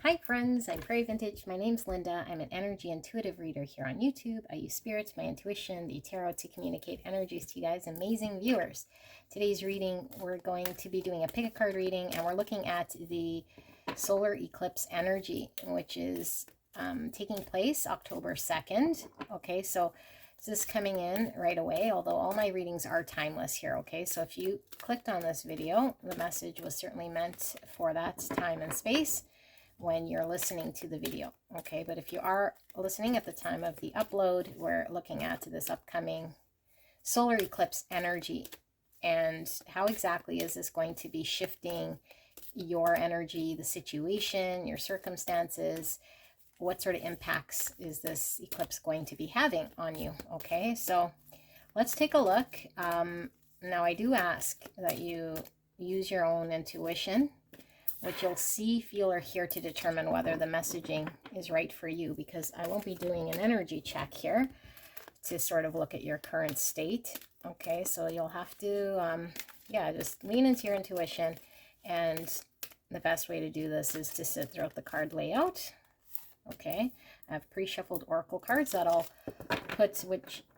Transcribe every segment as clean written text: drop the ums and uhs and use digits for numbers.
Hi friends, I'm Prairie Vintage. My name's Linda. I'm an energy intuitive reader here on YouTube. I use spirits, my intuition, the tarot to communicate energies to you guys, amazing viewers. Today's reading, we're going to be doing a pick a card reading, and we're looking at the solar eclipse energy, which is taking place October 2nd. Okay, so this is coming in right away, although all my readings are timeless here. Okay, so if you clicked on this video, the message was certainly meant for that time and space when you're listening to the video. Okay, but if you are listening at the time of the upload, we're looking at this upcoming solar eclipse energy and how exactly is this going to be shifting your energy, the situation, your circumstances. What sort of impacts is this eclipse going to be having on you? Okay, so let's take a look. Now I do ask that you use your own intuition, which you'll see, feel, or hear to determine whether the messaging is right for you, because I won't be doing an energy check here to sort of look at your current state. Okay, so you'll have to, yeah, just lean into your intuition, and the best way to do this is to sit throughout the card layout. Okay, I have pre-shuffled oracle cards that I'll put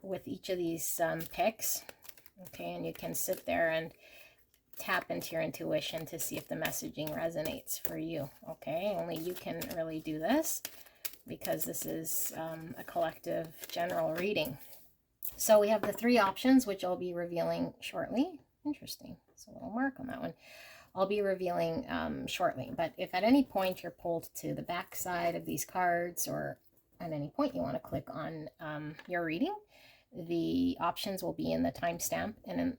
with each of these picks. Okay, and you can sit there and tap into your intuition to see if the messaging resonates for you. Okay, only you can really do this because this is a collective general reading. So we have the three options, which I'll be revealing shortly. Interesting, so a little mark on that one. I'll be revealing shortly, but if at any point you're pulled to the back side of these cards, or at any point you want to click on your reading, the options will be in the timestamp, and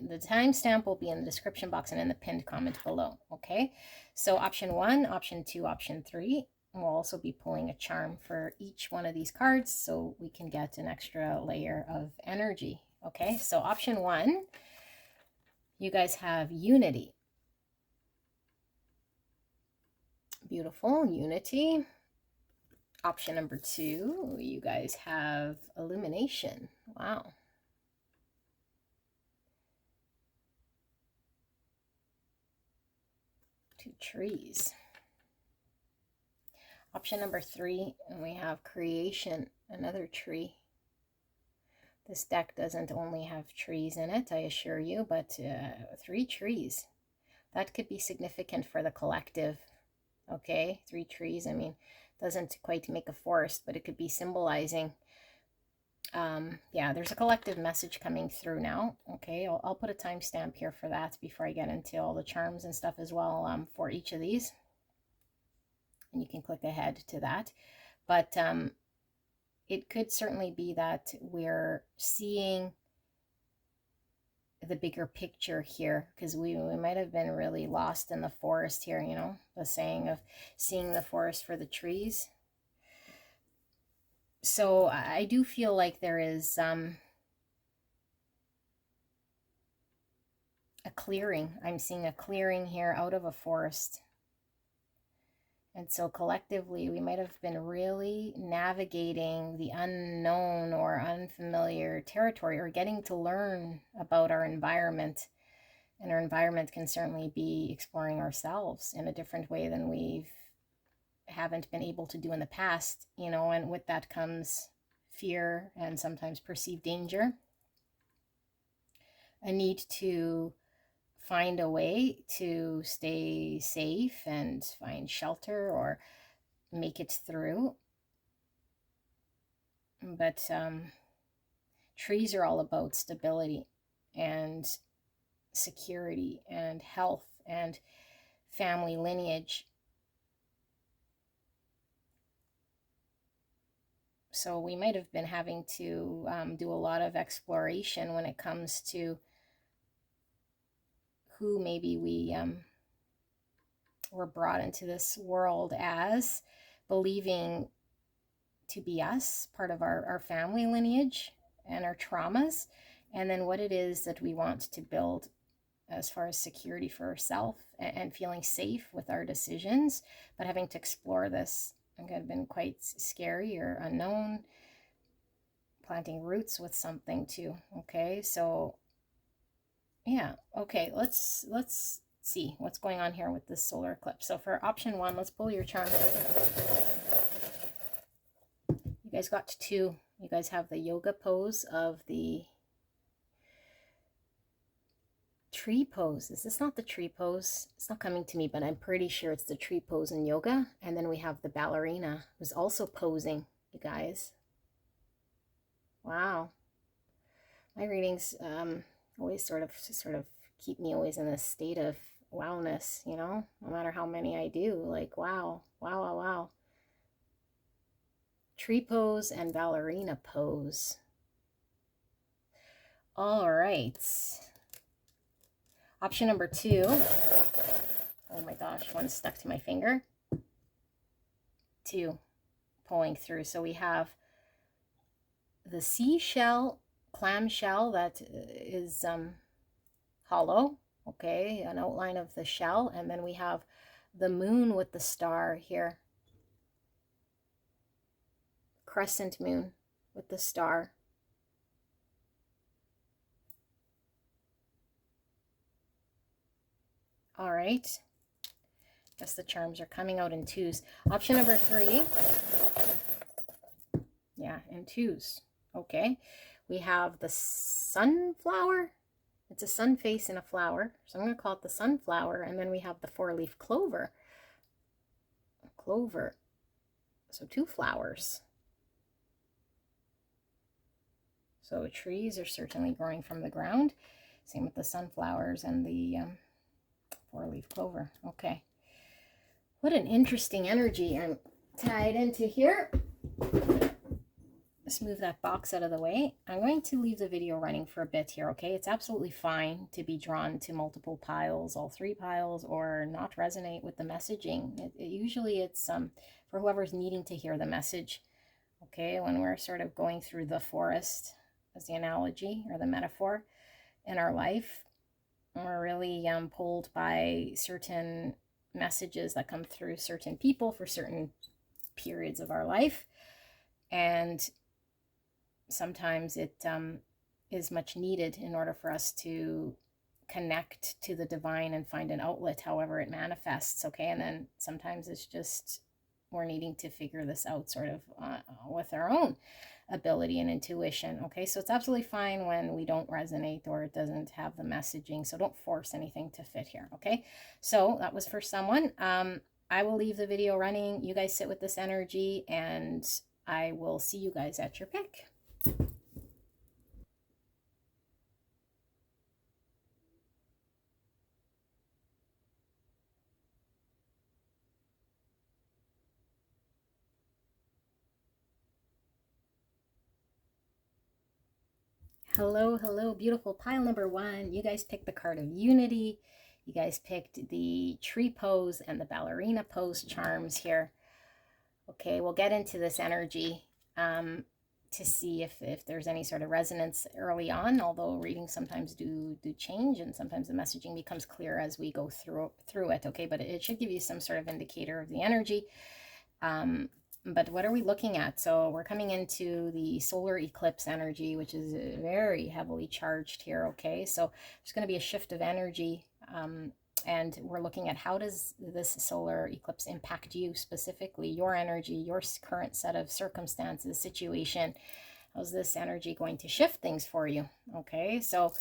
the timestamp will be in the description box and in the pinned comment below. Okay, so option 1, option 2, option 3. We'll also be pulling a charm for each one of these cards so we can get an extra layer of energy. Okay, so option 1, you guys have unity. Beautiful, unity. Option number 2, you guys have illumination. Wow. Two trees. Option number 3, and we have creation, another tree. This deck doesn't only have trees in it, I assure you, but 3 trees. That could be significant for the collective. Okay, 3 trees, I mean, doesn't quite make a forest, but it could be symbolizing. Yeah, there's a collective message coming through now. Okay, I'll put a timestamp here for that before I get into all the charms and stuff as well for each of these. And you can click ahead to that. But it could certainly be that we're seeing the bigger picture here, because we might have been really lost in the forest here, you know, the saying of seeing the forest for the trees. So I do feel like there is a clearing. I'm seeing a clearing here out of a forest. And so collectively, we might have been really navigating the unknown or unfamiliar territory, or getting to learn about our environment. And our environment can certainly be exploring ourselves in a different way than we haven't been able to do in the past, you know, and with that comes fear and sometimes perceived danger. A need to find a way to stay safe and find shelter or make it through. But trees are all about stability and security and health and family lineage. So we might have been having to do a lot of exploration when it comes to who maybe we were brought into this world as, believing to be us, part of our family lineage and our traumas, and then what it is that we want to build as far as security for ourselves and feeling safe with our decisions, but having to explore this could have been quite scary or unknown, planting roots with something too. Okay, so yeah, okay, let's see what's going on here with this solar eclipse. So for option 1, let's pull your charm. You guys got 2. You guys have the yoga pose of the tree pose. Is this not the tree pose? It's not coming to me, but I'm pretty sure it's the tree pose in yoga. And then we have the ballerina who's also posing, you guys. Wow. My readings always sort of keep me always in a state of wowness, you know, no matter how many I do. Like, wow, wow, wow, wow. Tree pose and ballerina pose. All right. Option number 2. Oh my gosh, one's stuck to my finger. 2, pulling through. So we have the seashell, clamshell that is hollow, okay, an outline of the shell, and then we have the moon with the star here, crescent moon with the star. All right, guess the charms are coming out in 2s. Option number 3, yeah, in 2s. Okay, we have the sunflower. It's a sun face and a flower, so I'm going to call it the sunflower. And then we have the 4-leaf clover. Clover. So 2 flowers. So trees are certainly growing from the ground. Same with the sunflowers and the 4-leaf clover. Okay. What an interesting energy I'm tied into here. Let's move that box out of the way. I'm going to leave the video running for a bit here, okay? It's absolutely fine to be drawn to multiple piles, all 3 piles, or not resonate with the messaging. Usually it's for whoever's needing to hear the message, okay? When we're sort of going through the forest, as the analogy or the metaphor in our life, we're really pulled by certain messages that come through certain people for certain periods of our life. And sometimes it is much needed in order for us to connect to the divine and find an outlet, however it manifests, okay? And then sometimes it's just we're needing to figure this out sort of with our own ability and intuition, okay? So it's absolutely fine when we don't resonate or it doesn't have the messaging, so don't force anything to fit here, okay? So that was for someone. I will leave the video running. You guys sit with this energy and I will see you guys at your pick. Hello, hello, beautiful pile number 1. You guys picked the card of unity. You guys picked the tree pose and the ballerina pose charms here. Okay, we'll get into this energy to see if there's any sort of resonance early on, although readings sometimes do change and sometimes the messaging becomes clear as we go through it, okay? But it should give you some sort of indicator of the energy. But what are we looking at? So we're coming into the solar eclipse energy, which is very heavily charged here, okay? So there's going to be a shift of energy, and we're looking at how does this solar eclipse impact you specifically, your energy, your current set of circumstances, situation. How's this energy going to shift things for you? Okay, so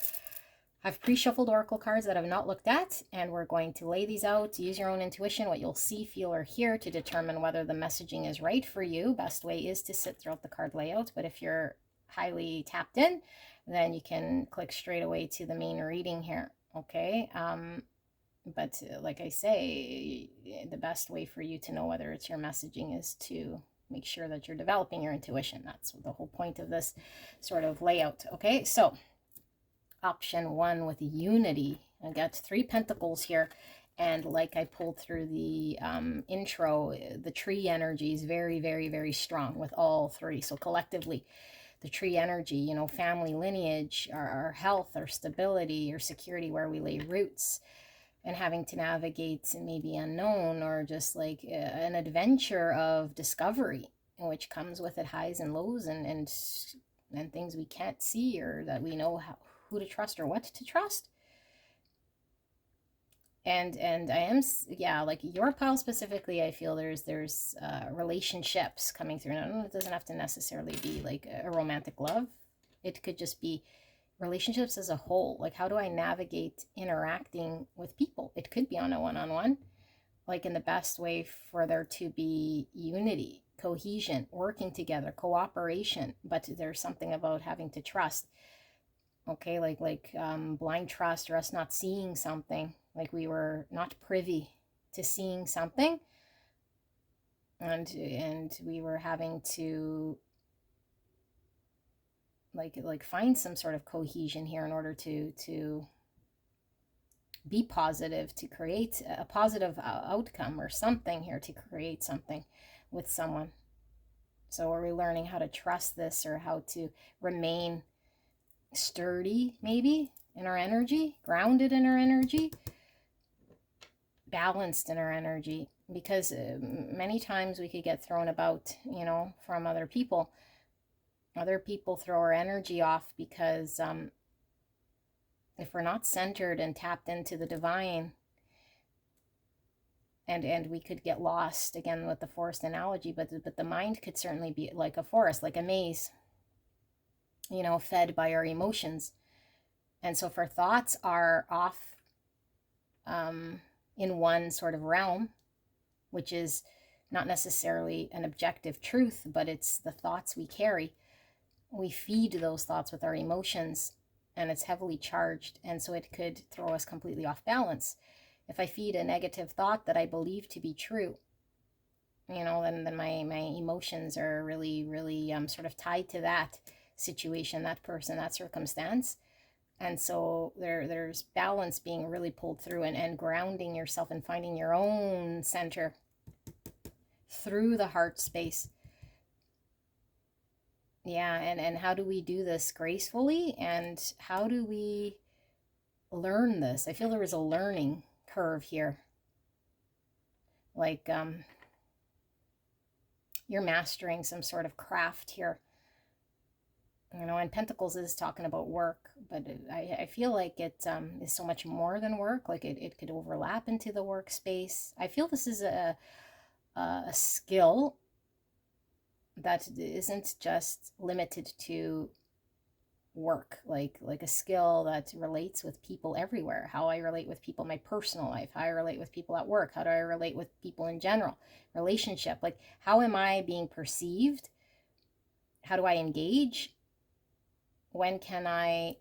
I've pre-shuffled oracle cards that I've not looked at, and we're going to lay these out. Use your own intuition, what you'll see, feel, or hear to determine whether the messaging is right for you. Best way is to sit throughout the card layout, but if you're highly tapped in, then you can click straight away to the main reading here, okay? But like I say, the best way for you to know whether it's your messaging is to make sure that you're developing your intuition. That's the whole point of this sort of layout, okay? So option 1 with unity. I got 3 pentacles here, and like I pulled through the intro, the tree energy is very, very, very strong with all 3. So collectively, the tree energy, you know, family lineage, our health, our stability, our security, where we lay roots, and having to navigate maybe unknown or just like an adventure of discovery, which comes with it highs and lows and things we can't see or that we know who to trust or what to trust. And I am, yeah, like your pile specifically, I feel there's relationships coming through. Now, it doesn't have to necessarily be like a romantic love. It could just be relationships as a whole. Like, how do I navigate interacting with people? It could be on a one-on-one, like in the best way for there to be unity, cohesion, working together, cooperation. But there's something about having to trust. Okay, blind trust, or us not seeing something, like we were not privy to seeing something, and we were having to like find some sort of cohesion here in order to be positive, to create a positive outcome or something here, to create something with someone. So are we learning how to trust this, or how to remain sturdy, maybe, in our energy, grounded in our energy, balanced in our energy? Because many times we could get thrown about, from other people. Other people throw our energy off because if we're not centered and tapped into the divine, and we could get lost, again with the forest analogy, but the mind could certainly be like a forest, like a maze, fed by our emotions. And so if our thoughts are off in one sort of realm, which is not necessarily an objective truth, but it's the thoughts we carry, we feed those thoughts with our emotions, and it's heavily charged, and so it could throw us completely off balance. If I feed a negative thought that I believe to be true, then my emotions are really, really sort of tied to that situation, that person, that circumstance. And so there's balance being really pulled through, and grounding yourself and finding your own center through the heart space. Yeah, and how do we do this gracefully, and how do we learn this? I feel there is a learning curve here. Like you're mastering some sort of craft here. And Pentacles is talking about work, but I feel like it is so much more than work. Like it could overlap into the workspace. I feel this is a skill that isn't just limited to work, like a skill that relates with people everywhere. How I relate with people in my personal life, how I relate with people at work, how do I relate with people in general, relationship, like how am I being perceived, how do I engage, when can I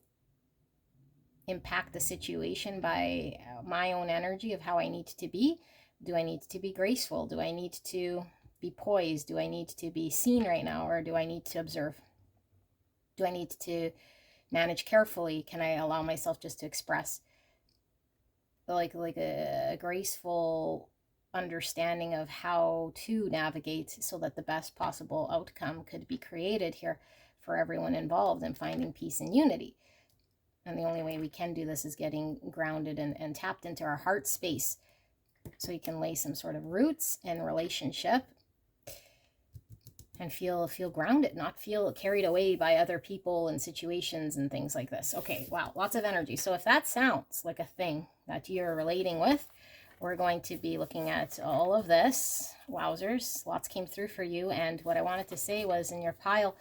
impact the situation by my own energy of how I need to be. Do I need to be graceful? Do I need to be poised? Do I need to be seen right now, or do I need to observe? Do I need to manage carefully? Can I allow myself just to express? Like a graceful understanding of how to navigate so that the best possible outcome could be created here for everyone involved, and finding peace and unity. And the only way we can do this is getting grounded and tapped into our heart space, so we can lay some sort of roots in relationship and feel grounded, not feel carried away by other people and situations and things like this. Okay, wow, lots of energy. So if that sounds like a thing that you're relating with, we're going to be looking at all of this. Wowzers, lots came through for you. And what I wanted to say was, in your pile,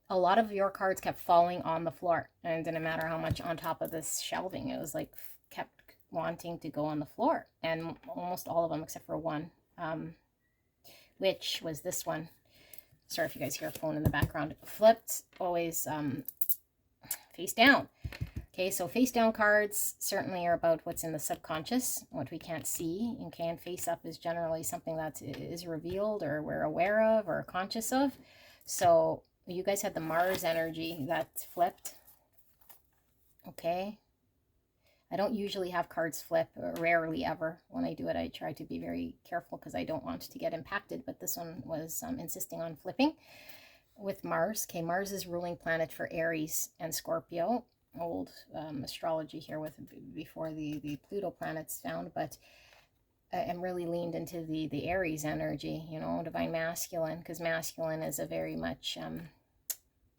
a lot of your cards kept falling on the floor, and it didn't matter how much on top of this shelving, it was like kept wanting to go on the floor. And almost all of them, except for one, which was this one. Sorry if you guys hear a phone in the background. Flipped, always face down. Okay, so face down cards certainly are about what's in the subconscious, what we can't see. Okay, and face up is generally something that is revealed, or we're aware of, or conscious of. So you guys had the Mars energy that flipped. Okay. I don't usually have cards flip, rarely ever. When I do it, I try to be very careful because I don't want to get impacted. But this one was insisting on flipping with Mars. Okay, Mars is ruling planet for Aries and Scorpio. Old astrology here with before the Pluto planets found, but I'm really leaned into the Aries energy, divine masculine, because masculine is a very much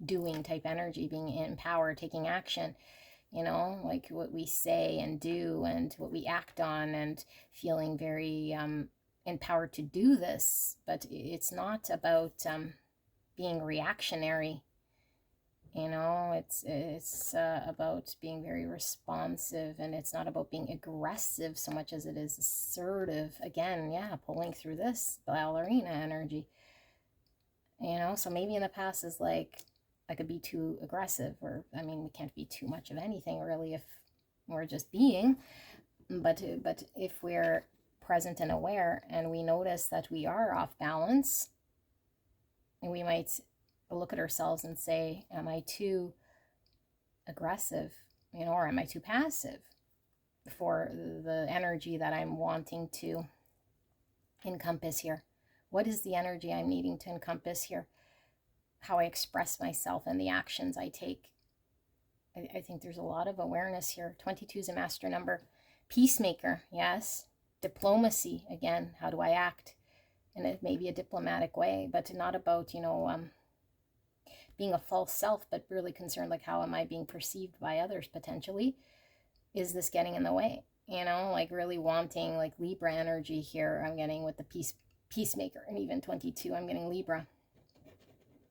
doing type energy, being in power, taking action. you know, like what we say and do and what we act on, and feeling very empowered to do this. But it's not about being reactionary. You know, it's about being very responsive, and it's not about being aggressive so much as it is assertive. Again, yeah, pulling through this ballerina energy. You know, so maybe in the past is like I could be too aggressive, or I mean, we can't be too much of anything really if we're just being. But if we're present and aware, and we notice that we are off balance, and we might look at ourselves and say, am I too aggressive, you know, or am I too passive for the energy that I'm wanting to encompass here? What is the energy I'm needing to encompass here? How I express myself and the actions I take. I think there's a lot of awareness here. 22 is a master number. Peacemaker, yes. Diplomacy, again, how do I act? And it may be a diplomatic way, but not about, you know, being a false self, but really concerned, like, how am I being perceived by others potentially? Is this getting in the way? You know, like really wanting, like Libra energy here, I'm getting with the peacemaker, and even 22, I'm getting Libra.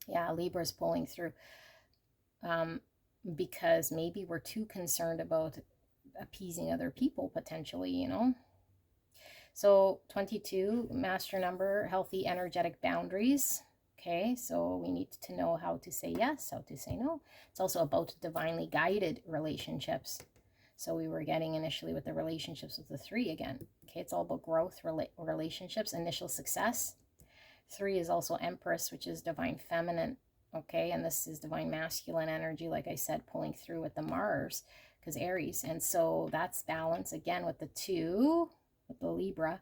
Yeah, Libra's pulling through. Because maybe we're too concerned about appeasing other people potentially, you know. So 22, master number, healthy energetic boundaries. Okay, so we need to know how to say yes, how to say no. It's also about divinely guided relationships. So we were getting initially with the relationships with the 3 again. Okay, it's all about growth, relationships, initial success. 3 is also Empress, which is divine feminine. Okay, and this is divine masculine energy, like I said, pulling through with the Mars, because Aries. And so that's balance again with the 2, with the Libra.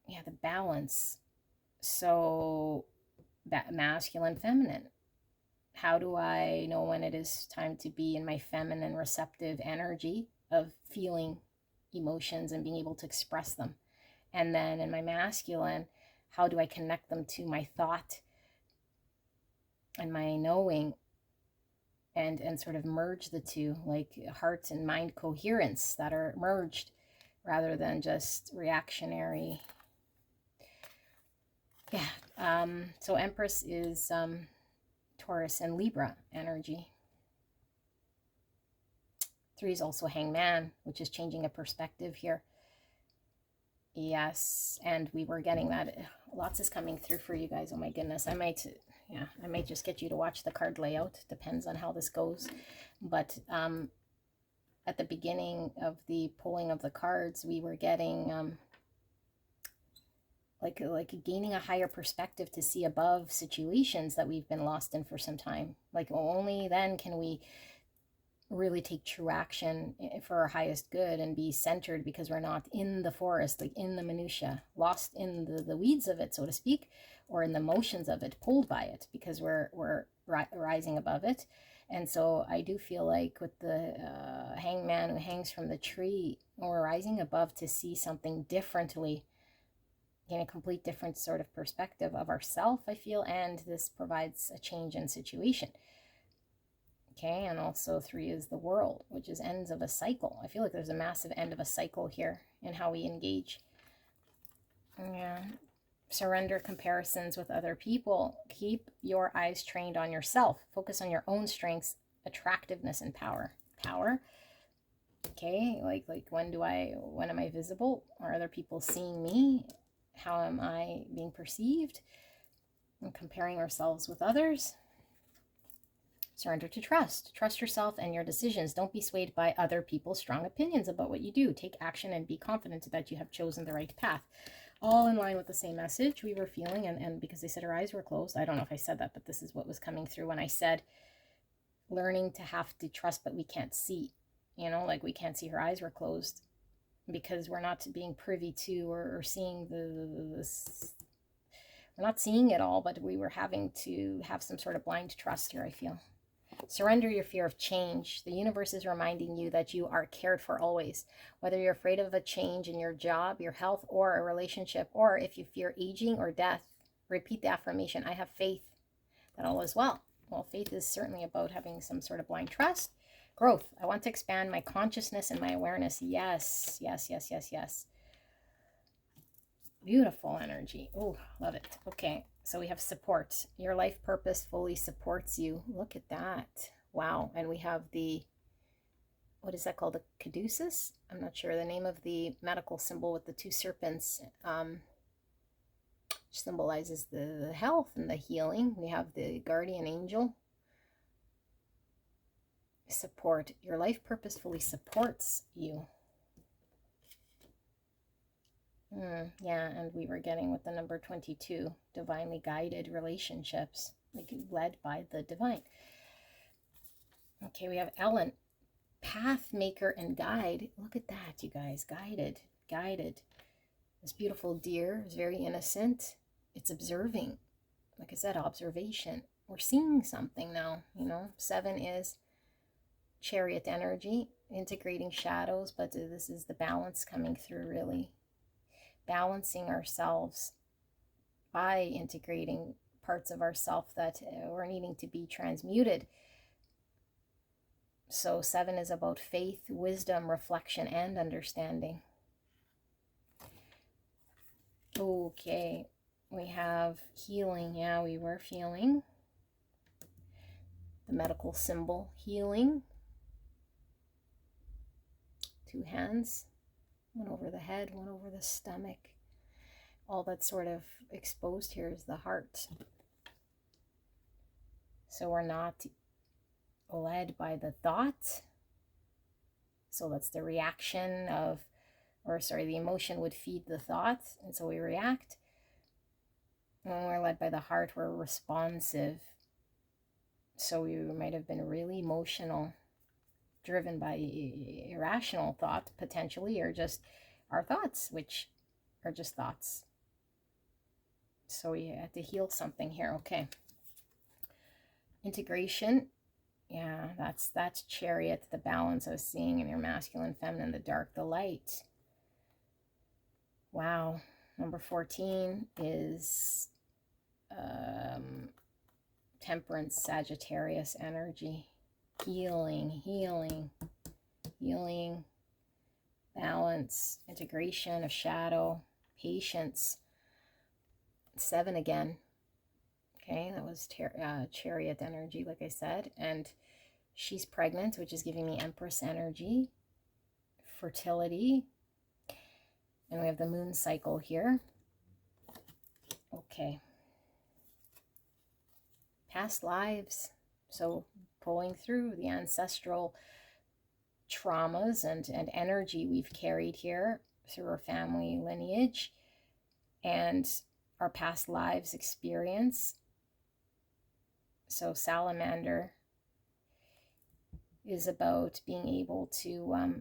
Yeah, the balance. So that masculine, feminine. How do I know when it is time to be in my feminine, receptive energy of feeling emotions and being able to express them? And then in my masculine, how do I connect them to my thought and my knowing, and sort of merge the two, like heart and mind coherence that are merged rather than just reactionary. Yeah. So Empress is Taurus and Libra energy. 3 is also Hangman, which is changing a perspective here. Yes, and we were getting that. Lots is coming through for you guys. Oh my goodness. I might just get you to watch the card layout. Depends on how this goes. But at the beginning of the pulling of the cards, we were getting like gaining a higher perspective to see above situations that we've been lost in for some time. Like only then can we really take true action for our highest good and be centered, because we're not in the forest, like in the minutia, lost in the weeds of it, so to speak, or in the motions of it, pulled by it, because we're rising above it. And so I do feel like with the hangman who hangs from the tree, we're rising above to see something differently, gain a complete different sort of perspective of ourself, I feel, and this provides a change in situation. Okay, and also 3 is the world, which is ends of a cycle. I feel like there's a massive end of a cycle here in how we engage. Yeah. Surrender comparisons with other people. Keep your eyes trained on yourself. Focus on your own strengths, attractiveness, and power. Power. Okay, like when am I visible? Are other people seeing me? How am I being perceived? And comparing ourselves with others. Surrender to trust. Trust yourself and your decisions. Don't be swayed by other people's strong opinions about what you do. Take action and be confident that you have chosen the right path. All in line with the same message we were feeling, and because they said her eyes were closed. I don't know if I said that, but this is what was coming through when I said learning to have to trust, but we can't see. You know, like we can't see her eyes were closed because we're not being privy to or seeing we're not seeing it all, but we were having to have some sort of blind trust here, I feel. Surrender your fear of change. The universe is reminding you that you are cared for always. Whether you're afraid of a change in your job, your health, or a relationship, or if you fear aging or death, repeat the affirmation, I have faith that all is well. Well, faith is certainly about having some sort of blind trust. Growth. I want to expand my consciousness and my awareness. Yes, yes, yes, yes, yes. Beautiful energy. Oh, love it. Okay, so we have support. Your life purpose fully supports you. Look at that. Wow. And we have the, what is that called? The caduceus? I'm not sure the name of the medical symbol with the two serpents. Which symbolizes the health and the healing. We have the guardian angel. Support. Your life purpose fully supports you. Yeah, and we were getting with the number 22, divinely guided relationships, like led by the divine. Okay, we have Ellen, path maker and guide. Look at that, you guys. Guided, guided. This beautiful deer is very innocent. It's observing. Like I said, observation. We're seeing something now, you know. 7 is chariot energy, integrating shadows, but this is the balance coming through, really. Balancing ourselves by integrating parts of ourself that were needing to be transmuted. So 7 is about faith, wisdom, reflection, and understanding. Okay, we have healing. Yeah, we were feeling the medical symbol, healing. 2 hands, one over the head, one over the stomach. All that's sort of exposed here is the heart. So we're not led by the thought. So that's the reaction of, or sorry, the emotion would feed the thought, and so we react. When we're led by the heart, we're responsive. So we might have been really emotional, driven by irrational thought, potentially, or just our thoughts, which are just thoughts. So we had to heal something here. Okay. Integration. Yeah, that's chariot, the balance I was seeing in your masculine, feminine, the dark, the light. Wow. Number 14 is temperance, Sagittarius energy. Healing, healing, healing, balance, integration of shadow, patience. 7 again. Okay, that was chariot energy, like I said. And she's pregnant, which is giving me Empress energy, fertility. And we have the moon cycle here. Okay. Past lives. So pulling through the ancestral traumas and energy we've carried here through our family lineage and our past lives experience. So salamander is about being able to,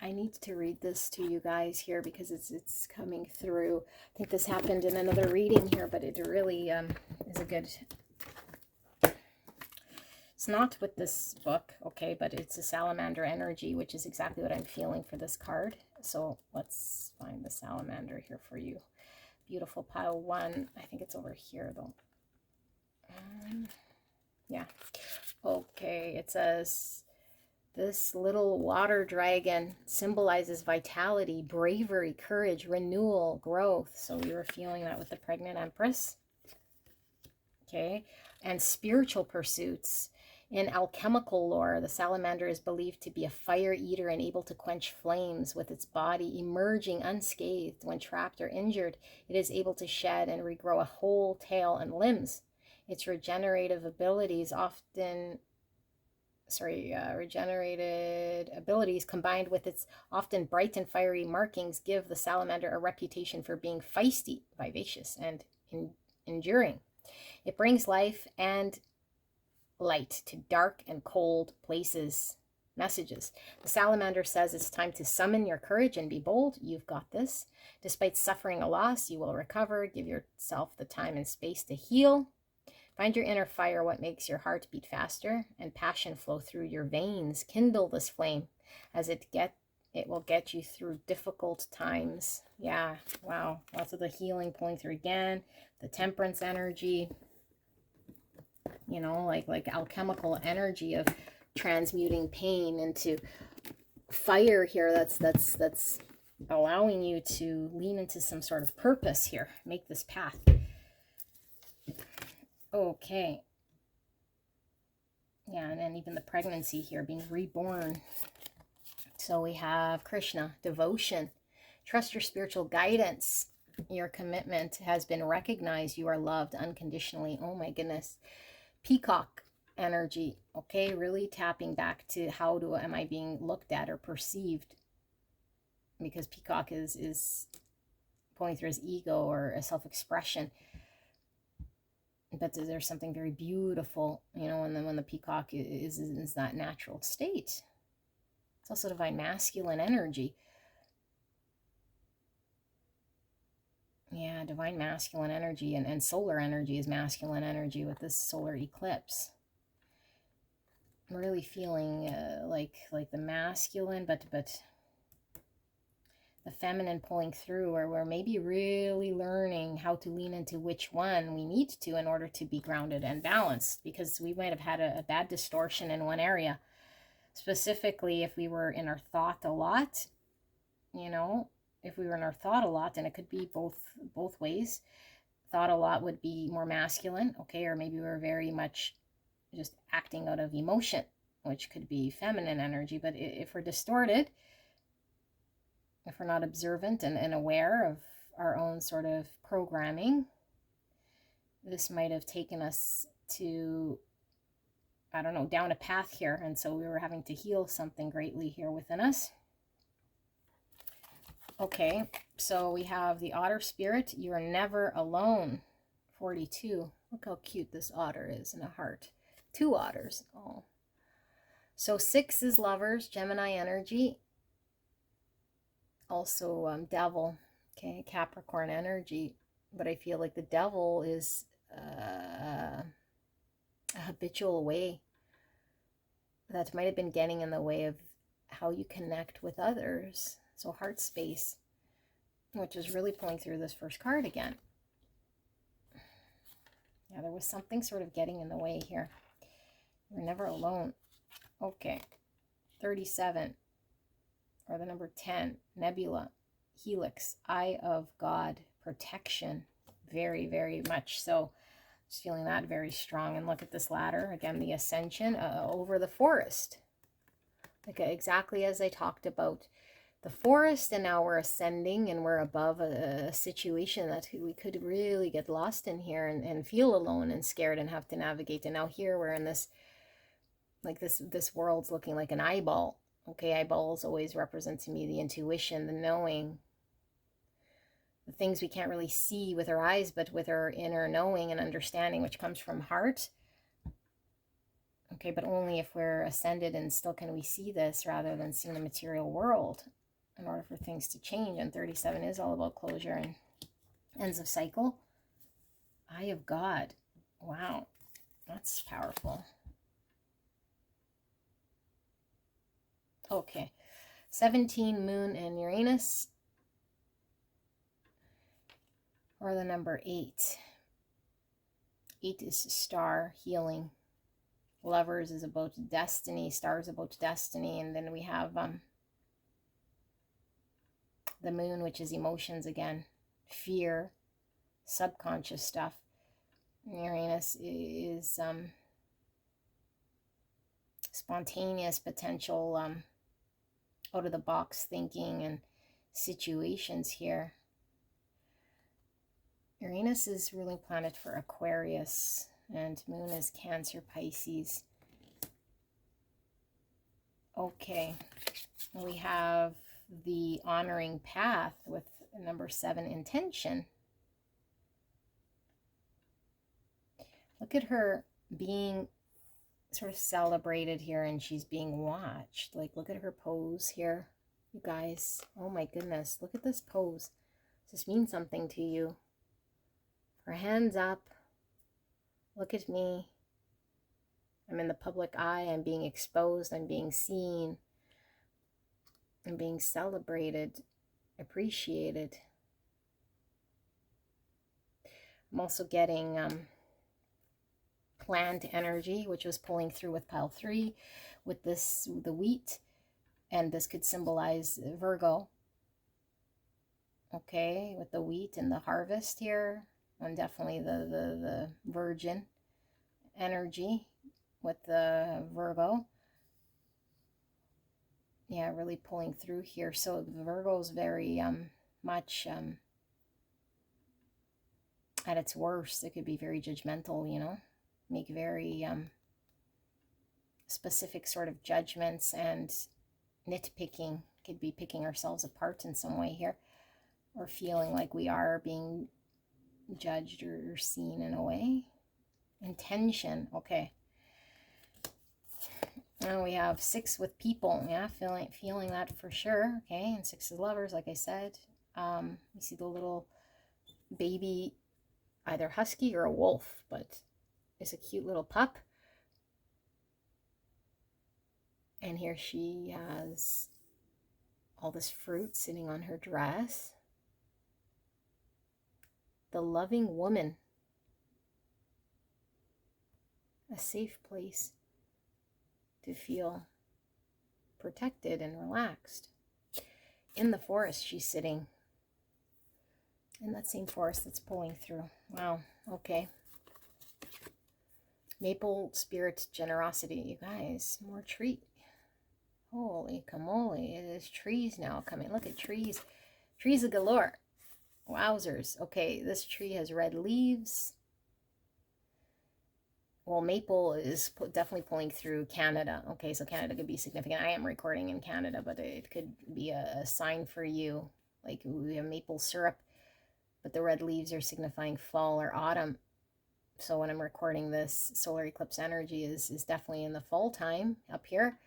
I need to read this to you guys here because it's coming through. I think this happened in another reading here, but it really is a good, it's not with this book, okay, but it's a salamander energy, which is exactly what I'm feeling for this card. So let's find the salamander here for you. Beautiful pile 1. I think it's over here though. Yeah. Okay, it says, this little water dragon symbolizes vitality, bravery, courage, renewal, growth. So we were feeling that with the pregnant empress. Okay, and spiritual pursuits. In alchemical lore, the salamander is believed to be a fire eater and able to quench flames with its body emerging unscathed. When trapped or injured, it is able to shed and regrow a whole tail and limbs. Its regenerative abilities regenerated abilities combined with its often bright and fiery markings give the salamander a reputation for being feisty, vivacious, and enduring. It brings life and light to dark and cold places. Messages. The salamander says it's time to summon your courage and be bold. You've got this. Despite suffering a loss, you will recover. Give yourself the time and space to heal. Find your inner fire, what makes your heart beat faster and passion flow through your veins. Kindle this flame as it It will get you through difficult times. Yeah, wow. Lots of the healing pulling through again. The temperance energy, you know, like alchemical energy of transmuting pain into fire here. That's allowing you to lean into some sort of purpose here. Make this path. Okay. Yeah, and then even the pregnancy here, being reborn. So we have Krishna, devotion. Trust your spiritual guidance. Your commitment has been recognized. You are loved unconditionally. Oh my goodness. Peacock energy. Okay, really tapping back to how am I being looked at or perceived? Because peacock is going through his ego or a self-expression. But there's something very beautiful, you know, and then when the peacock is that natural state. It's also divine masculine energy. Yeah, divine masculine energy and solar energy is masculine energy with this solar eclipse. I'm really feeling like the masculine, but the feminine pulling through, or we're maybe really learning how to lean into which one we need to in order to be grounded and balanced, because we might have had a bad distortion in one area. Specifically, if we were in our thought a lot, you know, if we were in our thought a lot, and it could be both ways. Thought a lot would be more masculine, okay, or maybe we're very much just acting out of emotion, which could be feminine energy. But if we're distorted, if we're not observant and aware of our own sort of programming, this might have taken us to, I don't know, down a path here. And so we were having to heal something greatly here within us. Okay, so we have the otter spirit. You are never alone. 42. Look how cute this otter is in a heart. 2 otters. Oh. So 6 is lovers, Gemini energy. Also devil, okay, Capricorn energy. But I feel like the devil is a habitual way that might have been getting in the way of how you connect with others. So heart space, which is really pulling through this first card again. Yeah, there was something sort of getting in the way here. You're never alone. Okay, 37. Or the number 10, nebula, helix, eye of God, protection, very, very much so. Just feeling that very strong. And look at this ladder, again, the ascension over the forest. Okay, exactly as I talked about the forest, and now we're ascending and we're above a situation that we could really get lost in here and feel alone and scared and have to navigate. And now here we're in this, like this world's looking like an eyeball. Okay, eyeballs always represent to me the intuition, the knowing, the things we can't really see with our eyes, but with our inner knowing and understanding, which comes from heart. Okay, but only if we're ascended and still can we see this rather than seeing the material world in order for things to change. And 37 is all about closure and ends of cycle. Eye of God. Wow, that's powerful. Okay, 17, Moon and Uranus, or the number 8. 8 is star, healing. Lovers is about destiny, stars about destiny, and then we have the moon, which is emotions again, fear, subconscious stuff. Uranus is spontaneous potential, out of the box thinking and situations here. Uranus is ruling planet for Aquarius, and moon is Cancer, Pisces. Okay, we have the honoring path with number 7, intention. Look at her being sort of celebrated here, and she's being watched. Like, look at her pose here, you guys. Oh my goodness, look at this pose. Does this mean something to you? Her hands up. Look at me. I'm in the public eye. I'm being exposed. I'm being seen. and being celebrated, appreciated. I'm also getting plant energy, which was pulling through with pile 3 with this, the wheat, and this could symbolize Virgo. Okay, with the wheat and the harvest here, and definitely the virgin energy with the Virgo. Yeah, really pulling through here. So the Virgo is very much at its worst. It could be very judgmental, you know, make very specific sort of judgments, and nitpicking. Could be picking ourselves apart in some way here, or feeling like we are being judged or seen in a way. Intention. Okay. Now we have 6 with people. Yeah, feeling that for sure. Okay, and 6 is lovers, like I said. You see the little baby, either husky or a wolf, but it's a cute little pup. And here she has all this fruit sitting on her dress. The loving woman. A safe place to feel protected and relaxed. In the forest, she's sitting. In that same forest that's pulling through. Wow, okay. Maple spirit generosity, you guys. More tree. Holy camole, it is trees now coming. Look at trees. Trees galore. Wowzers. Okay, this tree has red leaves. Well, maple is definitely pulling through Canada. Okay, so Canada could be significant. I am recording in Canada, but it could be a sign for you. Like we have maple syrup, but the red leaves are signifying fall or autumn. So when I'm recording this, solar eclipse energy is definitely in the fall time up here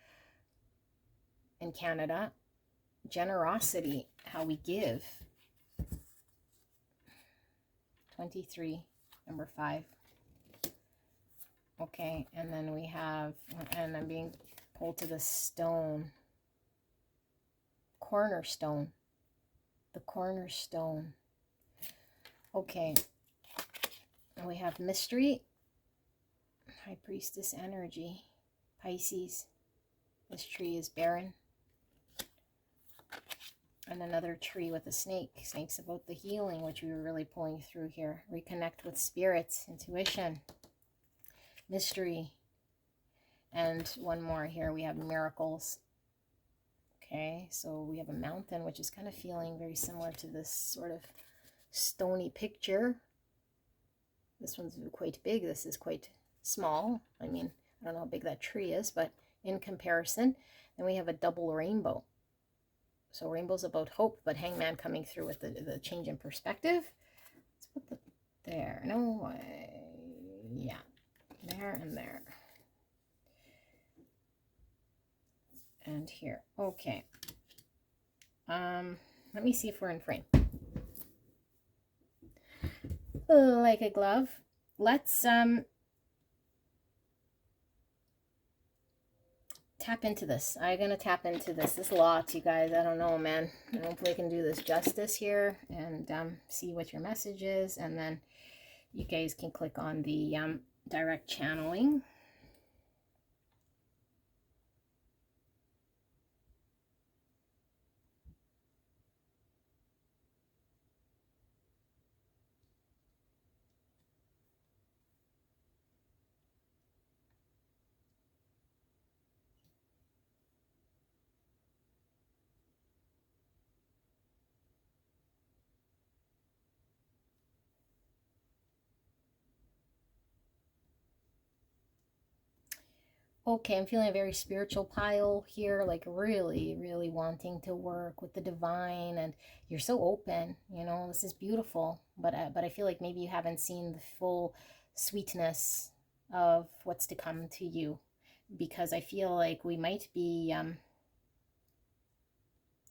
in Canada. Generosity, how we give. 23, number 5. Okay, and then we have, and I'm being pulled to the stone. Cornerstone. The cornerstone. Okay. And we have mystery. High priestess energy. Pisces. This tree is barren. And another tree with a snake. Snake's about the healing, which we were really pulling through here. Reconnect with spirits. Intuition. Mystery. And one more here. We have miracles. Okay, so we have a mountain, which is kind of feeling very similar to this sort of stony picture. This one's quite big. This is quite small. I mean, I don't know how big that tree is, but in comparison. Then we have a double rainbow. So rainbow's about hope, but hangman coming through with the change in perspective. Let's put the there. No, yeah, there and there. And here. Okay. Let me see if we're in frame. Like a glove. Let's tap into this. I'm gonna tap into this. This lot, you guys. I don't know, man. Hopefully I can do this justice here and see what your message is, and then you guys can click on the direct channeling. Okay, I'm feeling a very spiritual pile here, like really, really wanting to work with the divine, and you're so open, you know, this is beautiful, but I feel like maybe you haven't seen the full sweetness of what's to come to you, because I feel like we might be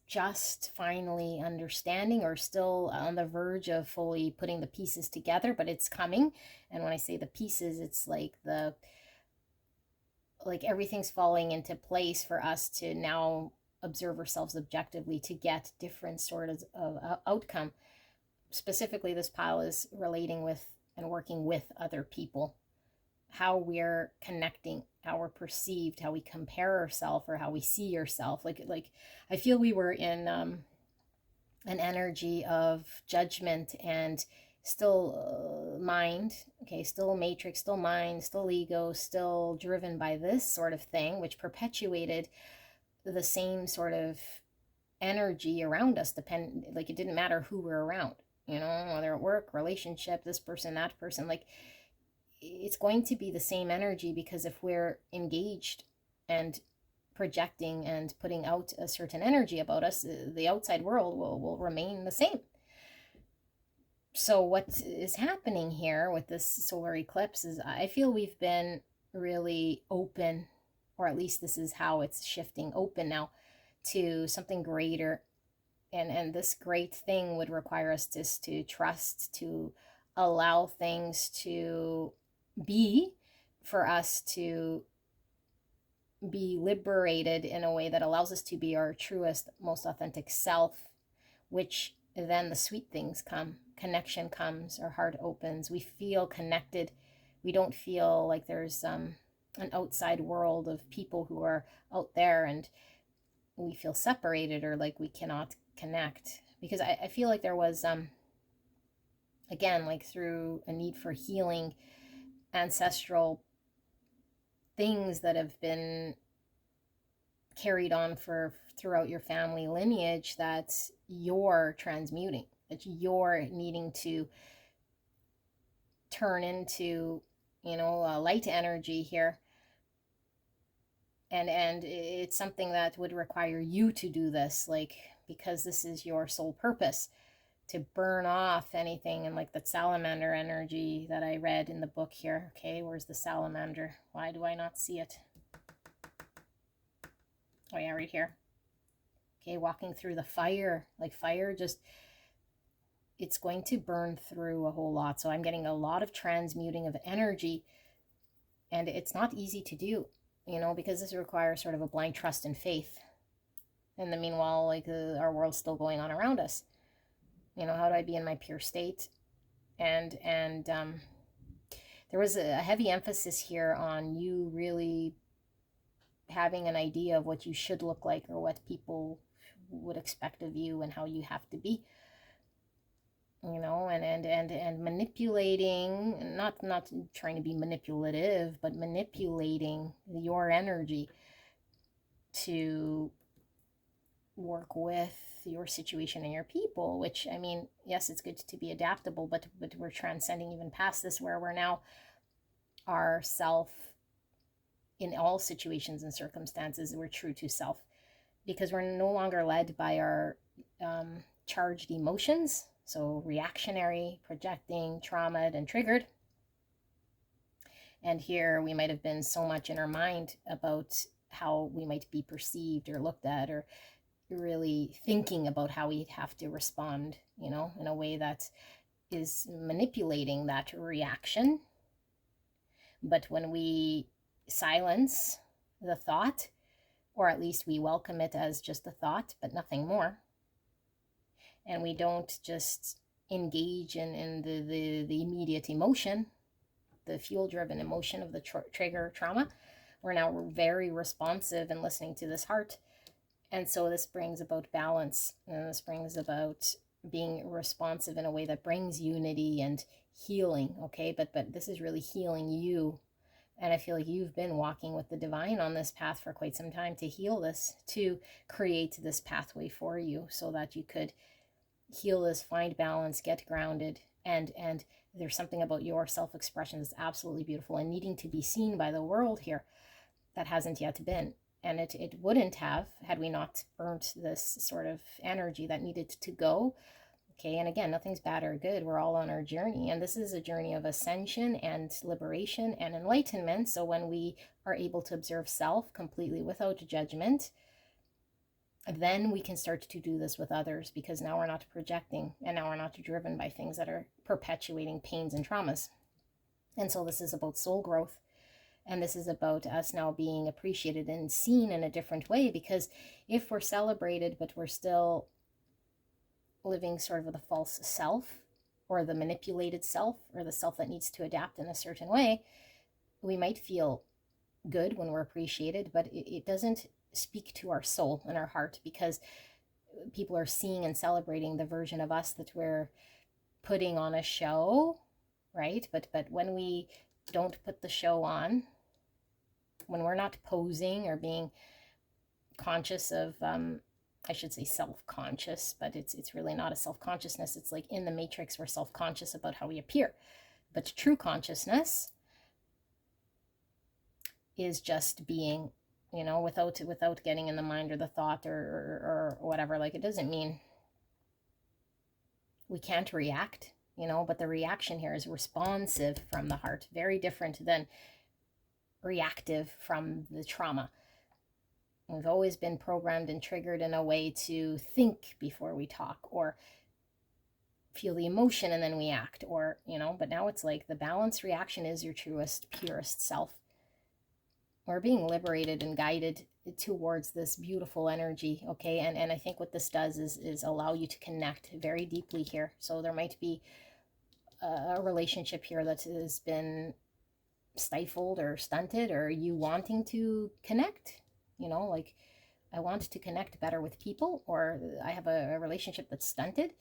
just finally understanding, or still on the verge of fully putting the pieces together, but it's coming. And when I say the pieces, it's like everything's falling into place for us to now observe ourselves objectively to get different sorts of outcome. Specifically, this pile is relating with and working with other people, how we're connecting, how we're perceived, how we compare ourselves, or how we see ourselves. Like I feel we were in an energy of judgment and still mind, okay, still matrix, still mind, still ego, still driven by this sort of thing, which perpetuated the same sort of energy around us. Like it didn't matter who we're around, you know, whether at work, relationship, this person, that person, like it's going to be the same energy, because if we're engaged and projecting and putting out a certain energy about us, the outside world will remain the same. So what is happening here with this solar eclipse is I feel we've been really open, or at least this is how it's shifting, open now to something greater. And this great thing would require us just to trust, to allow things to be, for us to be liberated in a way that allows us to be our truest, most authentic self, which then the sweet things come. Connection comes, our heart opens, we feel connected. We don't feel like there's an outside world of people who are out there and we feel separated, or like we cannot connect. Because I feel like there was, again, like through a need for healing, ancestral things that have been carried on throughout your family lineage that you're transmuting, that you're needing to turn into, you know, a light energy here. And it's something that would require you to do this, like, because this is your sole purpose, to burn off anything. And like that salamander energy that I read in the book here. Okay, where's the salamander? Why do I not see it? Oh yeah, right here. Okay, walking through the fire. Like fire just, it's going to burn through a whole lot. So I'm getting a lot of transmuting of energy, and it's not easy to do, you know, because this requires sort of a blind trust and faith. In the meanwhile, like our world's still going on around us. You know, how do I be in my pure state? And there was a heavy emphasis here on you really having an idea of what you should look like, or what people would expect of you, and how you have to be, you know, and manipulating, not trying to be manipulative, but manipulating your energy to work with your situation and your people. Which, I mean, yes, it's good to be adaptable, but we're transcending even past this, where we're now ourself in all situations and circumstances. We're true to self, because we're no longer led by our charged emotions. So reactionary, projecting, traumatized, and triggered. And here we might have been so much in our mind about how we might be perceived or looked at, or really thinking about how we have to respond, you know, in a way that is manipulating that reaction. But when we silence the thought, or at least we welcome it as just a thought, but nothing more, and we don't just engage in the immediate emotion, the fuel-driven emotion of the trigger trauma, we're now very responsive and listening to this heart. And so this brings about balance, and this brings about being responsive in a way that brings unity and healing, okay? But this is really healing you. And I feel like you've been walking with the divine on this path for quite some time to heal this, to create this pathway for you so that you could heal this, find balance, get grounded. And there's something about your self-expression that's absolutely beautiful and needing to be seen by the world here that hasn't yet been. And it wouldn't have had we not burnt this sort of energy that needed to go. Okay, and again, nothing's bad or good. We're all on our journey. And this is a journey of ascension and liberation and enlightenment. So when we are able to observe self completely without judgment, then we can start to do this with others, because now we're not projecting, and now we're not driven by things that are perpetuating pains and traumas. And so this is about soul growth. And this is about us now being appreciated and seen in a different way, because if we're celebrated, but we're still living sort of the false self, or the manipulated self, or the self that needs to adapt in a certain way, we might feel good when we're appreciated, but it doesn't speak to our soul and our heart, because people are seeing and celebrating the version of us that we're putting on a show, right? But when we don't put the show on, when we're not posing or being conscious of, I should say self-conscious, but it's really not a self-consciousness. It's like in the matrix, we're self-conscious about how we appear. But true consciousness is just being, you know, without getting in the mind or the thought or whatever. Like, it doesn't mean we can't react, you know, but the reaction here is responsive from the heart, very different than reactive from the trauma. We've always been programmed and triggered in a way to think before we talk, or feel the emotion and then we act, or, you know, but now it's like the balanced reaction is your truest, purest self. We're being liberated and guided towards this beautiful energy, okay? And I think what this does is allow you to connect very deeply here. So there might be a relationship here that has been stifled or stunted, or you wanting to connect, you know, like, I want to connect better with people, or I have a relationship that's stunted.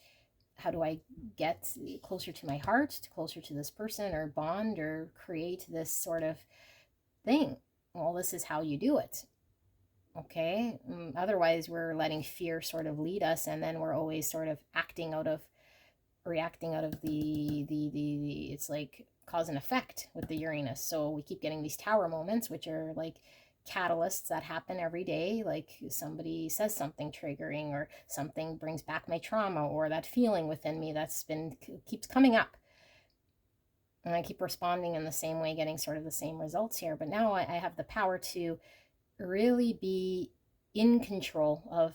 How do I get closer to my heart, closer to this person, or bond, or create this sort of thing? Well, this is how you do it, okay? Otherwise, we're letting fear sort of lead us, and then we're always sort of reacting out of the it's like cause and effect with the Uranus. So we keep getting these tower moments, which are like catalysts that happen every day. Like somebody says something triggering, or something brings back my trauma, or that feeling within me that's been keeps coming up, and I keep responding in the same way, getting sort of the same results here. But now I have the power to really be in control of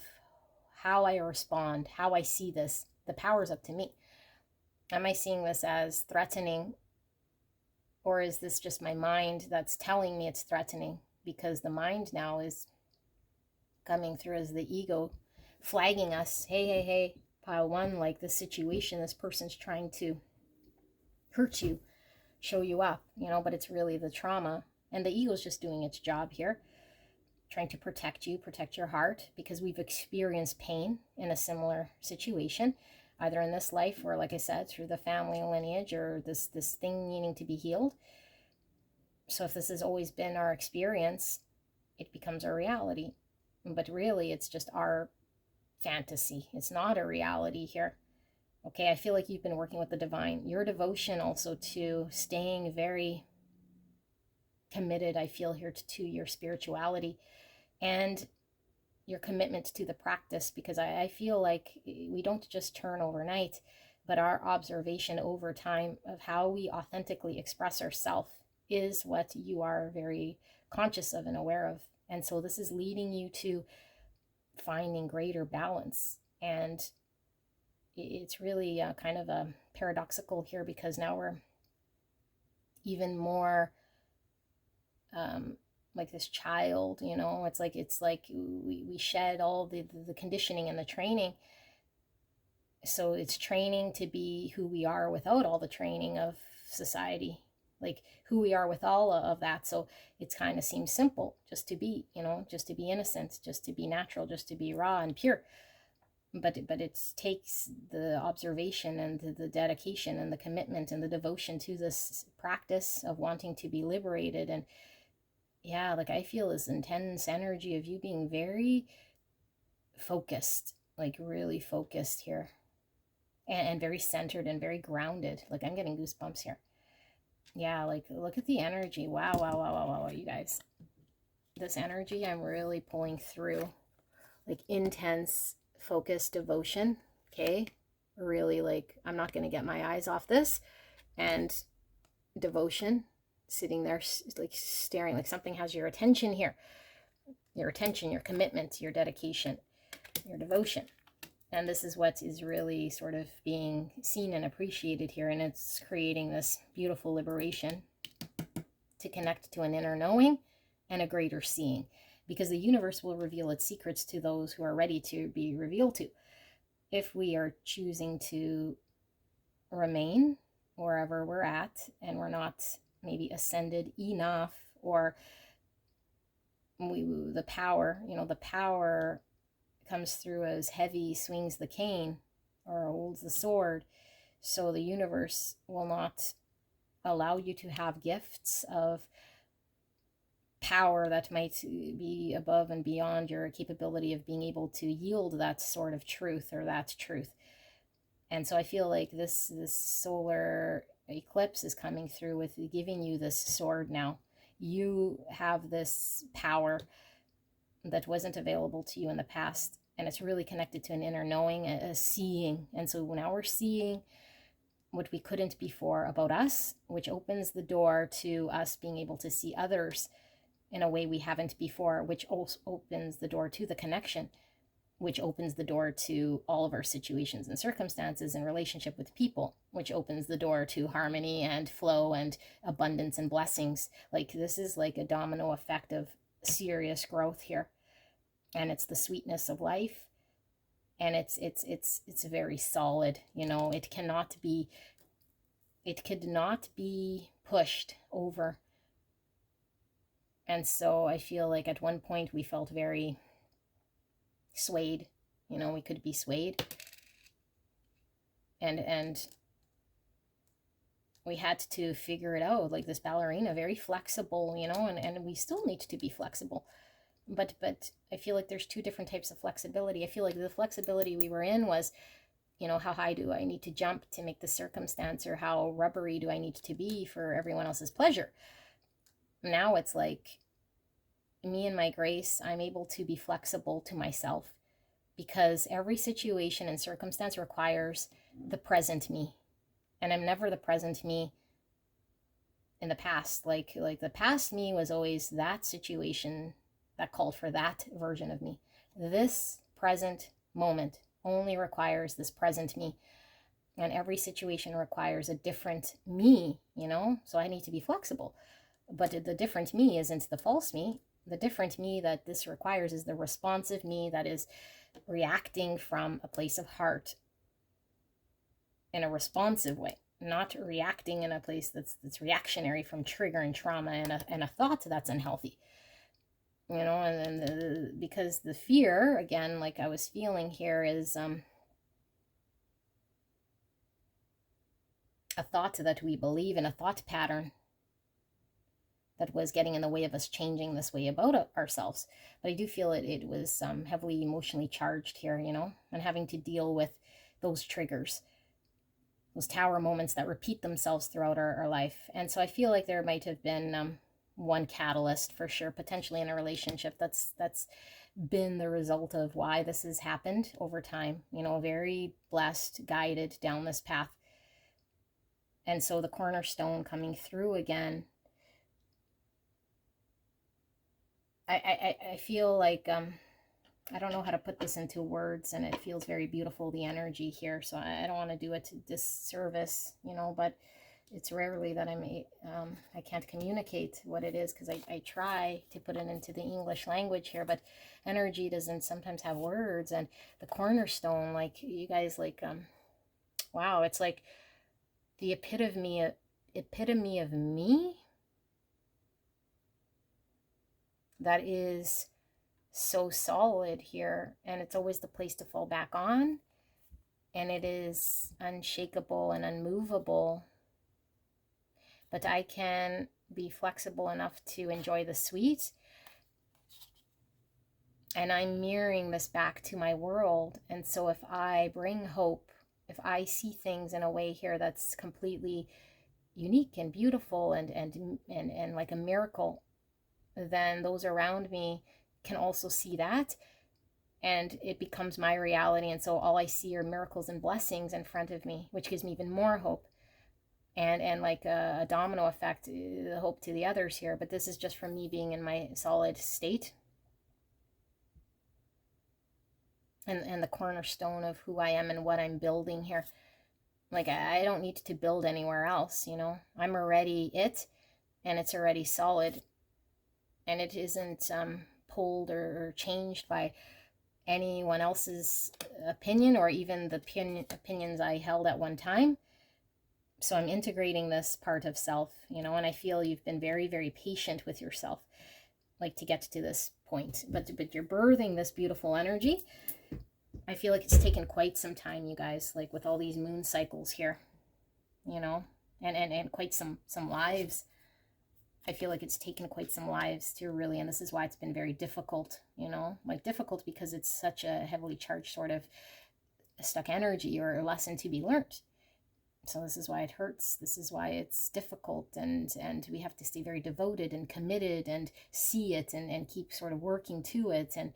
how I respond, how I see this. The power's up to me. Am I seeing this as threatening, or is this just my mind that's telling me it's threatening? Because the mind now is coming through as the ego, flagging us. Hey, pile one, like this situation, this person's trying to hurt you, show you up, you know, but it's really the trauma. And the ego's just doing its job here, trying to protect you, protect your heart, because we've experienced pain in a similar situation, either in this life, or, like I said, through the family lineage, or this thing needing to be healed. So if this has always been our experience, it becomes our reality. But really, it's just our fantasy. It's not a reality here. Okay, I feel like you've been working with the divine. Your devotion also to staying very committed, I feel here, to your spirituality, and your commitment to the practice, because I feel like we don't just turn overnight, but our observation over time of how we authentically express ourselves is what you are very conscious of and aware of. And so this is leading you to finding greater balance. And it's really kind of a paradoxical here, because now we're even more like this child, you know. It's like we shed all the conditioning and the training. So it's training to be who we are without all the training of society, like who we are with all of that. So it's kind of seems simple just to be, you know, just to be innocent, just to be natural, just to be raw and pure. But it takes the observation and the dedication and the commitment and the devotion to this practice of wanting to be liberated. And yeah, like I feel this intense energy of you being very focused, like really focused here, and very centered and very grounded. Like I'm getting goosebumps here. Yeah, like look at the energy. Wow, you guys. This energy I'm really pulling through, like intense, focused devotion. Okay, really, like I'm not going to get my eyes off this. And devotion, sitting there like staring, like something has your attention here. Your attention, your commitment, your dedication, your devotion. And this is what is really sort of being seen and appreciated here. And it's creating this beautiful liberation to connect to an inner knowing and a greater seeing, because the universe will reveal its secrets to those who are ready to be revealed to. If we are choosing to remain wherever we're at and we're not maybe ascended enough, or the power, the power comes through as heavy swings the cane or holds the sword. So the universe will not allow you to have gifts of power that might be above and beyond your capability of being able to yield that sort of truth or that truth. And so I feel like this solar eclipse is coming through with giving you this sword now. You have this power that wasn't available to you in the past, and it's really connected to an inner knowing, a seeing. And so now we're seeing what we couldn't before about us, which opens the door to us being able to see others in a way we haven't before, which also opens the door to the connection, which opens the door to all of our situations and circumstances in relationship with people, which opens the door to harmony and flow and abundance and blessings. Like, this is like a domino effect of serious growth here. And it's the sweetness of life. And it's very solid. It could not be pushed over. And so I feel like at one point we felt very swayed. We could be swayed. And we had to figure it out, like this ballerina, very flexible, and we still need to be flexible. But I feel like there's two different types of flexibility. I feel like the flexibility we were in was, how high do I need to jump to make the circumstance, or how rubbery do I need to be for everyone else's pleasure? Now it's like, me and my grace, I'm able to be flexible to myself, because every situation and circumstance requires the present me. And I'm never the present me in the past. Like the past me was always that situation that called for that version of me. This present moment only requires this present me. And every situation requires a different me, So I need to be flexible. But the different me isn't the false me. The different me that this requires is the responsive me that is reacting from a place of heart in a responsive way, not reacting in a place that's reactionary from trigger and trauma and a thought that's unhealthy. And then because the fear, again, like I was feeling here, is a thought that we believe in, a thought pattern that was getting in the way of us changing this way about ourselves. But I do feel it was heavily emotionally charged here, and having to deal with those triggers, those tower moments that repeat themselves throughout our life. And so I feel like there might have been one catalyst for sure, potentially in a relationship, that's been the result of why this has happened over time, very blessed, guided down this path. And so the cornerstone coming through again, I feel like, I don't know how to put this into words, and it feels very beautiful, the energy here. So I don't want to do it to disservice, but it's rarely that I can't communicate what it is, because I try to put it into the English language here, but energy doesn't sometimes have words. And the cornerstone, like you guys, like, wow, it's like the epitome of me that is so solid here, and it's always the place to fall back on, and it is unshakable and unmovable. But I can be flexible enough to enjoy the sweet, and I'm mirroring this back to my world. And so if I bring hope, if I see things in a way here that's completely unique and beautiful and like a miracle, then those around me can also see that, and it becomes my reality. And so all I see are miracles and blessings in front of me, which gives me even more hope, and like a domino effect, the hope to the others here. But this is just from me being in my solid state, and the cornerstone of who I am and what I'm building here. Like, I don't need to build anywhere else, I'm already it. and it's already solid, and it isn't pulled or changed by anyone else's opinion, or even the opinions I held at one time. So I'm integrating this part of self, you know, and I feel you've been very, very patient with yourself, like, to get to this point. But you're birthing this beautiful energy. I feel like it's taken quite some time, you guys, like with all these moon cycles here, you know, and quite some lives. I feel like it's taken quite some lives to really, and this is why it's been very difficult, you know, like difficult because it's such a heavily charged sort of stuck energy or a lesson to be learned. So this is why it hurts. This is why it's difficult, and we have to stay very devoted and committed and see it and keep sort of working to it. And,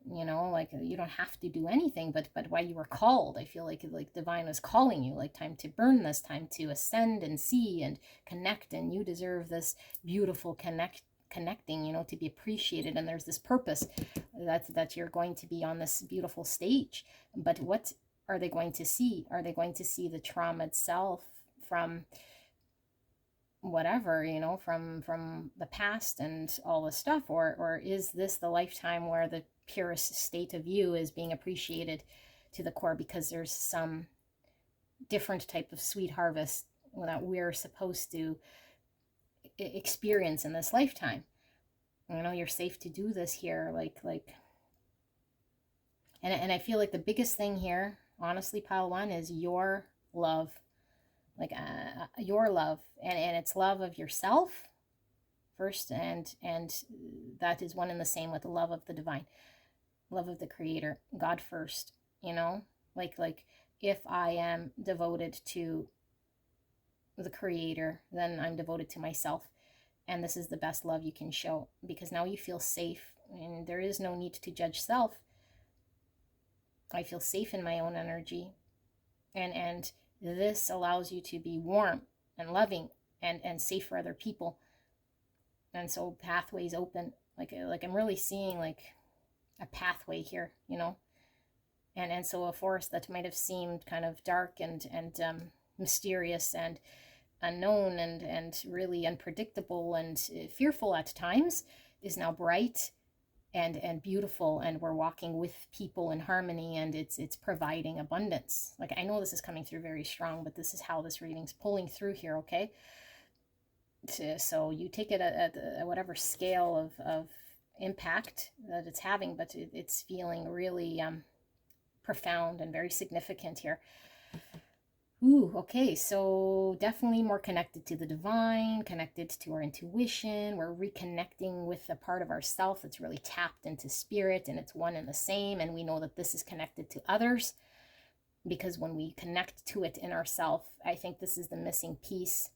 you know, like, you don't have to do anything, but why you were called. I feel like divine was calling you, like, time to burn this, time to ascend and see and connect, and you deserve this beautiful connecting, you know, to be appreciated. And there's this purpose that you're going to be on this beautiful stage. But what are they going to see? Are they going to see the trauma itself from whatever, you know, from the past and all this stuff? Or is this the lifetime where the purest state of you is being appreciated to the core, because there's some different type of sweet harvest that we're supposed to experience in this lifetime? You know, you're safe to do this here, and I feel like the biggest thing here, honestly, pile one, is your love, like your love, and it's love of yourself first, and that is one and the same with the love of the divine, love of the creator, God first, you know, like if I am devoted to the creator, then I'm devoted to myself, and this is the best love you can show, because now you feel safe, and there is no need to judge self. I feel safe in my own energy, and this allows you to be warm and loving and safe for other people. And so pathways open, like I'm really seeing like a pathway here, you know, and so a forest that might have seemed kind of dark and mysterious and unknown and really unpredictable and fearful at times is now bright and beautiful, and we're walking with people in harmony, and it's providing abundance. Like, I know this is coming through very strong, but this is how this reading's pulling through here, okay? So you take it at whatever scale of impact that it's having, but it's feeling really profound and very significant here. Ooh, okay, so definitely more connected to the divine, connected to our intuition. We're reconnecting with a part of ourself that's really tapped into spirit, and it's one and the same. And we know that this is connected to others, because when we connect to it in ourself, I think this is the missing piece,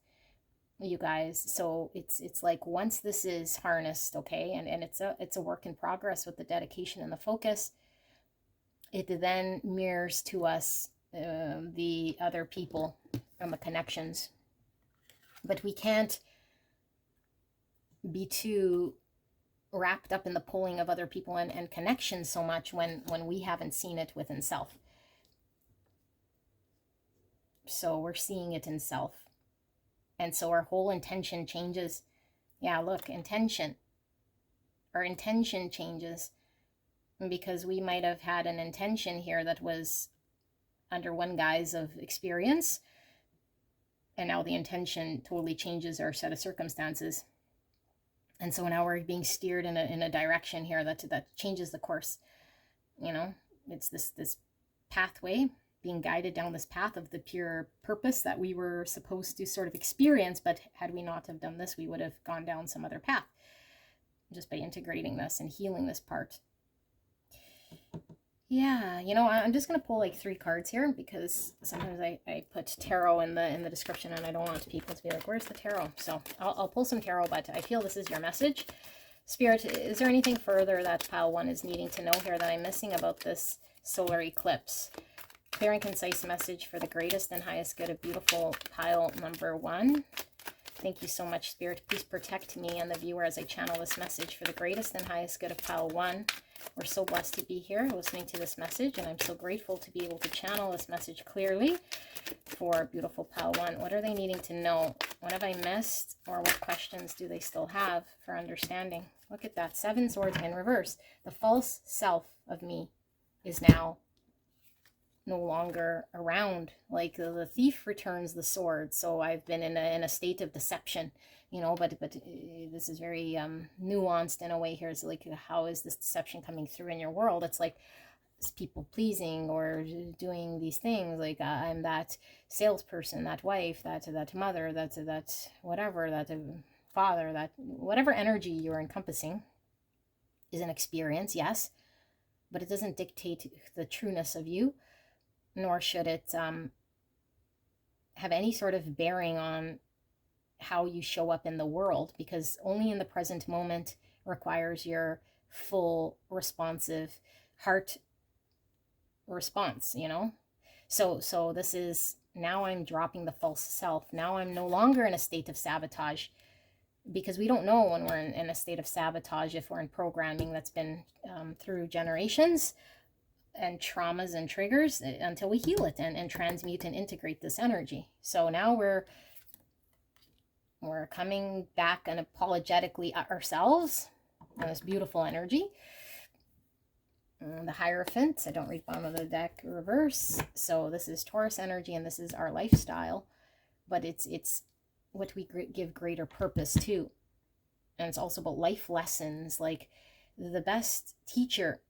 you guys. So it's like, once this is harnessed, okay, and it's a work in progress with the dedication and the focus, it then mirrors to us the other people and the connections. But we can't be too wrapped up in the pulling of other people and connections so much when we haven't seen it within self. So we're seeing it in self, and so our whole intention changes. Yeah, look, our intention changes, because we might have had an intention here that was under one guise of experience, and now the intention totally changes our set of circumstances, and so now we're being steered in a direction here that changes the course. You know, it's this pathway, being guided down this path of the pure purpose that we were supposed to sort of experience, but had we not have done this, we would have gone down some other path, just by integrating this and healing this part. Yeah, you know, I'm just going to pull like 3 cards here, because sometimes I put tarot in the description, and I don't want people to be like, where's the tarot? So I'll pull some tarot, but I feel this is your message. Spirit, is there anything further that pile 1 is needing to know here that I'm missing about this solar eclipse? Clear and concise message for the greatest and highest good of beautiful pile number 1. Thank you so much, Spirit. Please protect me and the viewer as I channel this message for the greatest and highest good of pile 1. We're so blessed to be here listening to this message, and I'm so grateful to be able to channel this message clearly. 4, beautiful pile 1. What are they needing to know? What have I missed? Or what questions do they still have for understanding? Look at that. 7 swords in reverse. The false self of me is now no longer around. Like the thief returns the sword. So I've been in a state of deception, you know, but this is very nuanced in a way here. It's like, how is this deception coming through in your world? It's like, it's people pleasing or doing these things. Like I'm that salesperson, that wife, that mother, that whatever, that father, that whatever energy you're encompassing is an experience, yes, but it doesn't dictate the trueness of you, nor should it have any sort of bearing on how you show up in the world, because only in the present moment requires your full responsive heart response, you know. So this is, now I'm dropping the false self. Now I'm no longer in a state of sabotage, because we don't know when we're in a state of sabotage if we're in programming that's been through generations and traumas and triggers until we heal it and transmute and integrate this energy. So now we're coming back unapologetically at ourselves in this beautiful energy. The Hierophant, I don't read bottom of the deck, reverse. So this is Taurus energy, and this is our lifestyle, but it's what we give greater purpose to. And it's also about life lessons. Like the best teacher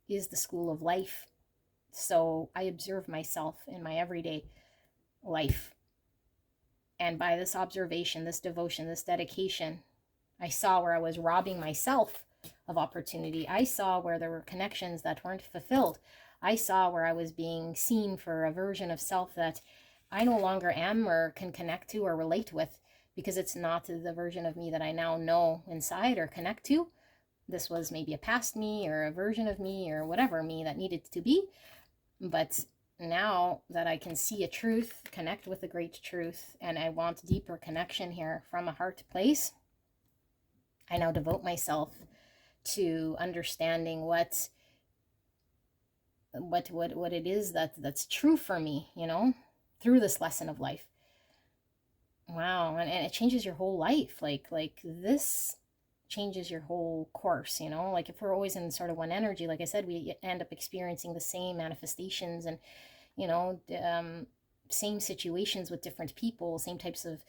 is the school of life. So I observe myself in my everyday life, and by this observation, this devotion, this dedication, I saw where I was robbing myself of opportunity. I saw where there were connections that weren't fulfilled. I saw where I was being seen for a version of self that I no longer am or can connect to or relate with, because it's not the version of me that I now know inside or connect to. This was maybe a past me or a version of me or whatever me that needed to be. But now that I can see a truth, connect with a great truth, and I want deeper connection here from a heart place, I now devote myself to understanding what it is that's true for me, you know, through this lesson of life. Wow. And it changes your whole life. Like this changes your whole course, you know. Like if we're always in sort of one energy, like I said, we end up experiencing the same manifestations and, you know, same situations with different people, same types of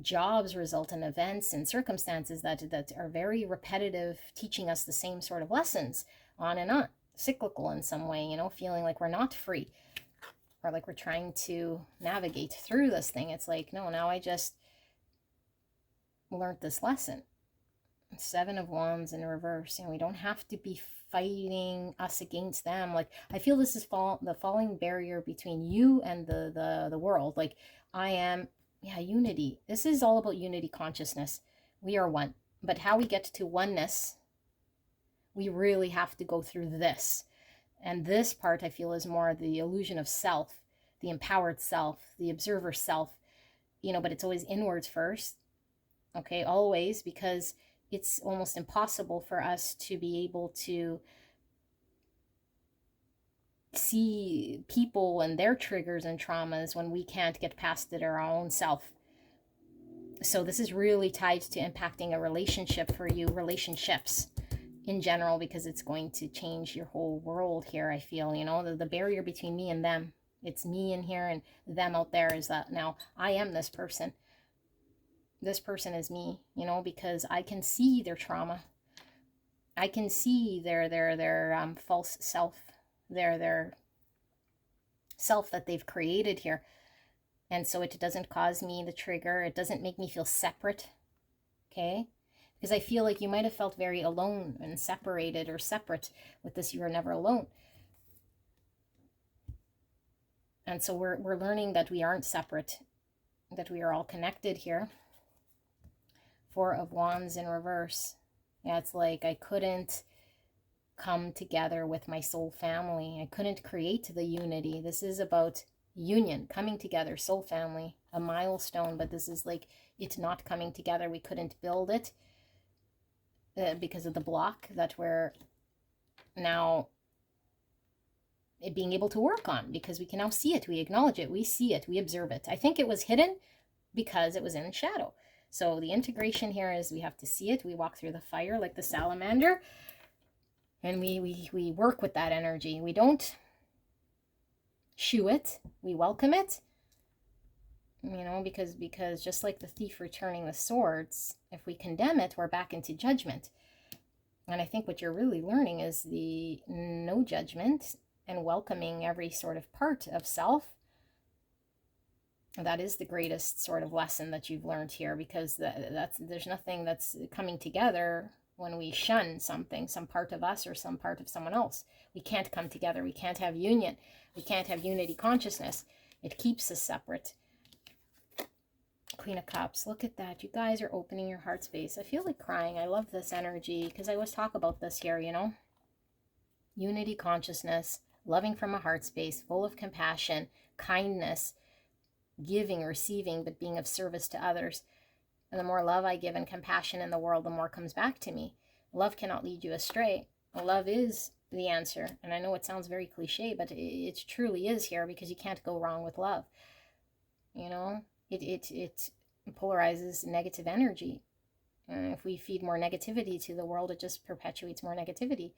jobs result in events and circumstances that are very repetitive, teaching us the same sort of lessons on and on, cyclical in some way, you know, feeling like we're not free or like we're trying to navigate through this thing. It's like, no, now I just learned this lesson. 7 of Wands in reverse, and we don't have to be fighting us against them. Like I feel this is the falling barrier between you and the world. Like I am, yeah, unity. This is all about unity consciousness. We are one, but how we get to oneness, we really have to go through this. And this part I feel is more the illusion of self, the empowered self, the observer self, you know, but it's always inwards first. Okay, always, because it's almost impossible for us to be able to see people and their triggers and traumas when we can't get past it our own self. So this is really tied to impacting a relationship for you, relationships in general, because it's going to change your whole world here. I feel, you know, the barrier between me and them, it's me in here and them out there, is that now I am this person. This person is me, you know, because I can see their trauma. I can see their false self, their self that they've created here. And so it doesn't cause me the trigger. It doesn't make me feel separate, okay? Because I feel like you might have felt very alone and separated or separate with this. You were never alone. And so we're learning that we aren't separate, that we are all connected here. 4 of Wands in reverse. Yeah, it's like I couldn't come together with my soul family. I couldn't create the unity. This is about union, coming together, soul family, a milestone, but this is like it's not coming together. We couldn't build it because of the block that we're now it being able to work on, because we can now see it, we acknowledge it, we see it, we observe it. I think it was hidden because it was in shadow. So the integration here is we have to see it. We walk through the fire like the salamander, and we work with that energy. We don't shoo it, we welcome it, you know, because just like the thief returning the swords, if we condemn it, we're back into judgment. And I think what you're really learning is the no judgment and welcoming every sort of part of self. That is the greatest sort of lesson that you've learned here, because there's nothing that's coming together when we shun something, some part of us or some part of someone else. We can't come together. We can't have union. We can't have unity consciousness. It keeps us separate. Queen of Cups, look at that. You guys are opening your heart space. I feel like crying. I love this energy because I always talk about this here, you know. Unity consciousness, loving from a heart space, full of compassion, kindness, giving, receiving, but being of service to others. And the more love I give and compassion in the world, the more comes back to me. Love cannot lead you astray. Love is the answer. And I know it sounds very cliche, but it truly is here, because you can't go wrong with love. You know, it polarizes negative energy. If we feed more negativity to the world, it just perpetuates more negativity,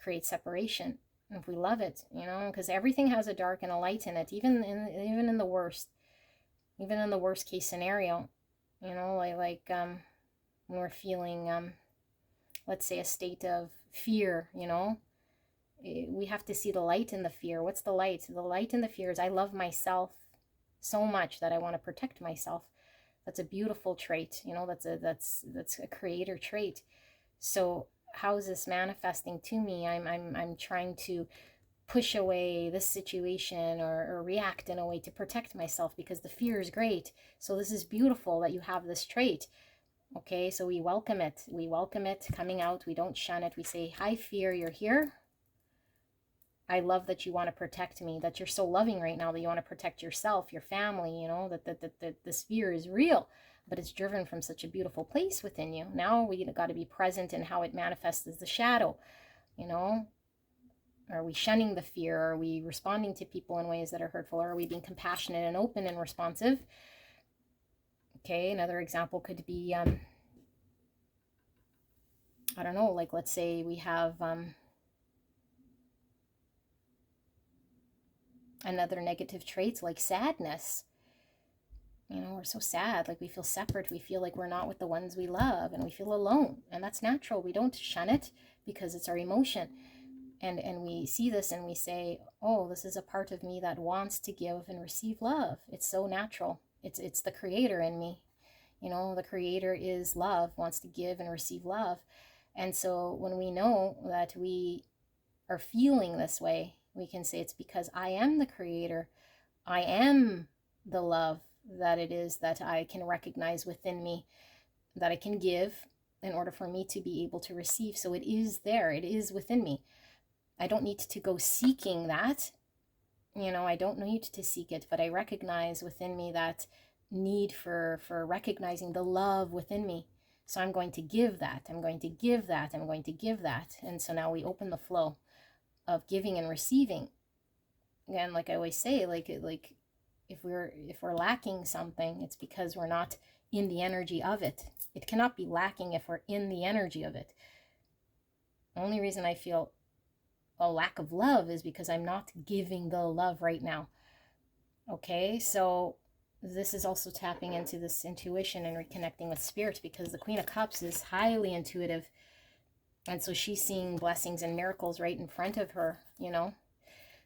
creates separation. And if we love it, you know, because everything has a dark and a light in it, even in the worst case scenario, you know, like when we're feeling, let's say, a state of fear, you know, we have to see the light in the fear. What's the light? The light in the fear is I love myself so much that I want to protect myself. That's a beautiful trait, you know. That's a creator trait. So how is this manifesting to me? I'm trying to push away this situation or react in a way to protect myself, because the fear is great. So this is beautiful that you have this trait. Okay, so we welcome it. We welcome it coming out. We don't shun it. We say, hi, fear, you're here. I love that you want to protect me, that you're so loving right now that you want to protect yourself, your family, you know, that this fear is real, but it's driven from such a beautiful place within you. Now we got to be present in how it manifests as the shadow, you know. Are we shunning the fear? Are we responding to people in ways that are hurtful? Or are we being compassionate and open and responsive? Okay, another example could be, I don't know, like let's say we have another negative traits like sadness. You know, we're so sad, like we feel separate, we feel like we're not with the ones we love, and we feel alone. And that's natural. We don't shun it because it's our emotion. And we see this and we say, oh, this is a part of me that wants to give and receive love. It's so natural. It's the creator in me. You know, the creator is love, wants to give and receive love. And so when we know that we are feeling this way, we can say it's because I am the creator. I am the love that it is that I can recognize within me, that I can give in order for me to be able to receive. So it is there. It is within me. I don't need to go seeking that. You know, I don't need to seek it, but I recognize within me that need for recognizing the love within me. So I'm going to give that. I'm going to give that. I'm going to give that. And so now we open the flow of giving and receiving. Again, like I always say, like if we're lacking something, it's because we're not in the energy of it. It cannot be lacking if we're in the energy of it. The only reason I feel a lack of love is because I'm not giving the love right now. Okay, so this is also tapping into this intuition and reconnecting with spirit, because the Queen of Cups is highly intuitive. And so she's seeing blessings and miracles right in front of her, you know.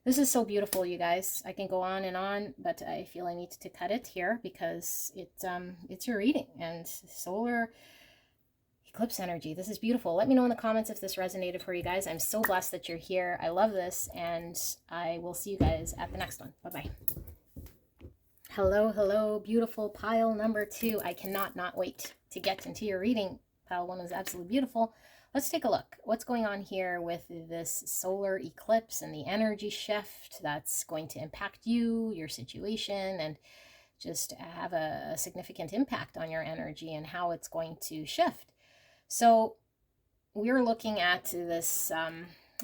This is so beautiful, you guys. I can go on and on, but I feel I need to cut it here because it's your reading. And solar eclipse energy, this is beautiful. Let me know in the comments if this resonated for you guys. I'm so blessed that you're here. I love this, and I will see you guys at the next one. Bye-bye. Hello, hello, beautiful pile number 2. I cannot not wait to get into your reading. Pile 1 was absolutely beautiful. Let's take a look. What's going on here with this solar eclipse and the energy shift that's going to impact you, your situation, and just have a significant impact on your energy and how it's going to shift. So we're looking at this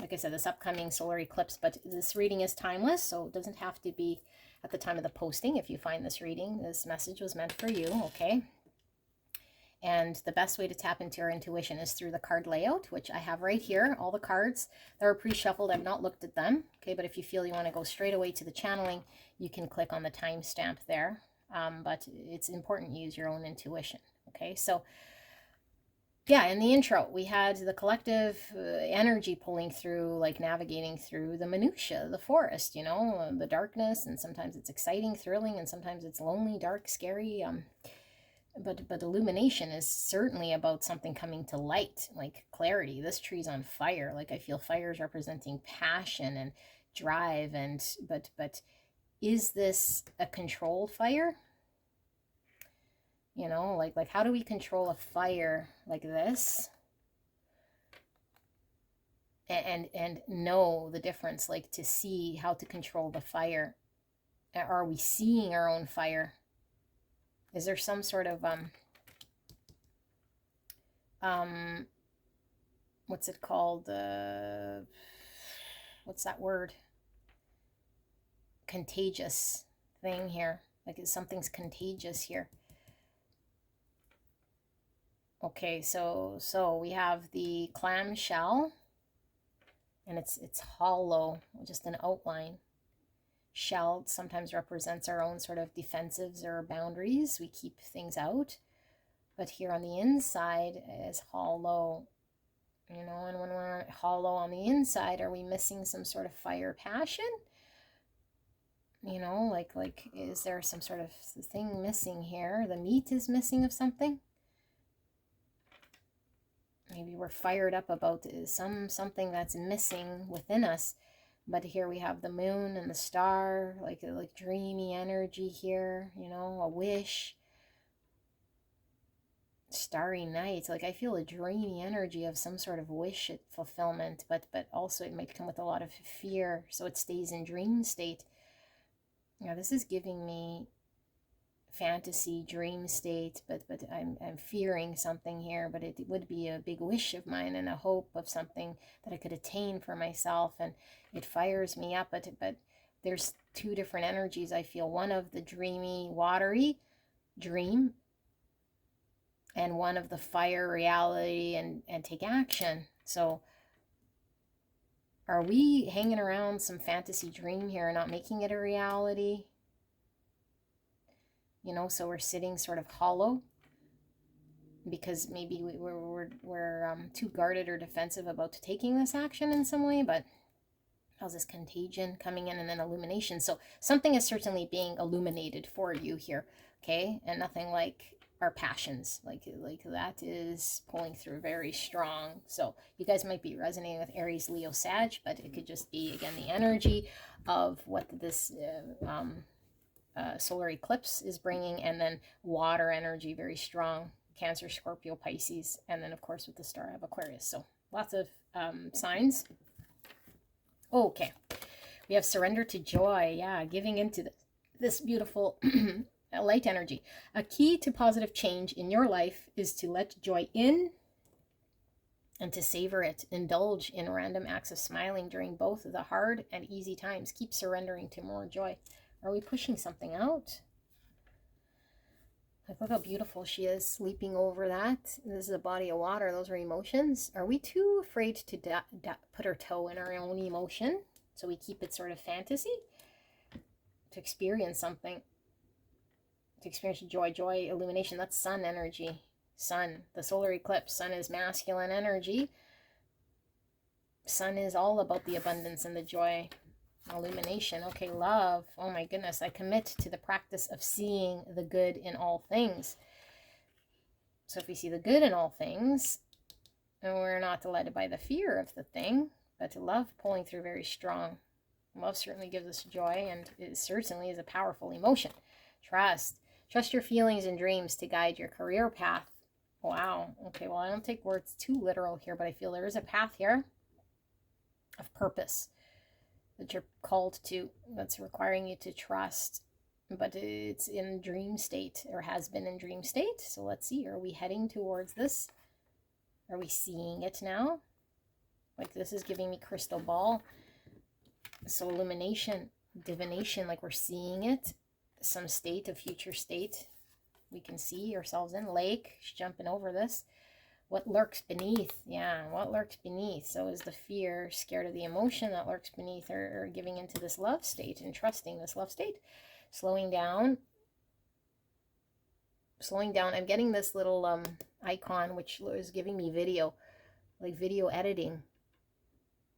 like I said, this upcoming solar eclipse, but this reading is timeless, so it doesn't have to be at the time of the posting. If you find this reading, this message was meant for you, okay? And the best way to tap into your intuition is through the card layout, which I have right here. All the cards that are pre-shuffled, I've not looked at them. Okay, but if you feel you want to go straight away to the channeling, you can click on the timestamp there. But it's important you use your own intuition. Okay, so yeah, in the intro, we had the collective energy pulling through, like navigating through the minutia, the forest, you know, the darkness, and sometimes it's exciting, thrilling, and sometimes it's lonely, dark, scary. But illumination is certainly about something coming to light, like clarity. This tree's on fire. Like I feel fire is representing passion and drive, and but is this a control fire? You know, like how do we control a fire like this? And know the difference, like to see how to control the fire. Are we seeing our own fire? Is there some sort of what's it called? What's that word? Contagious thing here. Like something's contagious here. Okay, so we have the clamshell, and it's hollow, just an outline. Shell sometimes represents our own sort of defensives or boundaries. We keep things out. But here on the inside is hollow. You know, and when we're hollow on the inside, are we missing some sort of fire passion? You know, like is there some sort of thing missing here? The meat is missing of something. Maybe we're fired up about something that's missing within us. But here we have the moon and the star, like dreamy energy here, you know, a wish. Starry night, like I feel a dreamy energy of some sort of wish fulfillment, but also it might come with a lot of fear, so it stays in dream state. Now this is giving me fantasy dream state, but I'm fearing something here, but it would be a big wish of mine and a hope of something that I could attain for myself, and it fires me up. But there's two different energies. I feel one of the dreamy, watery dream, and one of the fire reality and take action. So are we hanging around some fantasy dream here and not making it a reality? You know, so we're sitting sort of hollow because maybe we're too guarded or defensive about taking this action in some way. But how's this contagion coming in, and then illumination? So something is certainly being illuminated for you here, okay? And nothing like our passions, like that is pulling through very strong. So you guys might be resonating with Aries, Leo, Sag, but it could just be, again, the energy of what this solar eclipse is bringing, and then water energy, very strong, Cancer, Scorpio, Pisces, and then of course with the star of Aquarius. So lots of signs. Okay, we have surrender to joy. Yeah, giving into this beautiful light energy. A key to positive change in your life is to let joy in and to savor it. Indulge in random acts of smiling during both the hard and easy times. Keep surrendering to more joy. Are we pushing something out? Like, look how beautiful she is, sleeping over that. This is a body of water. Those are emotions. Are we too afraid to put our toe in our own emotion? So we keep it sort of fantasy? To experience something. To experience joy, illumination. That's sun energy. Sun, the solar eclipse. Sun is masculine energy. Sun is all about the abundance and the joy. Illumination. Okay, love. Oh my goodness. I commit to the practice of seeing the good in all things. So if we see the good in all things, and we're not led by the fear of the thing, but love pulling through very strong. Love certainly gives us joy, and it certainly is a powerful emotion. Trust. Trust your feelings and dreams to guide your career path. Wow. Okay, well, I don't take words too literal here, but I feel there is a path here of purpose that you're called to, that's requiring you to trust, but it's in dream state, or has been in dream state. So let's see, are we heading towards this? Are we seeing it now? Like this is giving me crystal ball. So illumination, divination, like we're seeing it. Some state, a future state we can see ourselves in. Lake, she's jumping over this. What lurks beneath? Yeah, what lurks beneath? So is the fear, scared of the emotion that lurks beneath, or giving into this love state and trusting this love state. Slowing down. Slowing down. I'm getting this little icon, which is giving me video, like video editing.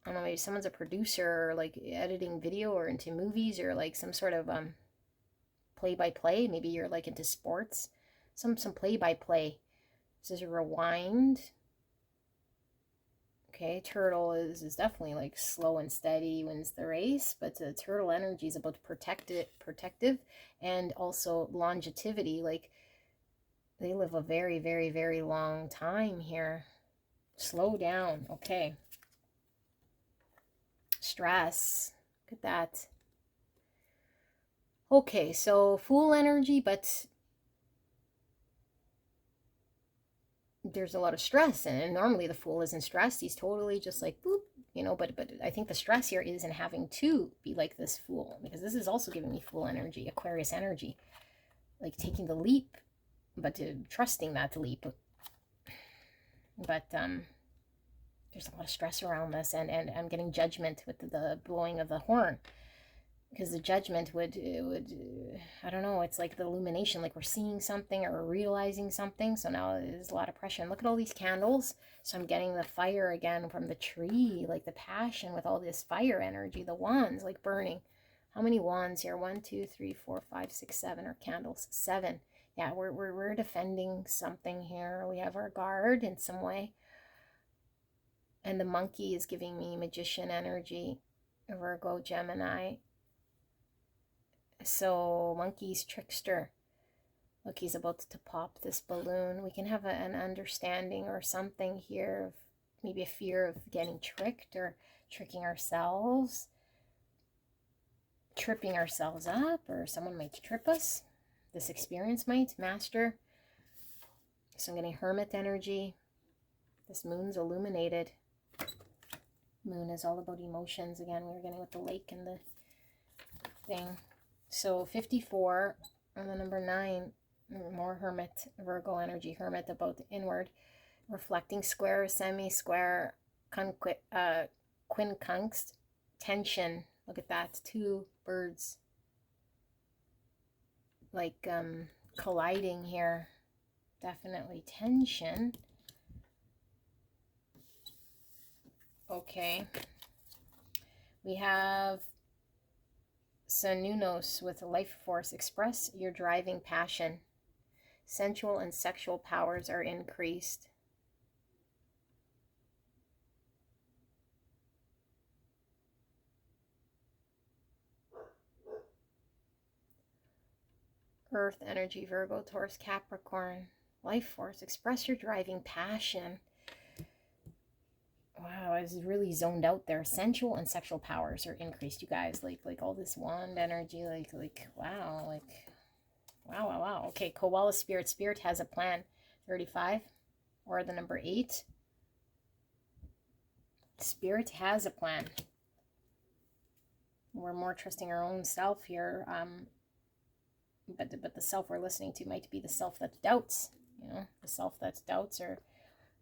I don't know, maybe someone's a producer or like editing video or into movies or like some sort of play-by-play. Maybe you're like into sports. Some play-by-play. This is a rewind. Okay, turtle is definitely like slow and steady, wins the race, but the turtle energy is about protective and also longevity. Like they live a very, very, very long time here. Slow down. Okay. Stress. Look at that. Okay, so Fool energy, but there's a lot of stress, and normally the Fool isn't stressed. He's totally just like boop, you know, but I think the stress here is in having to be like this Fool, because this is also giving me Fool energy, Aquarius energy, like taking the leap, but trusting that leap. But there's a lot of stress around this, and I'm getting judgment with the blowing of the horn. Because the judgment would I don't know, it's like the illumination, like we're seeing something or realizing something. So now there's a lot of pressure. And look at all these candles. So I'm getting the fire again from the tree, like the passion with all this fire energy, the wands like burning. How many wands here? 1, 2, 3, 4, 5, 6, 7 are candles. 7. Yeah, we're defending something here. We have our guard in some way. And the monkey is giving me magician energy. Virgo, Gemini. So monkey's trickster. Look, he's about to pop this balloon. We can have an understanding or something here of maybe a fear of getting tricked or tricking ourselves, tripping ourselves up, or someone might trip us. This experience might. Master. So I'm getting hermit energy. This moon's illuminated. Moon is all about emotions. Again, we were getting with the lake and the thing. So 54 on the number 9, more hermit, Virgo energy, hermit about the inward, reflecting square, semi-square, quincunx, tension. Look at that, 2 birds like colliding here. Definitely tension. Okay. We have Sanunos with life force. Express your driving passion. Sensual and sexual powers are increased. Earth energy, Virgo, Taurus, Capricorn. Life force. Express your driving passion. Wow, I was really zoned out there. Sensual and sexual powers are increased, you guys. Like all this wand energy, like wow, wow. Okay, koala spirit. Spirit has a plan. 35 or the number 8. Spirit has a plan. We're more trusting our own self here. But the self we're listening to might be the self that doubts. You know, the self that doubts or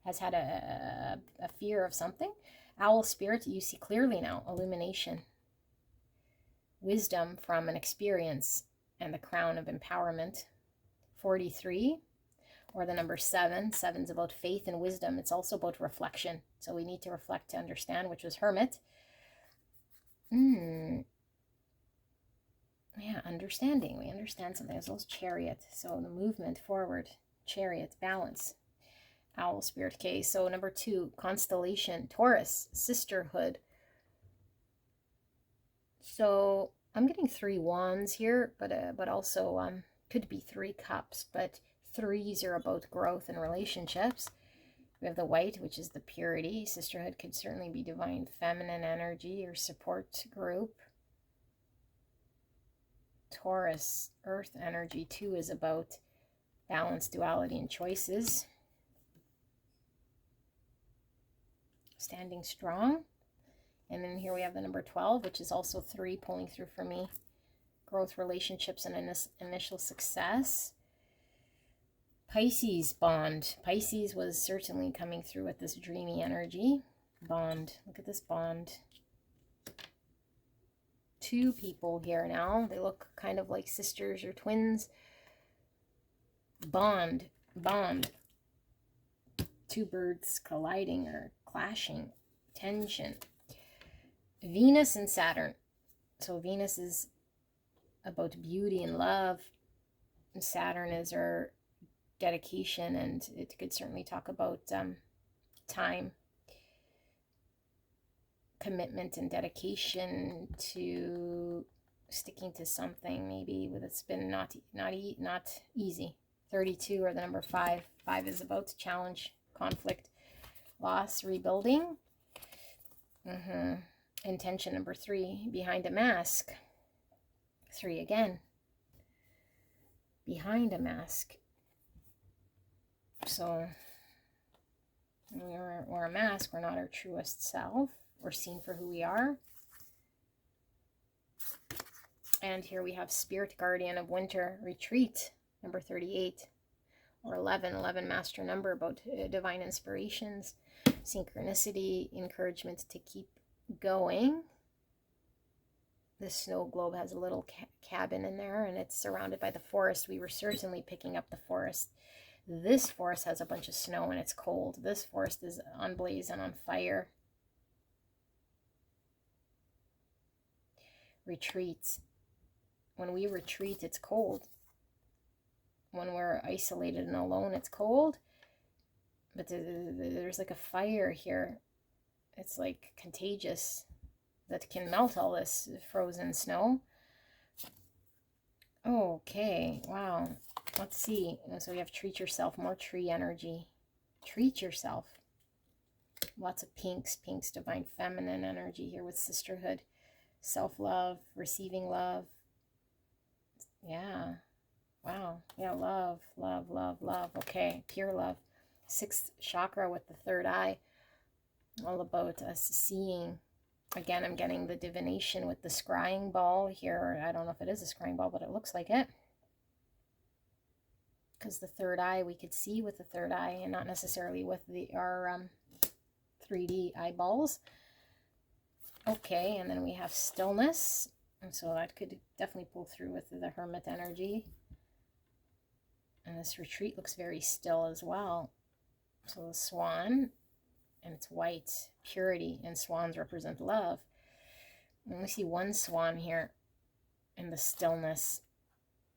has had a fear of something. Owl spirit, you see clearly now. Illumination. Wisdom from an experience and the crown of empowerment. 43 or the number 7. 7's about faith and wisdom. It's also about reflection. So we need to reflect to understand, which was hermit. Yeah, understanding. We understand something. As well as chariot. So the movement forward. Chariot, balance. Owl spirit. Okay, so number 2, constellation, Taurus, sisterhood. So I'm getting 3 wands here, but also could be 3 cups, but 3s are about growth and relationships. We have the white, which is the purity. Sisterhood could certainly be divine feminine energy or support group. Taurus, earth energy. 2 is about balance, duality, and choices. standing strong. And then here we have the number 12, which is also 3 pulling through for me. Growth, relationships, and initial success. Pisces, bond. Pisces was certainly coming through with this dreamy energy. Bond. Look at this bond. 2 people here now. They look kind of like sisters or twins. Bond. Bond. 2 birds colliding or clashing. Tension. Venus and Saturn. So Venus is about beauty and love. And Saturn is our dedication, and it could certainly talk about time, commitment, and dedication to sticking to something maybe that's been not easy. 32 or the number 5. 5 is about to challenge, conflict, loss, rebuilding. Intention, number 3, behind a mask. 3 again, behind a mask. So we're a mask. We're not our truest self. We're seen for who we are. And here we have Spirit Guardian of Winter, retreat, number 38, or 11. 11, master number, about divine inspirations, synchronicity, encouragement to keep going. The snow globe has a little cabin in there, and it's surrounded by the forest. We were certainly picking up the forest. This forest has a bunch of snow and it's cold. This forest is on blaze and on fire. Retreats. When we retreat, it's cold. When we're isolated and alone, it's cold. But there's like a fire here. It's like contagious, that can melt all this frozen snow. Okay, wow. Let's see. So we have treat yourself, more tree energy. Treat yourself. Lots of pinks. Pinks, divine feminine energy here with sisterhood. Self-love, receiving love. Yeah. Wow. Yeah, love, love, love, love. Okay, pure love. 6th chakra with the 3rd eye. All about us seeing. Again, I'm getting the divination with the scrying ball here. I don't know if it is a scrying ball, but it looks like it. Because the 3rd eye, we could see with the 3rd eye and not necessarily with our 3D eyeballs. Okay, and then we have stillness. And so that could definitely pull through with the hermit energy. And this retreat looks very still as well. So the swan, and it's white, purity, and swans represent love. And we see one swan here in the stillness.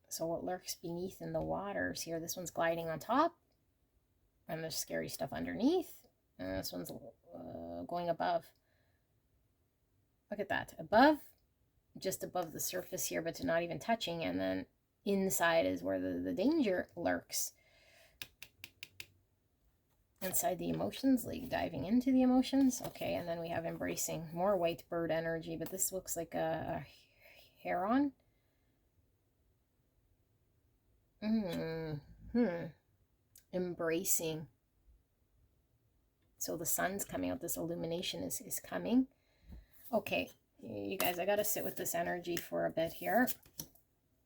So what lurks beneath in the waters here, this one's gliding on top, and there's scary stuff underneath, and this one's going above. Look at that, above, just above the surface here, but not even touching, and then inside is where the danger lurks. Inside the emotions, like diving into the emotions. Okay, and then we have embracing, more white bird energy, but this looks like a heron. Embracing. So the sun's coming out, this illumination is coming. Okay, you guys, I gotta sit with this energy for a bit here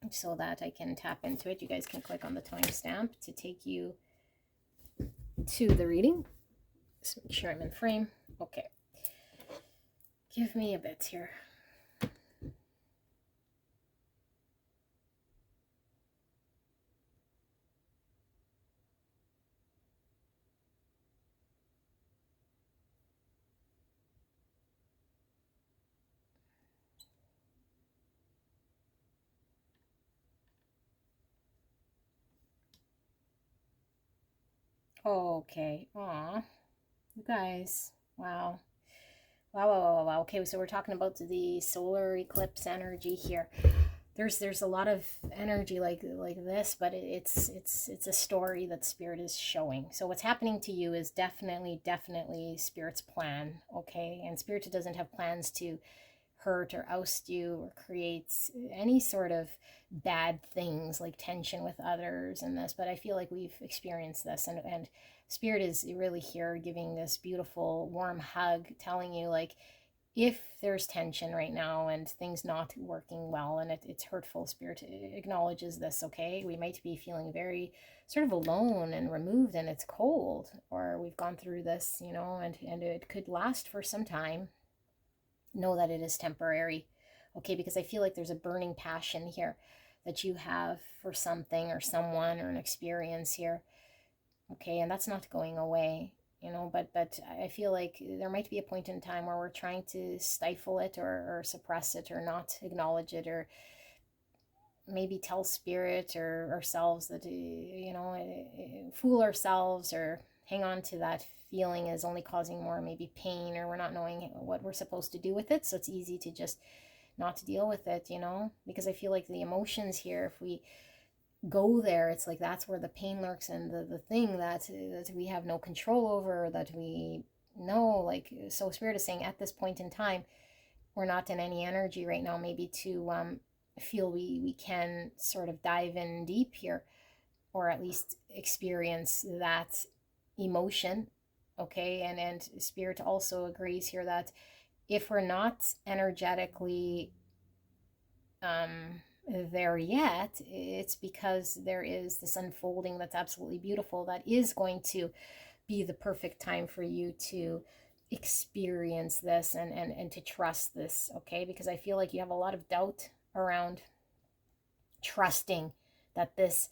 so that I can tap into it. You guys can click on the timestamp to take you to the reading. Just make sure I'm in frame. Okay. Give me a bit here. Okay. Aw. You guys. Wow. Wow. Okay, so we're talking about the solar eclipse energy here. There's a lot of energy like this, but it's a story that Spirit is showing. So what's happening to you is definitely Spirit's plan, okay? And Spirit doesn't have plans to hurt or oust you or creates any sort of bad things like tension with others and this. But I feel like we've experienced this, and Spirit is really here giving this beautiful warm hug, telling you like, if there's tension right now and things not working well and it's hurtful, Spirit acknowledges this, okay? We might be feeling very sort of alone and removed and it's cold, or we've gone through this, you know, and it could last for some time. Know that it is temporary, okay? Because I feel like there's a burning passion here that you have for something or someone or an experience here, okay? And that's not going away, you know, but I feel like there might be a point in time where we're trying to stifle it or suppress it or not acknowledge it, or maybe tell Spirit or ourselves that, you know, fool ourselves or hang on to that feeling is only causing more maybe pain, or we're not knowing what we're supposed to do with it. So it's easy to just not to deal with it, you know, because I feel like the emotions here, if we go there, it's like that's where the pain lurks, and the thing that we have no control over, that we know, like, so Spirit is saying at this point in time, we're not in any energy right now maybe to feel we can sort of dive in deep here, or at least experience that emotion, okay? And Spirit also agrees here that if we're not energetically there yet, it's because there is this unfolding that's absolutely beautiful, that is going to be the perfect time for you to experience this and to trust this, okay? Because I feel like you have a lot of doubt around trusting that this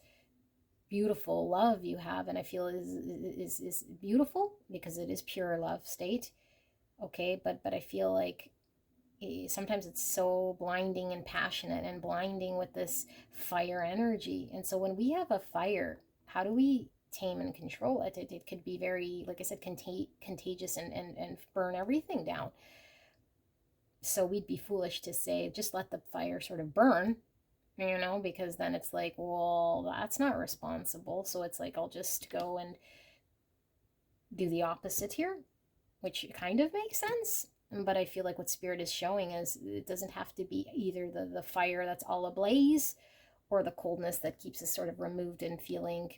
beautiful love you have, and I feel is beautiful because it is pure love state, okay? But I feel like sometimes it's so blinding and passionate and blinding with this fire energy. And so when we have a fire, how do we tame and control it? It could be very, like I said, contagious and burn everything down. So we'd be foolish to say, just let the fire sort of burn, you know, because then it's like, well, that's not responsible. So it's like, I'll just go and do the opposite here, which kind of makes sense. But I feel like what Spirit is showing is it doesn't have to be either the fire that's all ablaze or the coldness that keeps us sort of removed and feeling,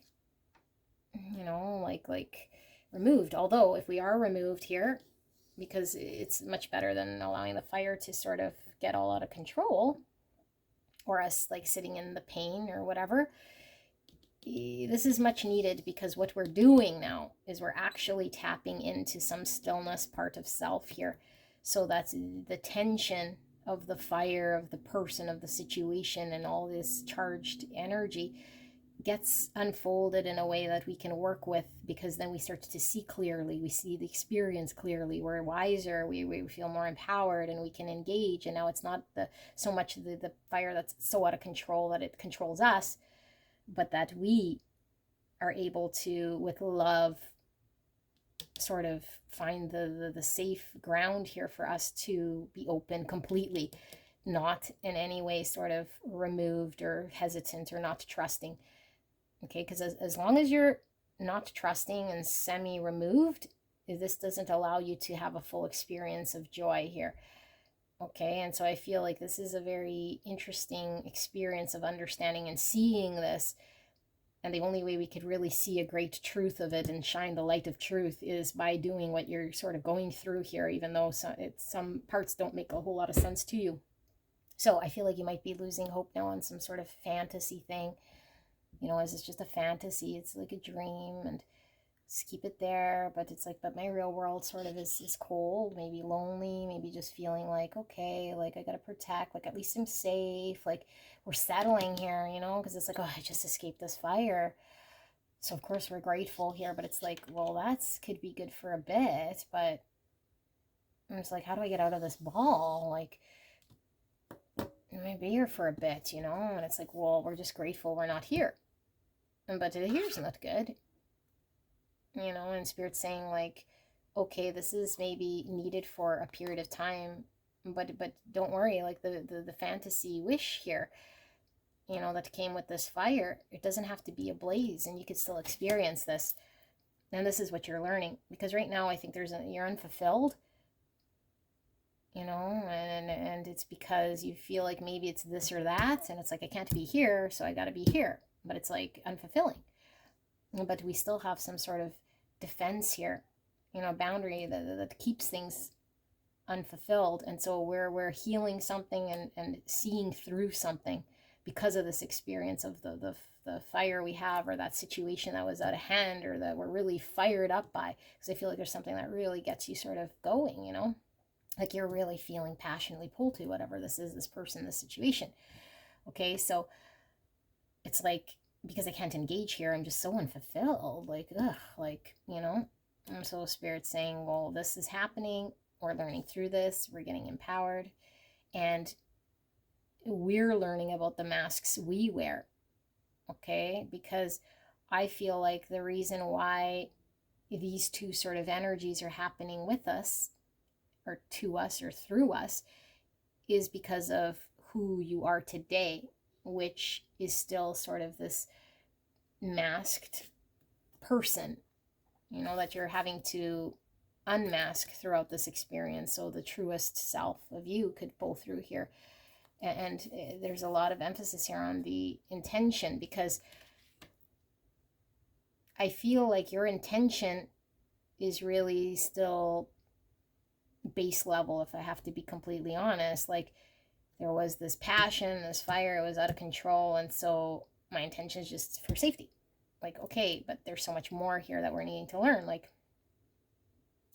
you know, like removed. Although if we are removed here, because it's much better than allowing the fire to sort of get all out of control, or us like sitting in the pain or whatever, this is much needed, because what we're doing now is we're actually tapping into some stillness part of self here. So that's the tension of the fire, of the person, of the situation, and all this charged energy gets unfolded in a way that we can work with, because then we start to see clearly, we see the experience clearly, we're wiser, we feel more empowered, and we can engage. And now it's not so much the fire that's so out of control that it controls us, but that we are able to, with love, sort of find the safe ground here for us to be open completely, not in any way sort of removed or hesitant or not trusting, okay? Because as long as you're not trusting and semi-removed, this doesn't allow you to have a full experience of joy here, okay? And so I feel like this is a very interesting experience of understanding and seeing this. And the only way we could really see a great truth of it and shine the light of truth is by doing what you're sort of going through here, even though some parts don't make a whole lot of sense to you. So I feel like you might be losing hope now on some sort of fantasy thing. You know, is this just a fantasy? It's like a dream, and just keep it there. But it's like, but my real world sort of is cold, maybe lonely, maybe just feeling like, okay, like I gotta protect, like at least I'm safe, like we're settling here, you know, because it's like, oh, I just escaped this fire. So of course we're grateful here, but it's like, well, that's could be good for a bit, but it's like, how do I get out of this ball? Like, I might be here for a bit, you know? And it's like, well, we're just grateful we're not here. But here's not good, you know? And Spirit's saying like, okay, this is maybe needed for a period of time, but don't worry, like the fantasy wish here, you know, that came with this fire, it doesn't have to be a blaze, and you could still experience this. And this is what you're learning, because right now I think you're unfulfilled, you know, and it's because you feel like maybe it's this or that, and it's like, I can't be here, so I got to be here, but it's like unfulfilling. But we still have some sort of defense here, you know, boundary that keeps things unfulfilled. And so we're healing something and seeing through something because of this experience of the fire we have, or that situation that was out of hand, or that we're really fired up by. Because I feel like there's something that really gets you sort of going, you know, like you're really feeling passionately pulled to whatever this is, this person, this situation. Okay, so it's like, because I can't engage here, I'm just so unfulfilled. Like, ugh, like, you know, I'm so Spirit's saying, well, this is happening. We're learning through this. We're getting empowered. And we're learning about the masks we wear. Okay, because I feel like the reason why these two sort of energies are happening with us, or to us, or through us, is because of who you are today, which is still sort of this masked person, you know, that you're having to unmask throughout this experience, so the truest self of you could pull through here. And there's a lot of emphasis here on the intention, because I feel like your intention is really still base level, if I have to be completely honest. Like, there was this passion, this fire, it was out of control, and so my intention is just for safety. Like, okay, but there's so much more here that we're needing to learn. Like,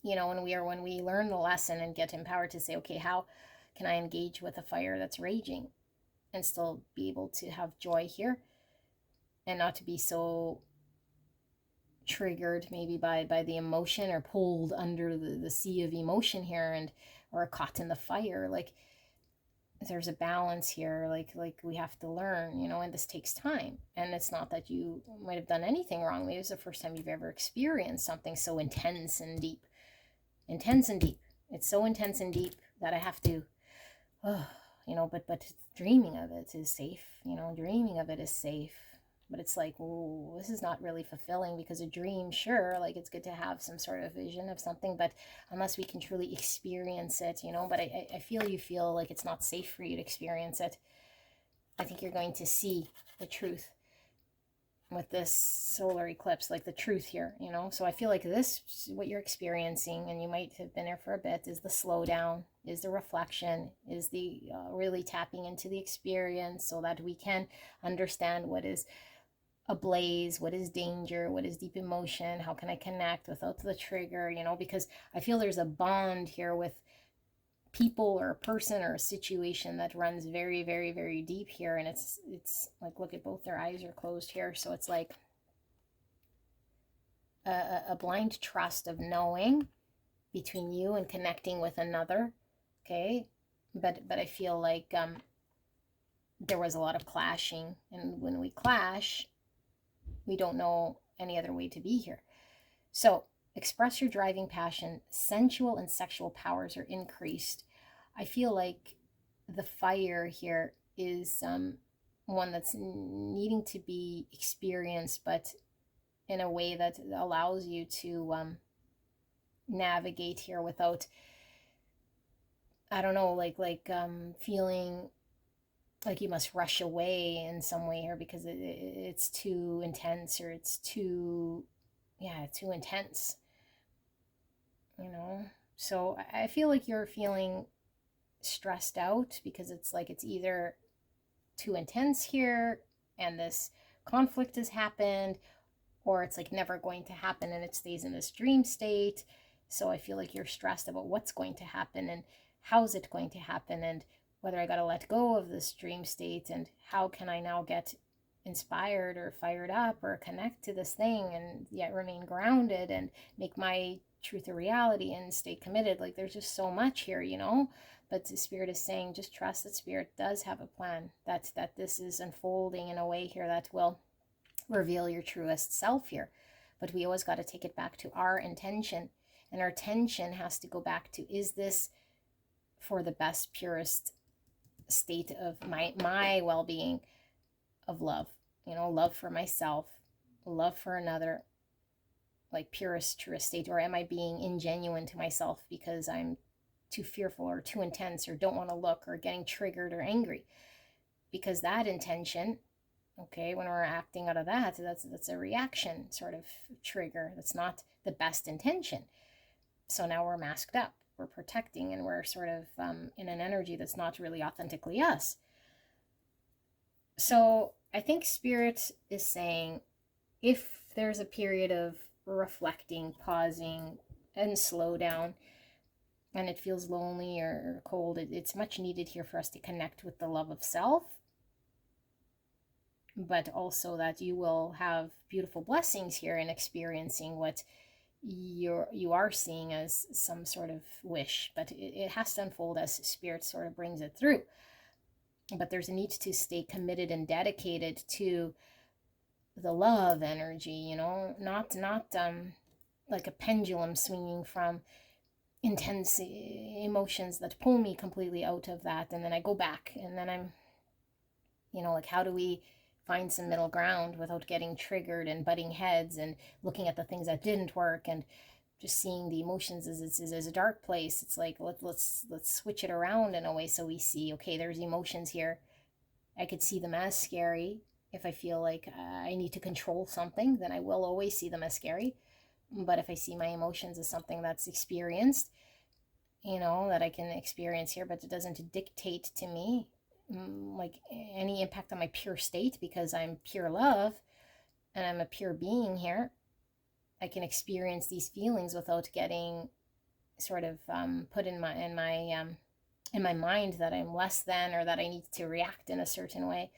you know, when we learn the lesson and get empowered to say, okay, how can I engage with a fire that's raging and still be able to have joy here, and not to be so triggered maybe by the emotion, or pulled under the sea of emotion here, and or caught in the fire. Like, there's a balance here, like we have to learn, you know, and this takes time. And it's not that you might have done anything wrong. Maybe it's the first time you've ever experienced something so intense and deep. It's so intense and deep that I have to, oh, you know, but dreaming of it is safe, you know, dreaming of it is safe. But it's like, oh, this is not really fulfilling, because a dream, sure, like, it's good to have some sort of vision of something, but unless we can truly experience it, you know. But I feel like it's not safe for you to experience it. I think you're going to see the truth with this solar eclipse, like the truth here, you know. So I feel like this, what you're experiencing, and you might have been there for a bit, is the slowdown, is the reflection, is the really tapping into the experience, so that we can understand what is a blaze, what is danger, what is deep emotion, how can I connect without the trigger, you know. Because I feel there's a bond here with people, or a person, or a situation that runs very, very, very deep here. And it's like, look at both their eyes are closed here, so it's like a blind trust of knowing between you and connecting with another. Okay, but I feel like there was a lot of clashing, and when we clash, we don't know any other way to be here. So express your driving passion. Sensual and sexual powers are increased. I feel like the fire here is one that's needing to be experienced, but in a way that allows you to navigate here without, I don't know, like feeling like you must rush away in some way here, because it's too intense, or it's too, yeah, too intense, you know. So I feel like you're feeling stressed out, because it's like it's either too intense here and this conflict has happened, or it's like never going to happen and it stays in this dream state. So I feel like you're stressed about what's going to happen, and how's it going to happen, and whether I got to let go of this dream state, and how can I now get inspired or fired up or connect to this thing, and yet remain grounded and make my truth a reality and stay committed. Like, there's just so much here, you know. But the Spirit is saying, just trust that Spirit does have a plan, that this is unfolding in a way here that will reveal your truest self here. But we always got to take it back to our intention, and our attention has to go back to, is this for the best, purest state of my well-being, of love, you know, love for myself, love for another, like purest, truest state? Or am I being ingenuine to myself because I'm too fearful or too intense or don't want to look or getting triggered or angry. Because that intention, okay, when we're acting out of that, that's a reaction sort of trigger. That's not the best intention. So now we're masked up, we're protecting, and we're sort of in an energy that's not really authentically us. So I think Spirit is saying, if there's a period of reflecting, pausing, and slow down, and it feels lonely or cold, it's much needed here for us to connect with the love of self, but also that you will have beautiful blessings here in experiencing what you are seeing as some sort of wish, but it has to unfold as Spirit sort of brings it through. But there's a need to stay committed and dedicated to the love energy, you know, not like a pendulum swinging from intense emotions that pull me completely out of that, and then I go back, and then I'm, you know, like, how do we find some middle ground without getting triggered and butting heads and looking at the things that didn't work and just seeing the emotions as a dark place? It's like, let's switch it around in a way, so we see, okay, there's emotions here. I could see them as scary. If I feel like I need to control something, then I will always see them as scary. But if I see my emotions as something that's experienced, you know, that I can experience here, but it doesn't dictate to me like any impact on my pure state, because I'm pure love and I'm a pure being here, I can experience these feelings without getting sort of put in my mind that I'm less than, or that I need to react in a certain way.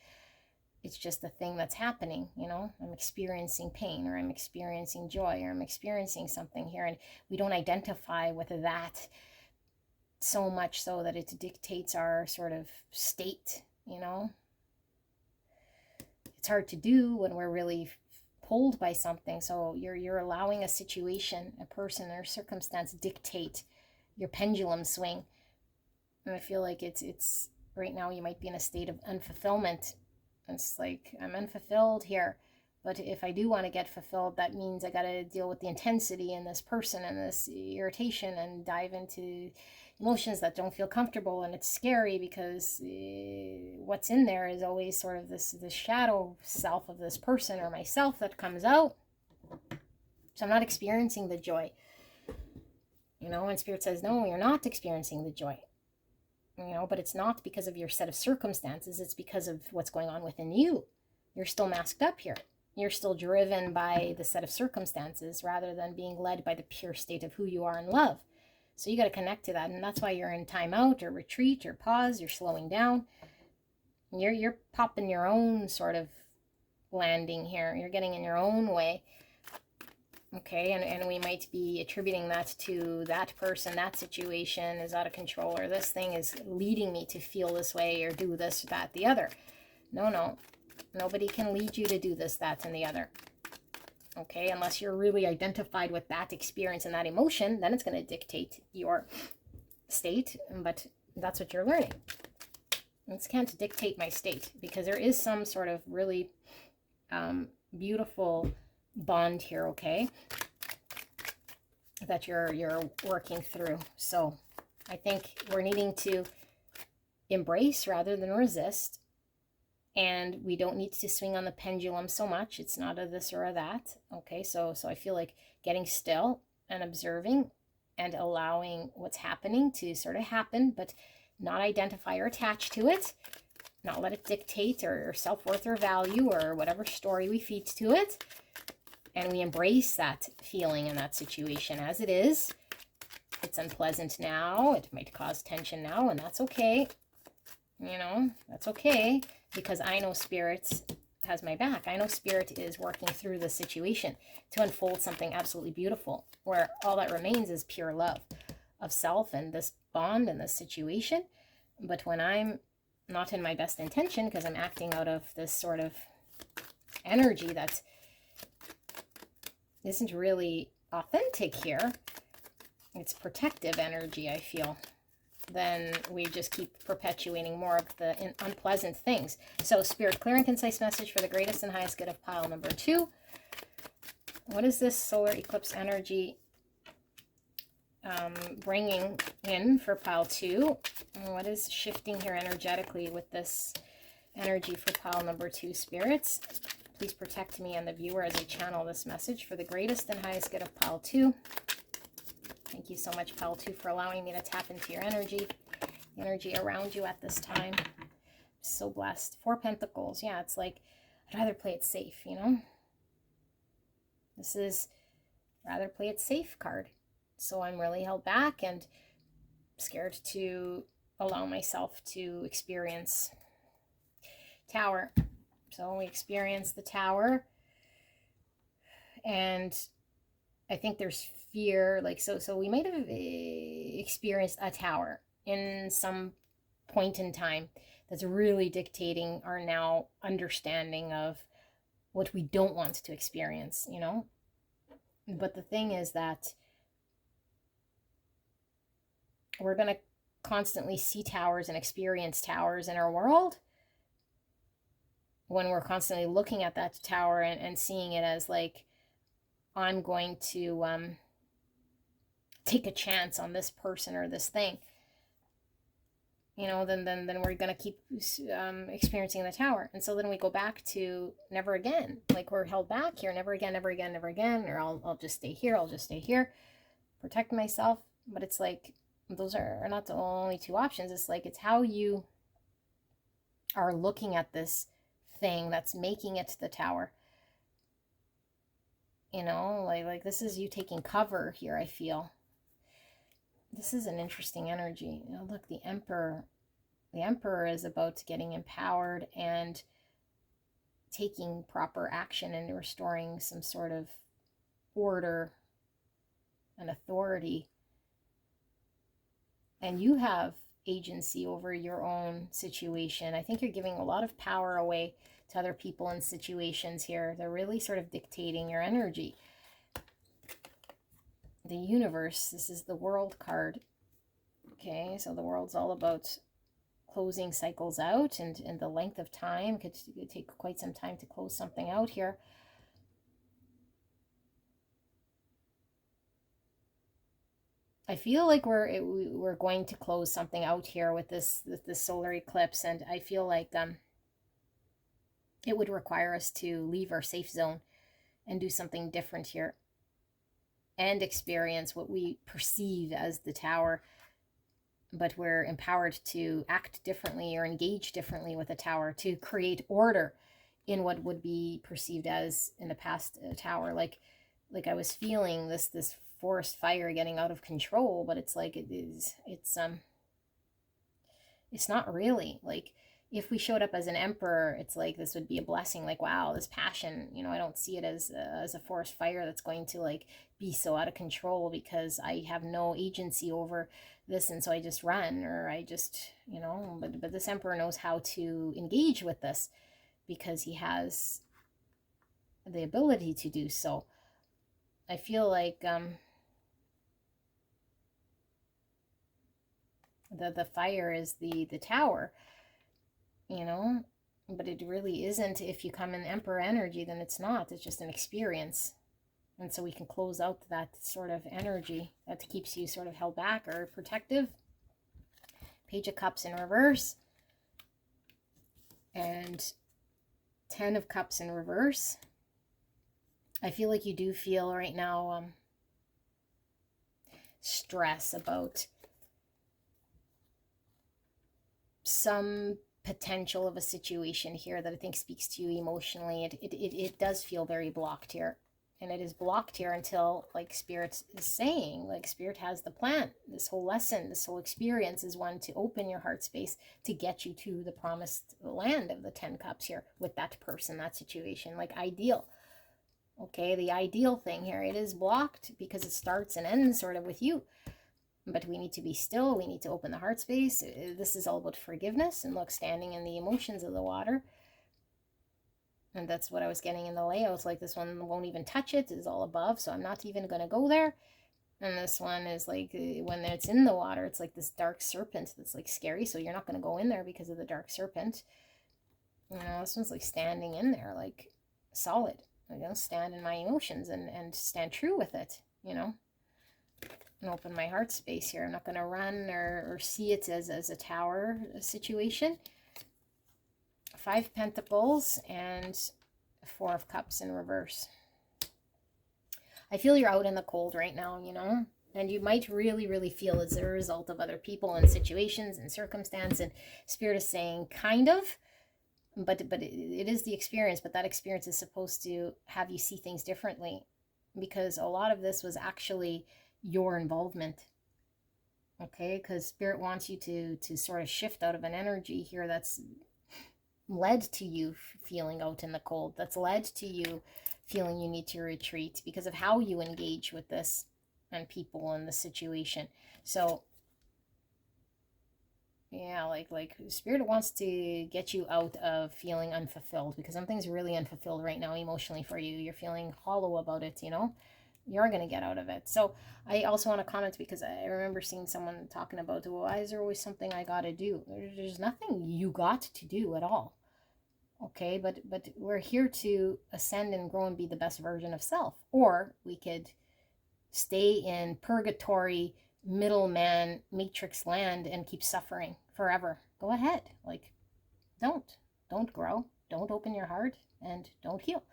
It's just a thing that's happening, you know. I'm experiencing pain, or I'm experiencing joy, or I'm experiencing something here, and we don't identify with that so much so that it dictates our sort of state, you know. It's hard to do when we're really pulled by something. So you're allowing a situation, a person, or circumstance dictate your pendulum swing. And I feel like it's right now you might be in a state of unfulfillment. It's like, I'm unfulfilled here, but if I do want to get fulfilled, that means I got to deal with the intensity in this person and this irritation and dive into emotions that don't feel comfortable. And it's scary because what's in there is always sort of this shadow self of this person or myself that comes out. So I'm not experiencing the joy, you know. And Spirit says, no, you're not experiencing the joy, you know. But it's not because of your set of circumstances, it's because of what's going on within you. You're still masked up here. You're still driven by the set of circumstances rather than being led by the pure state of who you are in love. So you got to connect to that, and that's why you're in timeout or retreat or pause. You're slowing down. You're popping your own sort of landing here. You're getting in your own way. Okay, and we might be attributing that to that person, that situation is out of control, or this thing is leading me to feel this way, or do this, that, the other. No. Nobody can lead you to do this, that, and the other. Okay, unless you're really identified with that experience and that emotion, then it's going to dictate your state. But that's what you're learning. This can't dictate my state, because there is some sort of really beautiful bond here, okay, that you're working through. So I think we're needing to embrace rather than resist. And we don't need to swing on the pendulum so much. It's not a this or a that. Okay, so I feel like getting still and observing and allowing what's happening to sort of happen, but not identify or attach to it. Not let it dictate or self-worth or value or whatever story we feed to it. And we embrace that feeling in that situation as it is. It's unpleasant now. It might cause tension now, and that's okay. You know, that's okay, because I know Spirit has my back. I know Spirit is working through the situation to unfold something absolutely beautiful, where all that remains is pure love of self and this bond and this situation. But when I'm not in my best intention, because I'm acting out of this sort of energy that isn't really authentic here, it's protective energy, I feel, then we just keep perpetuating more of the unpleasant things. So Spirit, clear and concise message for the greatest and highest good of pile number 2. What is this solar eclipse energy bringing in for pile 2. What is shifting here energetically with this energy for pile number 2, spirits? Please protect me and the viewer as I channel this message for the greatest and highest good of pile 2. Thank you so much, pile 2, for allowing me to tap into your energy, the energy around you at this time. I'm so blessed. 4 Pentacles. Yeah, it's like, I'd rather play it safe, you know? This is rather play it safe card. So I'm really held back and scared to allow myself to experience Tower. So we experience the Tower, and I think there's fear, like, so we might have experienced a Tower in some point in time that's really dictating our now understanding of what we don't want to experience, you know? But the thing is that we're going to constantly see towers and experience towers in our world when we're constantly looking at that tower and seeing it as like, I'm going to take a chance on this person or this thing, you know, then we're going to keep experiencing the Tower. And so then we go back to never again, like we're held back here, never again, never again, never again, or I'll just stay here, I'll just stay here, protect myself. But it's like, those are not the only 2 options. It's like, it's how you are looking at this thing that's making it to the Tower. You know, like this is you taking cover here, I feel. This is an interesting energy. You know, look, the Emperor. The Emperor is about getting empowered and taking proper action and restoring some sort of order and authority. And you have agency over your own situation. I think you're giving a lot of power away to other people and situations here. They're really sort of dictating your energy. The Universe, this is the World card. Okay, so the World's all about closing cycles out, and the length of time. Could take quite some time to close something out here. I feel like we're going to close something out here with this solar eclipse, and I feel like it would require us to leave our safe zone and do something different here and experience what we perceive as the Tower, but we're empowered to act differently or engage differently with the Tower to create order in what would be perceived as in the past a Tower. Like I was feeling this forest fire getting out of control, but it's like it's not really. Like, if we showed up as an Emperor, it's like this would be a blessing. Like, wow, this passion, you know, I don't see it as a forest fire that's going to like be so out of control because I have no agency over this, and so I just run, or I just, you know, but this Emperor knows how to engage with this because he has the ability to do so. I feel like the fire is the Tower, you know, but it really isn't. If you come in Emperor energy, then it's not. It's just an experience. And so we can close out that sort of energy that keeps you sort of held back or protective. Page of Cups in reverse. And 10 of Cups in reverse. I feel like you do feel right now stress about some potential of a situation here that I think speaks to you emotionally. It does feel very blocked here. And it is blocked here until, like Spirit is saying, like Spirit has the plan. This whole lesson, this whole experience is one to open your heart space to get you to the promised land of the 10 Cups here with that person, that situation, like ideal. Okay, the ideal thing here, it is blocked because it starts and ends sort of with you. But we need to be still. We need to open the heart space. This is all about forgiveness and look, standing in the emotions of the water. And that's what I was getting in the layout. It's like this one won't even touch it. It's all above, so I'm not even going to go there. And this one is like, when it's in the water, it's like this dark serpent that's like scary. So you're not going to go in there because of the dark serpent. You know, this one's like standing in there, like solid. I'm going to stand in my emotions and stand true with it, you know. and open my heart space here. I'm not going to run or see it as a tower situation. 5 Pentacles and 4 of Cups in reverse. I feel you're out in the cold right now, you know, and you might really, really feel as a result of other people and situations and circumstance, and Spirit is saying kind of, but it is the experience, but that experience is supposed to have you see things differently, because a lot of this was actually your involvement. Okay, because Spirit wants you to sort of shift out of an energy here that's led to you feeling out in the cold, that's led to you feeling you need to retreat because of how you engage with this and people in the situation. So yeah, like Spirit wants to get you out of feeling unfulfilled, because something's really unfulfilled right now emotionally for you. You're feeling hollow about it, you know. You're going to get out of it. So I also want to comment, because I remember seeing someone talking about, well, why is there always something I got to do? There's nothing you got to do at all. Okay, but we're here to ascend and grow and be the best version of self. Or we could stay in purgatory, middleman, matrix land and keep suffering forever. Go ahead. Like, don't grow. Don't open your heart and don't heal.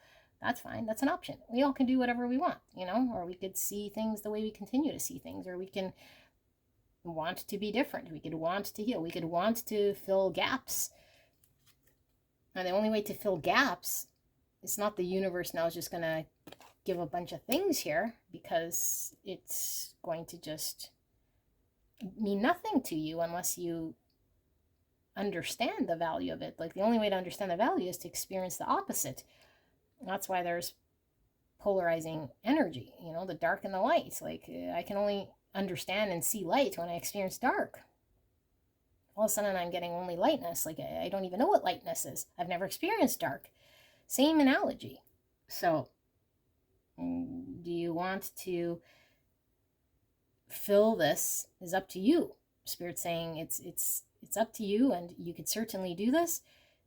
That's fine. That's an option. We all can do whatever we want, you know, or we could see things the way we continue to see things, or we can want to be different. We could want to heal. We could want to fill gaps. And the only way to fill gaps, it's not the universe now is just going to give a bunch of things here, because it's going to just mean nothing to you unless you understand the value of it. Like, the only way to understand the value is to experience the opposite. And that's why there's polarizing energy, you know, the dark and the light. Like, I can only understand and see light when I experience dark. All of a sudden I'm getting only lightness. Like, I don't even know what lightness is. I've never experienced dark. Same analogy. So do you want to fill this? Is up to you. Spirit saying it's up to you, and you could certainly do this,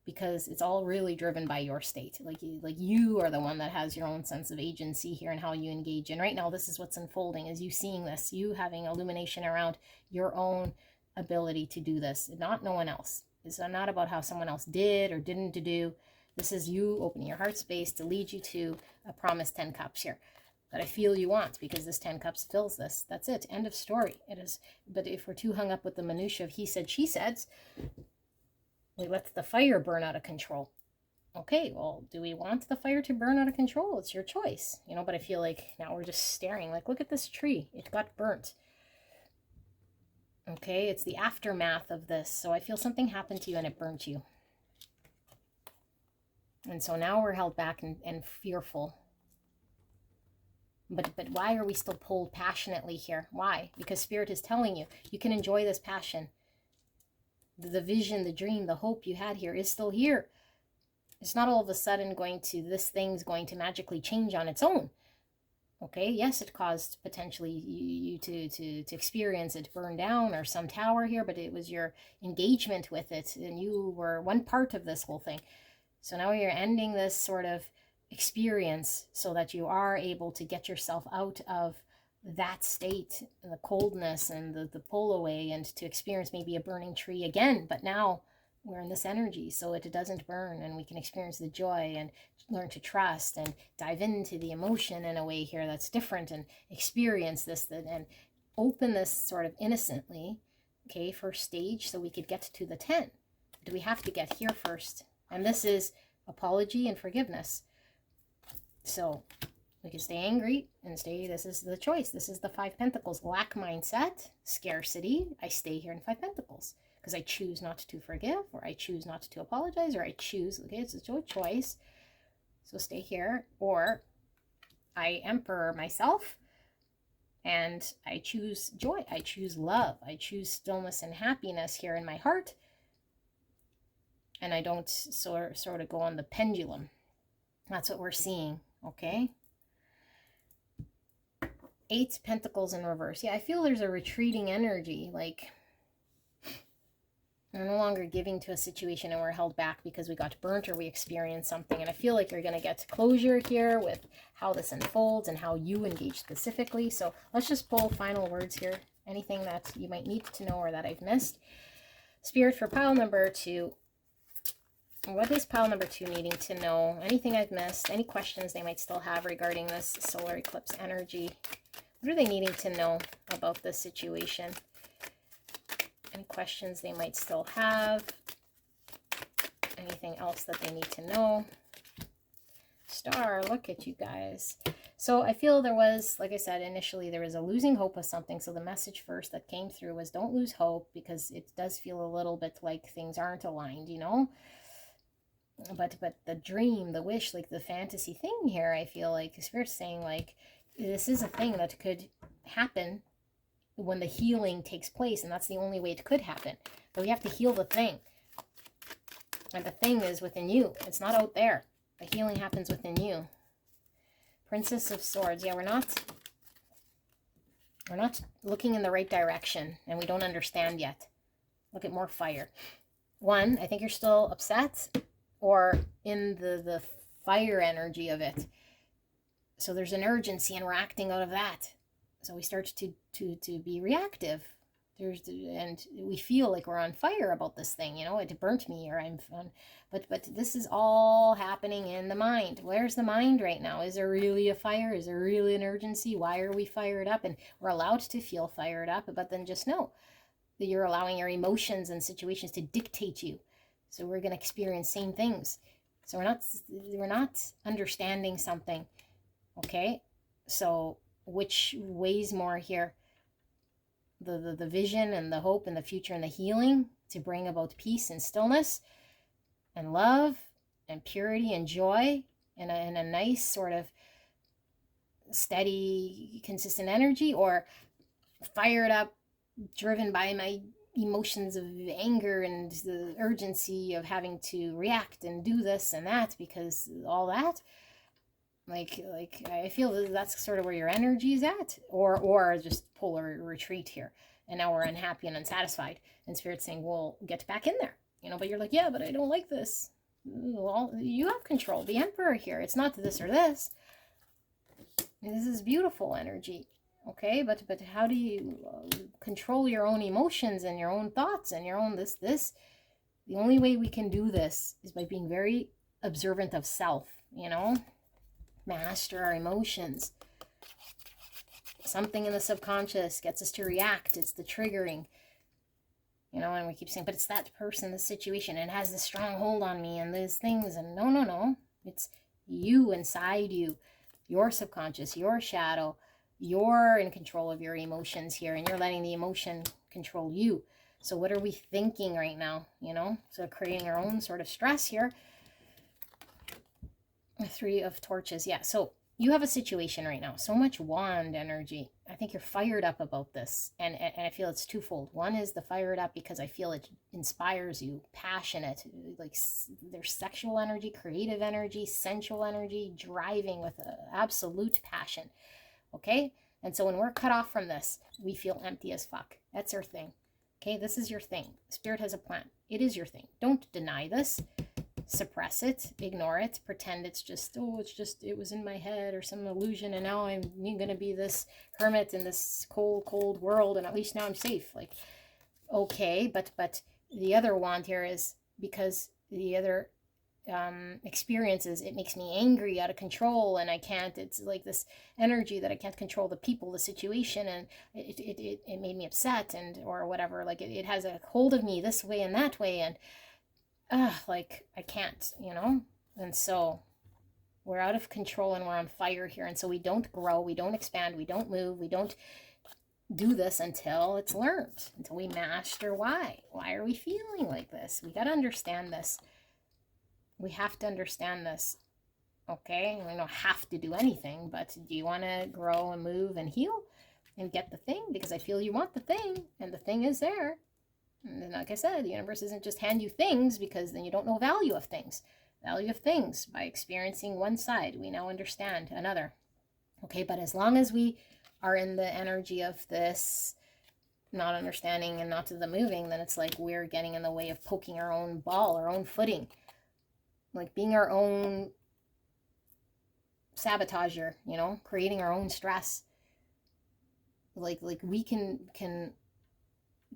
because it's all really driven by your state. Like you are the one that has your own sense of agency here and how you engage. And right now, this is what's unfolding, is you seeing this, you having illumination around your own ability to do this, not no one else. It's not about how someone else did or didn't do. This is you opening your heart space to lead you to a promised 10 cups here that I feel you want, because this 10 cups fills this. That's it. End of story. It is. But if we're too hung up with the minutia of he said, she said, we let the fire burn out of control. Okay, well, do we want the fire to burn out of control? It's your choice, you know. But I feel like now we're just staring, like, look at this tree. It got burnt. Okay, it's the aftermath of this. So I feel something happened to you and it burnt you. And so now we're held back and fearful. But why are we still pulled passionately here? Why? Because Spirit is telling you, you can enjoy this passion. The vision, the dream, the hope you had here is still here. It's not all of a sudden this thing's going to magically change on its own. Okay, yes, it caused potentially you to experience it burn down, or some tower here, but it was your engagement with it, and you were one part of this whole thing. So now you're ending this sort of experience so that you are able to get yourself out of that state, and the coldness and the pull away, and to experience maybe a burning tree again. But now we're in this energy, so it doesn't burn, and we can experience the joy and learn to trust and dive into the emotion in a way here that's different, and experience this and open this sort of innocently. Okay, first stage, so we could get to the 10. Do we have to get here first? And this is apology and forgiveness. So we can stay angry and stay, this is the choice. This is the 5 Pentacles, lack mindset, scarcity. I stay here in 5 Pentacles because I choose not to forgive, or I choose not to apologize, or I choose, okay, it's a choice. So stay here, or I emperor myself and I choose joy. I choose love. I choose stillness and happiness here in my heart. And I don't sort of go on the pendulum. That's what we're seeing, okay? 8 Pentacles in reverse. Yeah, I feel there's a retreating energy. Like, we're no longer giving to a situation and we're held back because we got burnt or we experienced something. And I feel like you're going to get closure here with how this unfolds and how you engage specifically. So let's just pull final words here. Anything that you might need to know or that I've missed. Spirit, for pile number 2, what is pile number 2 needing to know? Anything I've missed? Any questions they might still have regarding this solar eclipse energy? What are they needing to know about this situation? Any questions they might still have? Anything else that they need to know? Star, look at you guys. So I feel there was, like I said, initially there was a losing hope of something. So the message first that came through was don't lose hope, because it does feel a little bit like things aren't aligned, you know? But the dream, the wish, like the fantasy thing here, I feel like the Spirit's saying, like, this is a thing that could happen when the healing takes place, and that's the only way it could happen. But we have to heal the thing. And the thing is within you. It's not out there. The healing happens within you. Princess of Swords. Yeah, we're not looking in the right direction, and we don't understand yet. Look at more fire. 1, I think you're still upset or in the fire energy of it. So there's an urgency, and we're acting out of that. So we start to be reactive. And we feel like we're on fire about this thing, you know, it burnt me, or I'm fun. But this is all happening in the mind. Where's the mind right now? Is there really a fire? Is there really an urgency? Why are we fired up? And we're allowed to feel fired up, but then just know that you're allowing your emotions and situations to dictate you. So we're going to experience same things. So we're not understanding something. Okay? So which weighs more here? The vision and the hope and the future and the healing to bring about peace and stillness and love and purity and joy and a nice sort of steady, consistent energy, or fired up, driven by my emotions of anger and the urgency of having to react and do this and that, because all that, like I feel that that's sort of where your energy is at, or just polar retreat here, and now we're unhappy and unsatisfied, and Spirit's saying, well, get back in there, you know, but you're like, yeah, but I don't like this. Well, you have control. The Emperor here, it's not this or this. This is beautiful energy, okay? But how do you control your own emotions and your own thoughts and your own this? The only way we can do this is by being very observant of self, you know? Master our emotions. Something in the subconscious gets us to react. It's the triggering, you know, and we keep saying, but it's that person, the situation, and it has this strong hold on me and these things. And no, it's you inside you, your subconscious, your shadow. You're in control of your emotions here, and you're letting the emotion control you. So what are we thinking right now, you know? So creating our own sort of stress here. 3 of Torches. Yeah, so you have a situation right now. So much wand energy. I think you're fired up about this. And I feel it's twofold. One is the fired up because I feel it inspires you. Passionate. Like there's sexual energy, creative energy, sensual energy, driving with absolute passion. Okay? And so when we're cut off from this, we feel empty as fuck. That's our thing. Okay? This is your thing. Spirit has a plan. It is your thing. Don't deny this. Suppress it, ignore it, pretend it's just, oh, it was in my head or some illusion, and now I'm going to be this hermit in this cold world, and at least now I'm safe. Like, okay, but the other wand here is because the other experiences, it makes me angry, out of control, and I can't, it's like this energy that I can't control the people, the situation, and it made me upset, and or whatever, like it has a hold of me this way and that way, and like I can't, you know. And so we're out of control and we're on fire here, and so we don't grow, we don't expand, we don't move, we don't do this until it's learned, until we master why are we feeling like this. We got to understand this. We have to understand this. Okay, we don't have to do anything, but do you want to grow and move and heal and get the thing? Because I feel you want the thing, and the thing is there. And like I said, the universe isn't just hand you things, because then you don't know value of things. Value of things, by experiencing one side, we now understand another. Okay, but as long as we are in the energy of this not understanding and not to the moving, then it's like we're getting in the way of poking our own ball, our own footing. Like being our own self-sabotager, you know, creating our own stress. Like we can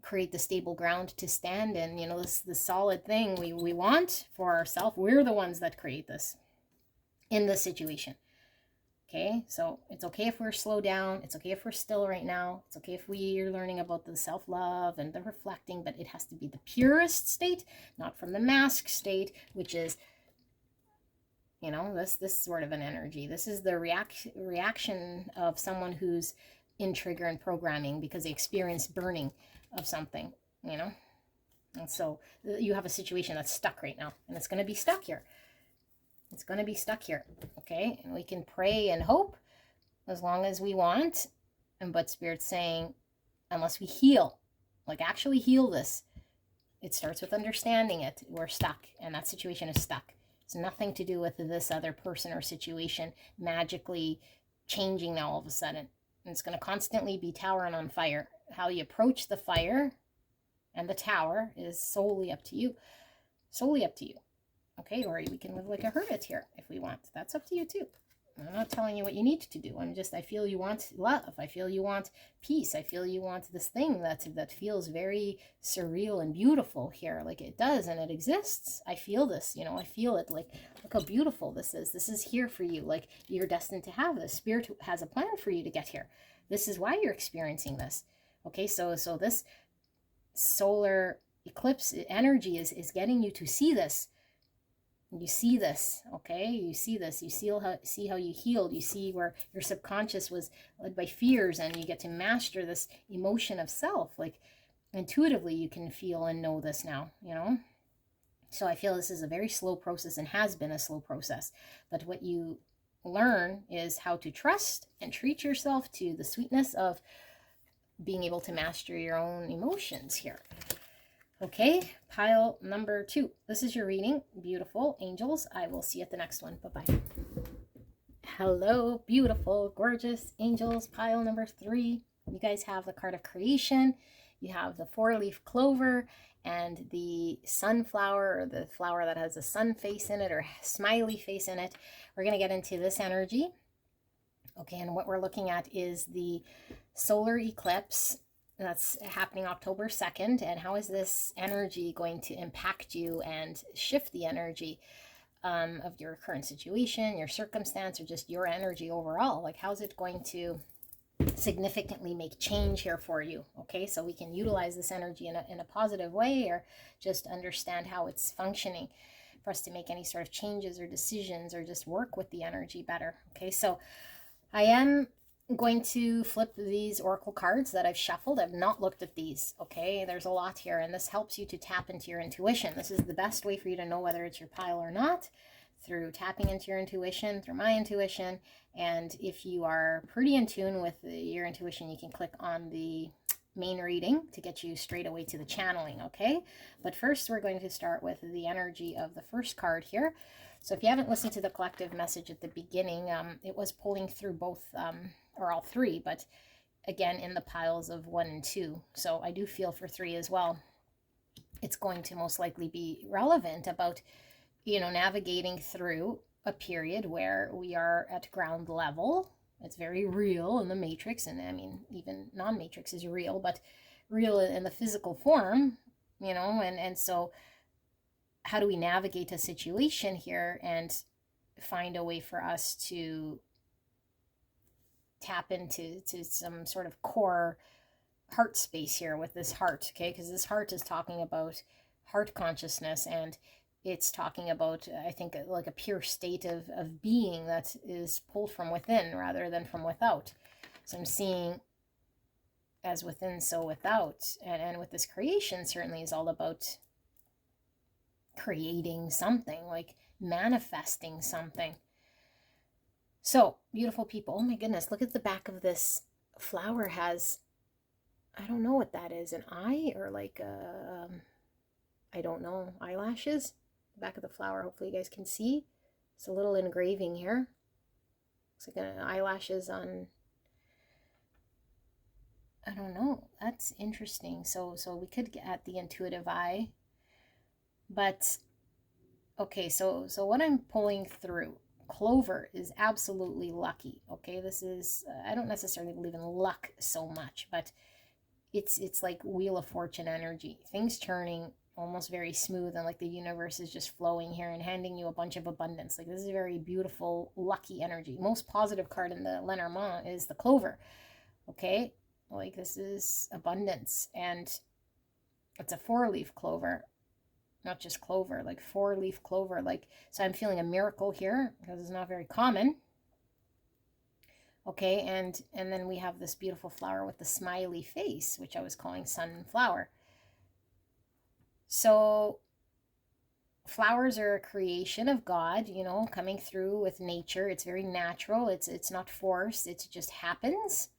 create the stable ground to stand in, you know, this solid thing we want for ourselves. We're the ones that create this in this situation. Okay, so it's okay if we're slow down. It's okay if we're still right now. It's okay if we're learning about the self-love and the reflecting, but it has to be the purest state, not from the mask state, which is, you know, this sort of an energy. This is the reaction of someone who's in trigger and programming because they experience burning of something, you know. And so you have a situation that's stuck right now, and it's going to be stuck here. It's going to be stuck here, okay? And we can pray and hope as long as we want, but Spirit's saying, unless we heal, like actually heal this, it starts with understanding it. We're stuck, and that situation is stuck. It's nothing to do with this other person or situation magically changing now all of a sudden. And it's going to constantly be towering on fire. How you approach the fire and the tower is solely up to you. Solely up to you. Okay, or we can live like a hermit here if we want. That's up to you too. I'm not telling you what you need to do. I feel you want love. I feel you want peace. I feel you want this thing that feels very surreal and beautiful here. Like it does, and it exists. I feel this, you know, I feel it. Like, look how beautiful this is. This is here for you. Like, you're destined to have this. Spirit has a plan for you to get here. This is why you're experiencing this. Okay, so this solar eclipse energy is getting you to see this. You see this, okay? You see this. You see how you healed. You see where your subconscious was led by fears, and you get to master this emotion of self. Like, intuitively, you can feel and know this now, you know? So I feel this is a very slow process and has been a slow process. But what you learn is how to trust and treat yourself to the sweetness of being able to master your own emotions here. Okay, pile number 2. This is your reading. Beautiful angels. I will see you at the next one. Bye-bye. Hello, beautiful, gorgeous angels. Pile number 3. You guys have the card of creation. You have the 4-leaf clover and the sunflower, or the flower that has a sun face in it or smiley face in it. We're going to get into this energy. Okay, and what we're looking at is the solar eclipse that's happening October 2nd, and how is this energy going to impact you and shift the energy of your current situation, your circumstance, or just your energy overall? Like, how's it going to significantly make change here for you? Okay, so we can utilize this energy in a positive way, or just understand how it's functioning for us to make any sort of changes or decisions, or just work with the energy better. Okay, so I am going to flip these oracle cards that I've shuffled. I've not looked at these, okay? There's a lot here, and this helps you to tap into your intuition. This is the best way for you to know whether it's your pile or not, through tapping into your intuition, through my intuition. And if you are pretty in tune with your intuition, you can click on the main reading to get you straight away to the channeling, okay? But first, we're going to start with the energy of the first card here. So if you haven't listened to the collective message at the beginning, it was pulling through both, or all 3, but again, in the piles of 1 and 2. So I do feel for 3 as well. It's going to most likely be relevant about, you know, navigating through a period where we are at ground level. It's very real in the matrix, and I mean, even non-matrix is real, but real in the physical form, you know, and so how do we navigate a situation here and find a way for us to tap into some sort of core heart space here with this heart, okay? Because this heart is talking about heart consciousness, and it's talking about, I think, like a pure state of being that is pulled from within rather than from without. So I'm seeing as within, so without. And with this creation, certainly is all about creating something, like manifesting something. So, beautiful people, oh my goodness, look at the back of this flower. Has, I don't know what that is, an eye, or like I don't know, eyelashes. The back of the flower, hopefully you guys can see. It's a little engraving here. Looks like an eyelashes on, I don't know. That's interesting. So we could get at the intuitive eye. But, okay, so what I'm pulling through, clover is absolutely lucky. Okay, this is, I don't necessarily believe in luck so much, but it's like Wheel of Fortune energy. Things turning almost very smooth, and like the universe is just flowing here and handing you a bunch of abundance. Like this is very beautiful, lucky energy. Most positive card in the Lenormand is the clover. Okay, like this is abundance, and it's a 4-leaf clover, not just clover, like 4-leaf clover. Like, so I'm feeling a miracle here because it's not very common. Okay, and then we have this beautiful flower with the smiley face, which I was calling sunflower. So flowers are a creation of God, you know, coming through with nature. It's very natural. It's not forced. It just happens.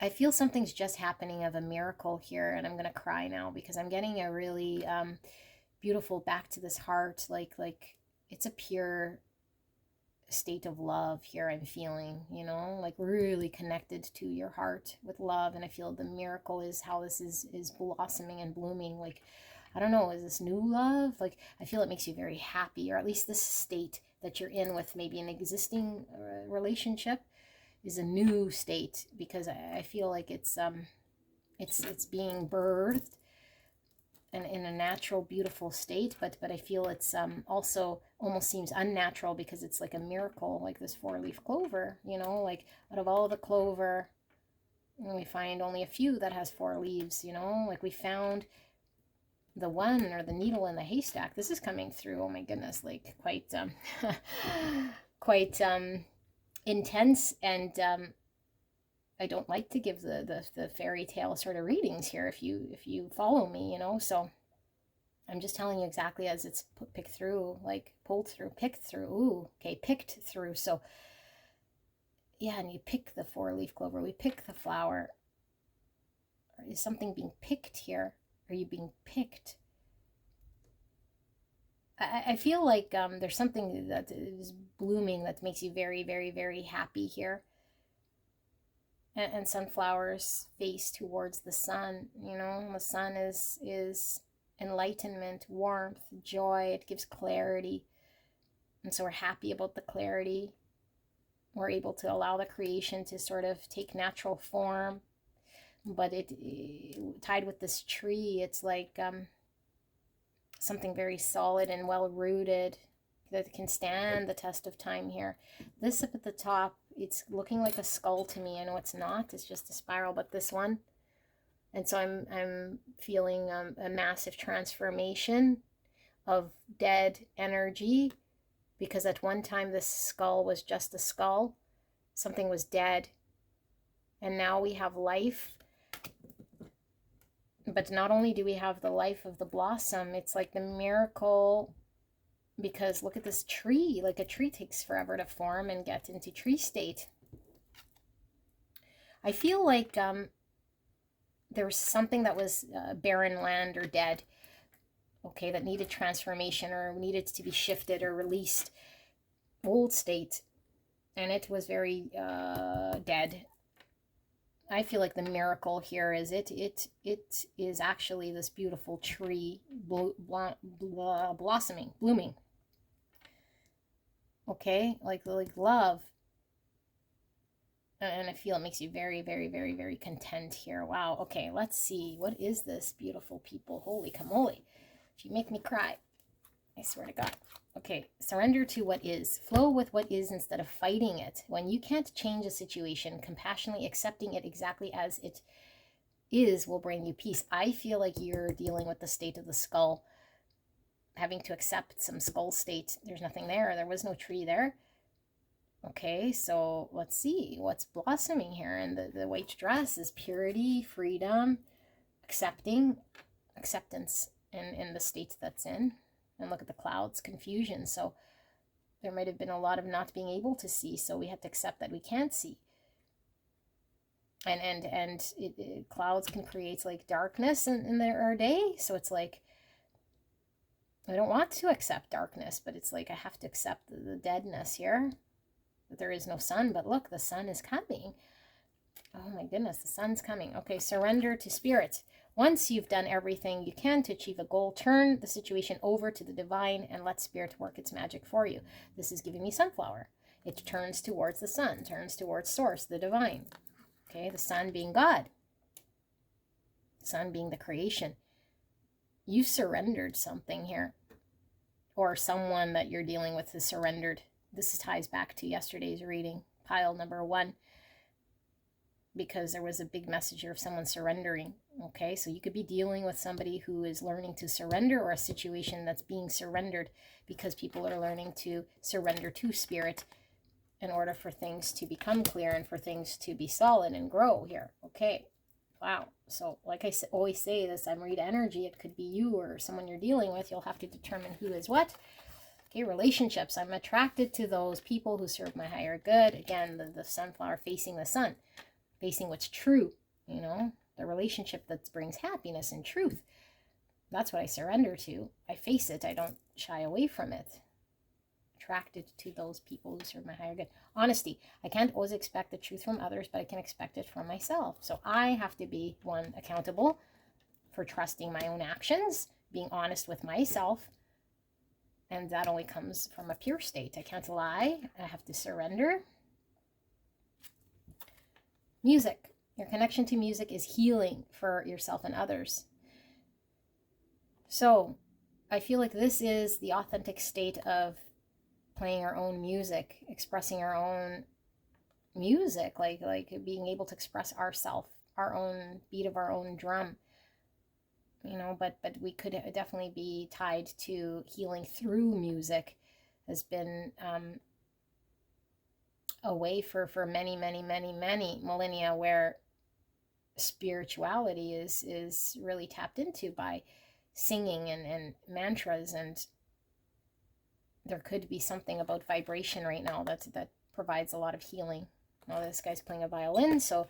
I feel something's just happening of a miracle here, and I'm going to cry now because I'm getting a really beautiful back to this heart, like it's a pure state of love here I'm feeling, you know, like really connected to your heart with love. And I feel the miracle is how this is blossoming and blooming. Like, I don't know, is this new love? Like, I feel it makes you very happy, or at least this state that you're in with maybe an existing relationship is a new state, because I feel like it's being birthed and in a natural, beautiful state, but I feel it's also almost seems unnatural because it's like a miracle, like this 4-leaf clover, you know, like out of all the clover, we find only a few that has 4 leaves, you know, like we found the one, or the needle in the haystack. This is coming through, oh my goodness, like quite quite intense. And I don't like to give the fairy tale sort of readings here if you follow me, you know, so I'm just telling you exactly as it's picked through, like pulled through, picked through. Ooh, okay, picked through. So yeah, and you pick the 4-leaf clover, we pick the flower. Is something being picked here? Are you being picked? I feel like there's something that is blooming that makes you very, very, very happy here. And sunflowers face towards the sun, you know, the sun is enlightenment, warmth, joy. It gives clarity, and so we're happy about the clarity. We're able to allow the creation to sort of take natural form. But it tied with this tree, it's like something very solid and well rooted that can stand the test of time here. This up at the top, it's looking like a skull to me. I know it's not, it's just a spiral, but this one. And so I'm feeling a massive transformation of dead energy, because at one time this skull was just a skull. Something was dead. And now we have life. But not only do we have the life of the blossom, it's like the miracle, because look at this tree. Like a tree takes forever to form and get into tree state. I feel like there was something that was barren land or dead, okay, that needed transformation or needed to be shifted or released, old state, and it was very dead. I feel like the miracle here is it is actually this beautiful tree blossoming, blooming. Okay, like love. And I feel it makes you very, very, very, very content here. Wow. Okay, let's see. What is this, beautiful people? Holy camole. You make me cry. I swear to God. Okay, surrender to what is. Flow with what is instead of fighting it. When you can't change a situation, compassionately accepting it exactly as it is will bring you peace. I feel like you're dealing with the state of the skull, having to accept some skull state. There's nothing there. There was no tree there. Okay, so let's see what's blossoming here. And the white dress is purity, freedom, acceptance in the state that's in. And look at the clouds, confusion. So there might have been a lot of not being able to see. So we have to accept that we can't see. And clouds can create like darkness in our day. So it's like, I don't want to accept darkness, but it's like I have to accept the deadness here. That there is no sun. But look, the sun is coming. Oh my goodness, the sun's coming. Okay, surrender to spirit. Once you've done everything you can to achieve a goal, turn the situation over to the divine and let spirit work its magic for you. This is giving me sunflower. It turns towards the sun, turns towards source, the divine. Okay, the sun being God. Sun being the creation. You've surrendered something here. Or someone that you're dealing with has surrendered. This ties back to yesterday's reading, pile number 1. Because there was a big message here of someone surrendering. Okay, so you could be dealing with somebody who is learning to surrender, or a situation that's being surrendered because people are learning to surrender to spirit in order for things to become clear and for things to be solid and grow here. Okay, wow. So like I always say this, I'm read energy. It could be you or someone you're dealing with. You'll have to determine who is what. Okay, relationships. I'm attracted to those people who serve my higher good. Again, the sunflower facing the sun. Facing what's true, you know, the relationship that brings happiness and truth. That's what I surrender to. I face it. I don't shy away from it. Attracted to those people who serve my higher good. Honesty. I can't always expect the truth from others, but I can expect it from myself. So I have to be one accountable for trusting my own actions, being honest with myself. And that only comes from a pure state. I can't lie. I have to surrender. Music. Your connection to music is healing for yourself and others. So I feel like this is the authentic state of playing our own music, expressing our own music, like being able to express ourself, our own beat of our own drum. You know, but we could definitely be tied to healing through music. Has been a way for many millennia where spirituality is really tapped into by singing and mantras, and there could be something about vibration right now that provides a lot of healing. Now this guy's playing a violin, so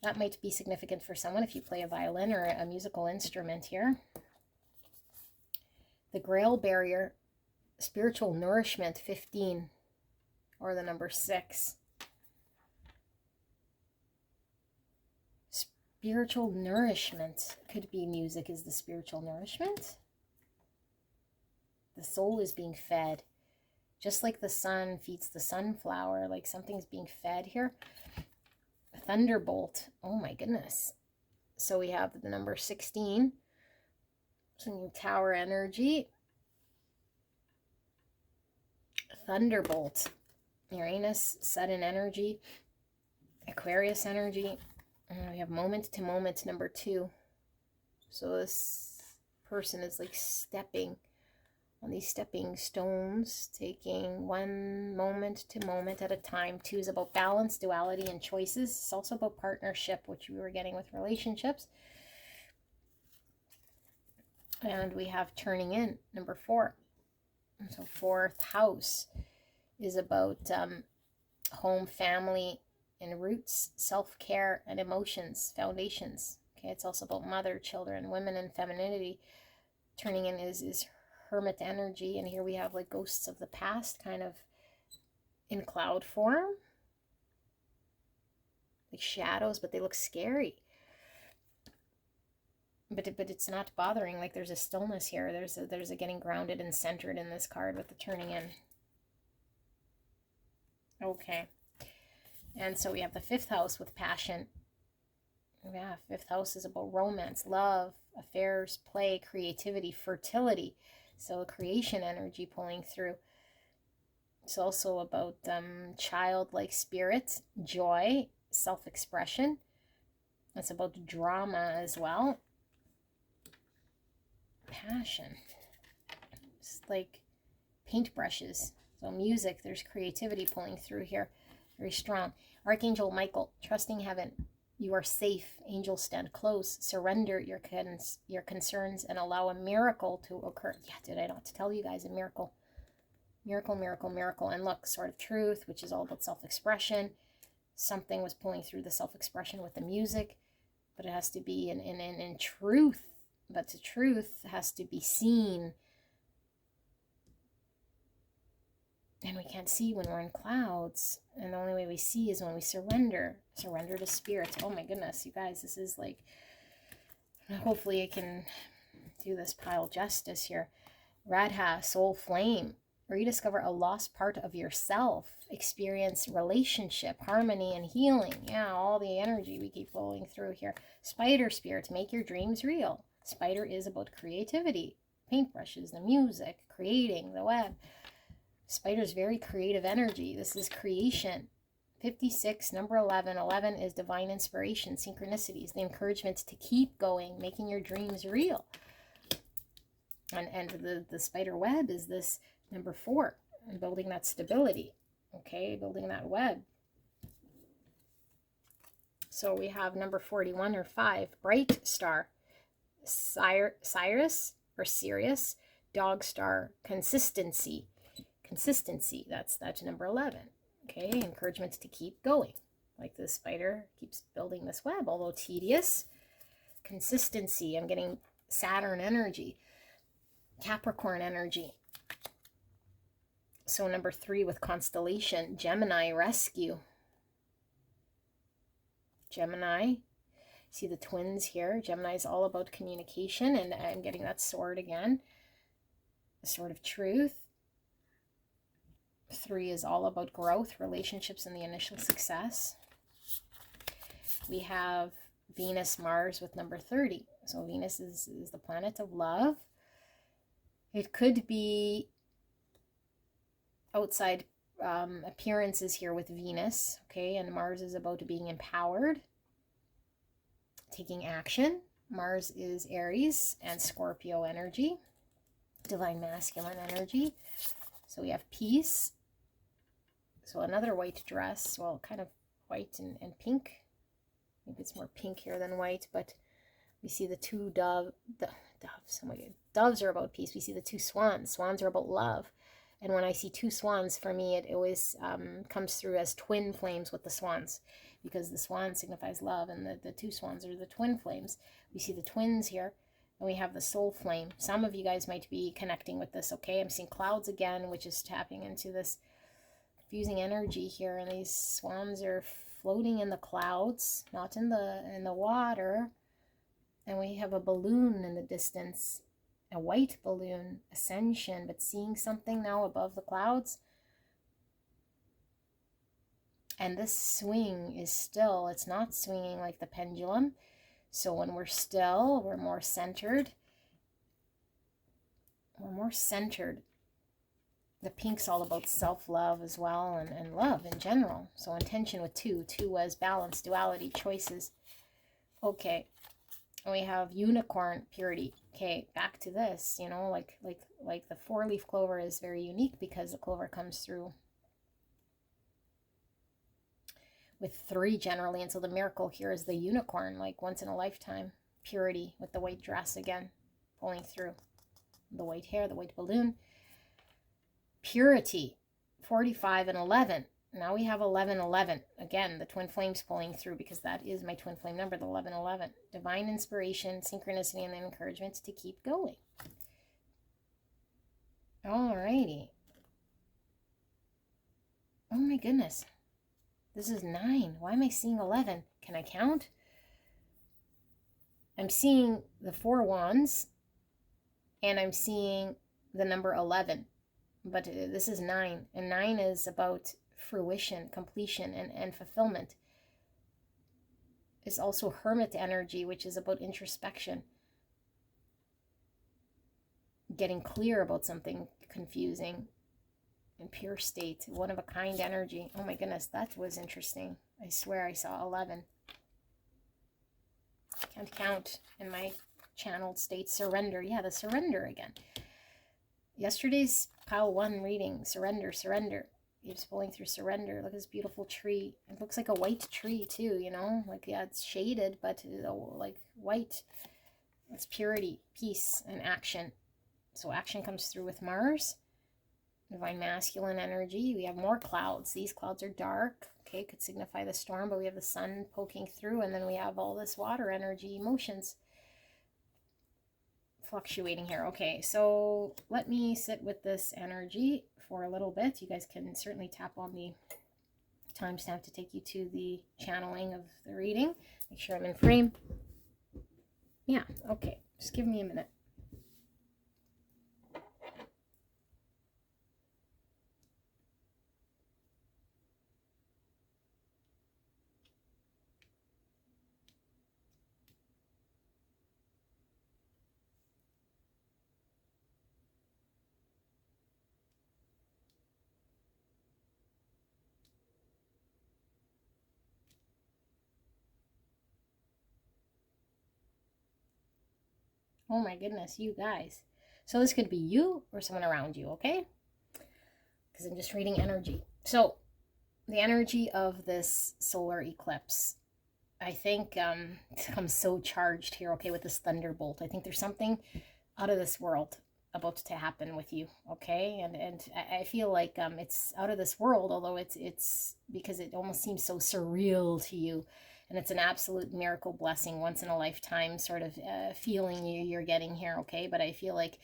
that might be significant for someone if you play a violin or a musical instrument here. The Grail Barrier, spiritual nourishment, 15. Or the number 6. Spiritual nourishment. Could be music is the spiritual nourishment. The soul is being fed. Just like the sun feeds the sunflower, like something's being fed here. Thunderbolt. Oh my goodness. So we have the number 16. Some tower energy. Thunderbolt. Uranus, sudden energy, Aquarius energy. We have moment to moment, number 2. So this person is like stepping on these stepping stones, taking one moment to moment at a time. 2 is about balance, duality, and choices. It's also about partnership, which we were getting with relationships. And we have turning in, number 4. So 4th house is about home, family, and roots, self-care, and emotions, foundations. Okay, it's also about mother, children, women, and femininity. Turning in is hermit energy, and here we have like ghosts of the past kind of in cloud form. Like shadows, but they look scary. But it's not bothering. Like there's a stillness here. There's a getting grounded and centered in this card with the turning in. Okay. And so we have the 5th house with passion. Yeah, 5th house is about romance, love, affairs, play, creativity, fertility. So creation energy pulling through. It's also about childlike spirit, joy, self-expression. It's about drama as well. Passion. It's like paintbrushes. So music, there's creativity pulling through here. Very strong. Archangel Michael, trusting heaven. You are safe. Angels stand close. Surrender your concerns and allow a miracle to occur. Yeah, did I not tell you guys a miracle? Miracle, miracle, miracle. And look, sword of truth, which is all about self-expression. Something was pulling through the self-expression with the music, but it has to be in truth. But the truth has to be seen. And we can't see when we're in clouds. And the only way we see is when we surrender. Surrender to spirit. Oh my goodness, you guys, this is like Hopefully I can do this pile justice here. Radha, soul flame. Rediscover a lost part of yourself. Experience relationship, harmony, and healing. Yeah, all the energy we keep flowing through here. Spider spirit, make your dreams real. Spider is about creativity. Paintbrushes, the music, creating, the web. Spider's very creative energy. This is creation. 56, number 11. 11 is divine inspiration, synchronicities, the encouragement to keep going, making your dreams real. And the spider web is this number 4, and building that stability, okay, building that web. So we have number 41 or 5, bright star, Cyrus or Sirius, dog star, consistency, that's number 11. Okay, encouragement to keep going, like the spider keeps building this web, although tedious. Consistency, I'm getting Saturn energy, Capricorn energy. So number 3 with constellation, Gemini, rescue. Gemini, see the twins here. Gemini is all about communication, and I'm getting that sword again, the sword of truth. 3 is all about growth, relationships, and the initial success. We have Venus, Mars with number 30. So Venus is the planet of love. It could be outside appearances here with Venus, okay, and Mars is about being empowered, taking action. Mars is Aries and Scorpio energy, divine masculine energy. So we have peace. So another white dress, well, kind of white and pink. Maybe it's more pink here than white, but we see the two doves. Oh my God, doves are about peace. We see the 2 swans. Swans are about love. And when I see 2 swans, for me, it always comes through as twin flames with the swans, because the swan signifies love, and the 2 swans are the twin flames. We see the twins here, and we have the soul flame. Some of you guys might be connecting with this, okay? I'm seeing clouds again, which is tapping into this fusing energy here, and these swans are floating in the clouds, not in the water. And we have a balloon in the distance, a white balloon, ascension, but seeing something now above the clouds. And this swing is still, it's not swinging like the pendulum. So when we're still, we're more centered. The pink's all about self-love as well, and love in general. So intention with 2. 2 was balance, duality, choices. Okay. And we have unicorn, purity. Okay, back to this, you know, like the 4-leaf clover is very unique because the clover comes through with 3 generally. And so the miracle here is the unicorn, like once in a lifetime. Purity with the white dress again, pulling through. The white hair, the white balloon. Purity, 45 and 11. Now we have 1111. Again, the twin flames pulling through, because that is my twin flame number, the 1111. Divine inspiration, synchronicity, and then encouragement to keep going. Alrighty. Oh my goodness. This is 9. Why am I seeing 11? Can I count? I'm seeing the 4 wands, and I'm seeing the number 11. But this is 9, and 9 is about fruition, completion, and fulfillment. It's also hermit energy, which is about introspection, getting clear about something confusing, and pure state, one-of-a-kind energy. Oh my goodness, that was interesting. I swear I saw 11. I can't count in my channeled state. Surrender. Yeah, the surrender again. Yesterday's pile 1 reading, surrender. It's pulling through surrender. Look at this beautiful tree. It looks like a white tree too, you know, like, yeah, it's shaded, but like white. It's purity, peace, and action. So action comes through with Mars, divine masculine energy. We have more clouds. These clouds are dark, okay, could signify the storm, but we have the sun poking through, and then we have all this water energy, emotions fluctuating here. Okay, so let me sit with this energy for a little bit. You guys can certainly tap on the timestamp to take you to the channeling of the reading. Make sure I'm in frame. Yeah, okay. Just give me a minute. Oh my goodness, you guys. So this could be you or someone around you, okay? Because I'm just reading energy. So the energy of this solar eclipse, I think it comes so charged here, okay, with this thunderbolt. I think there's something out of this world about to happen with you, okay? And I feel like it's out of this world, although it's because it almost seems so surreal to you, and it's an absolute miracle blessing, once in a lifetime sort of feeling you're getting here, okay? But I feel like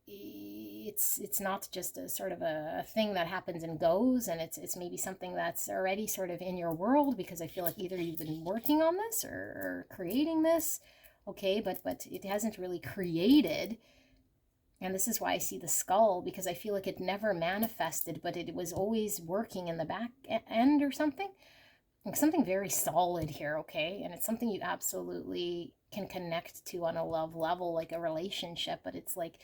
it's not just a sort of a thing that happens and goes, and it's maybe something that's already sort of in your world, because I feel like either you've been working on this or creating this, okay, but it hasn't really created. And this is why I see the skull, because I feel like it never manifested, but it was always working in the back end or something, like something very solid here, okay? And it's something you absolutely can connect to on a love level, like a relationship, but it's like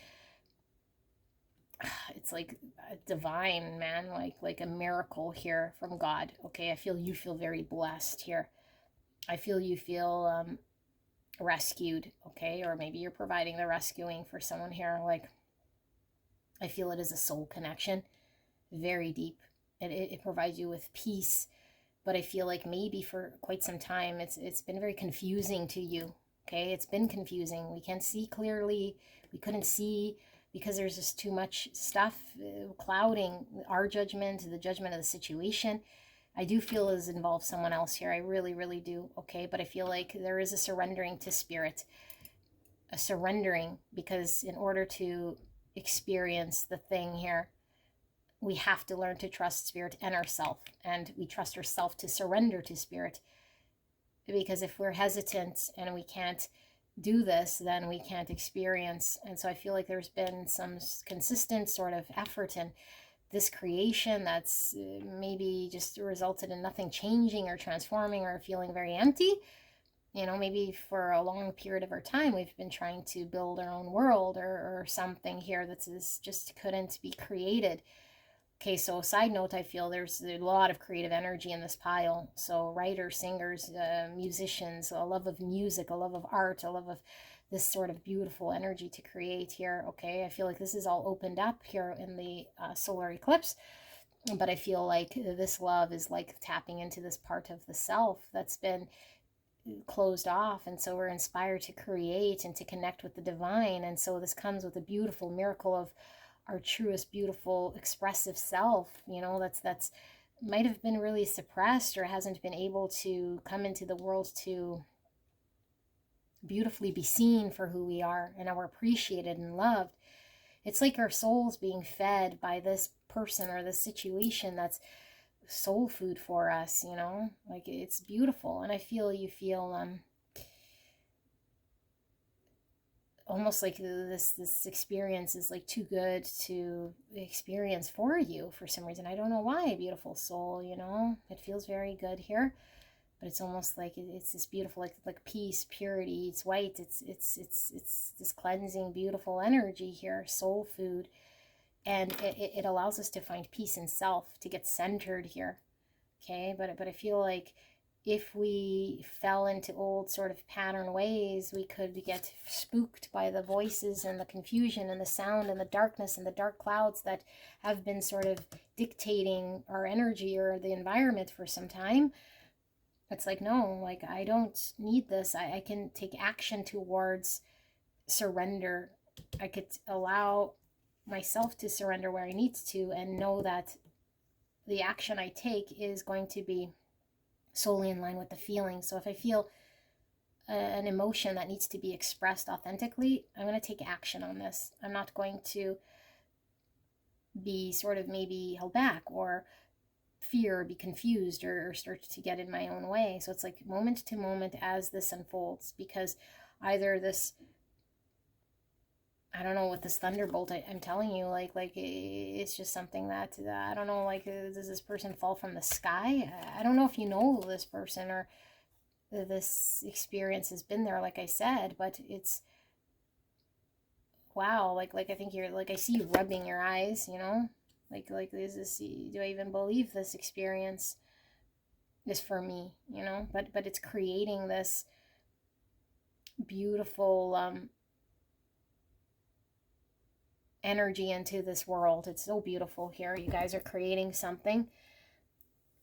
a divine, man, like a miracle here from God, okay? I feel you feel very blessed here. I feel you feel rescued, okay? Or maybe you're providing the rescuing for someone here. Like, I feel it is a soul connection, very deep. It provides you with peace, but I feel like maybe for quite some time it's been very confusing to you. Okay, it's been confusing. We can't see clearly. We couldn't see because there's just too much stuff clouding our judgment, the judgment of the situation. I do feel it involves someone else here. I really, really do. Okay, but I feel like there is a surrendering to spirit, a surrendering, because in order to experience the thing here, we have to learn to trust spirit and ourself, and we trust ourself to surrender to spirit, because if we're hesitant and we can't do this, then we can't experience. And so I feel like there's been some consistent sort of effort in this creation that's maybe just resulted in nothing changing or transforming or feeling very empty. You know, maybe for a long period of our time we've been trying to build our own world, or something here that just couldn't be created. Okay, so side note, I feel there's a lot of creative energy in this pile. So writers, singers, musicians, a love of music, a love of art, a love of this sort of beautiful energy to create here. Okay, I feel like this is all opened up here in the solar eclipse. But I feel like this love is like tapping into this part of the self that's been closed off, and so we're inspired to create and to connect with the divine. And so this comes with a beautiful miracle of our truest, beautiful, expressive self, you know, that's might have been really suppressed or hasn't been able to come into the world to beautifully be seen for who we are, and how we're appreciated and loved. It's like our souls being fed by this person or this situation that's soul food for us, you know, like it's beautiful. And I feel you feel almost like this experience is like too good to experience for you for some reason. I don't know why. Beautiful soul, you know, it feels very good here, but it's almost like it's this beautiful, like peace, purity. It's white. It's this cleansing, beautiful energy here, soul food, and it allows us to find peace in self, to get centered here. Okay, but I feel like if we fell into old sort of pattern ways, we could get spooked by the voices and the confusion and the sound and the darkness and the dark clouds that have been sort of dictating our energy or the environment for some time. It's like, no, like I don't need this. I can take action towards surrender. I could allow myself to surrender where I need to, and know that the action I take is going to be solely in line with the feeling. So if I feel an emotion that needs to be expressed authentically, I'm going to take action on this. I'm not going to be sort of maybe held back or fear or be confused or start to get in my own way. So it's like moment to moment as this unfolds, because either this, I don't know, with this thunderbolt, I'm telling you, like it's just something that, I don't know, like, does this person fall from the sky? I don't know if you know this person, or this experience has been there, like I said, but it's, wow, like I think you're, like, I see you rubbing your eyes, you know, like, is this, do I even believe this experience is for me, you know? But it's creating this beautiful, energy into this world. It's so beautiful here. You guys are creating something.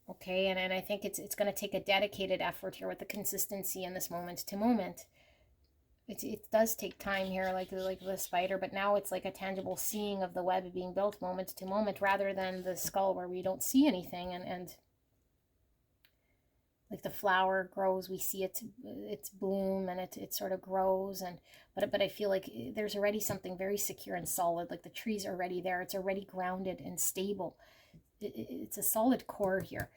Okay, and I think it's going to take a dedicated effort here with the consistency in this moment to moment. It does take time here, like the spider, but now it's like a tangible seeing of the web being built moment to moment, rather than the skull where we don't see anything. And like the flower grows, we see its bloom, and it sort of grows, and but I feel like there's already something very secure and solid. Like the tree's already there, it's already grounded and stable. It's a solid core here.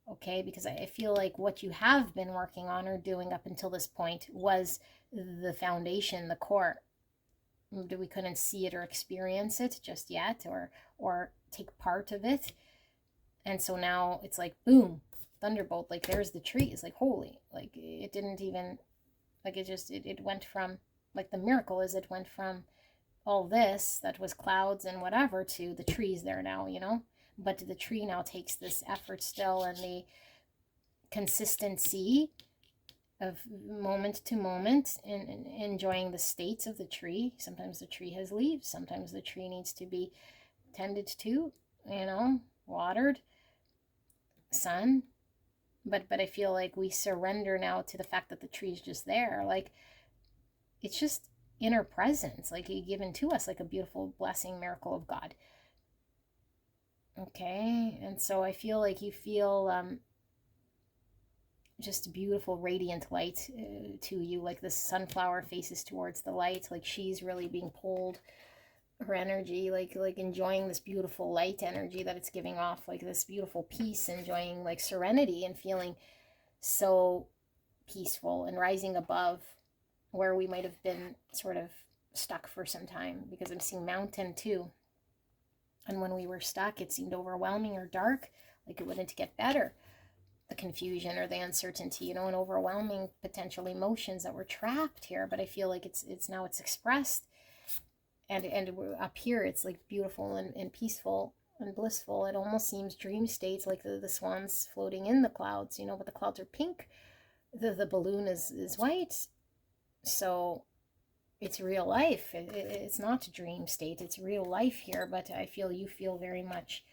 Okay, because I feel like what you have been working on or doing up until this point was the foundation, the core. We couldn't see it or experience it just yet, or take part of it. And so now it's like, boom, thunderbolt, like there's the trees, like holy, like it didn't even, like it went from, like the miracle is it went from all this that was clouds and whatever to the trees there now, you know. But the tree now takes this effort still, and the consistency of moment to moment, and enjoying the states of the tree. Sometimes the tree has leaves, sometimes the tree needs to be tended to, you know, watered, sun. But I feel like we surrender now to the fact that the tree is just there. Like it's just inner presence, like given to us, like a beautiful blessing, miracle of God. Okay, and so I feel like you feel just beautiful radiant light to you, like the sunflower faces towards the light, like she's really being pulled, her energy, like enjoying this beautiful light energy that it's giving off, like this beautiful peace, enjoying like serenity, and feeling so peaceful and rising above where we might have been sort of stuck for some time, because I'm seeing mountain too. And when we were stuck, it seemed overwhelming or dark, like it wouldn't get better. The confusion or the uncertainty, you know, and overwhelming potential emotions that were trapped here. But I feel like it's now it's expressed, and up here it's like beautiful and peaceful and blissful. It almost seems dream states, like the swans floating in the clouds, you know, but the clouds are pink. The balloon is white. So it's real life. It's not a dream state. It's real life here. But I feel you feel very much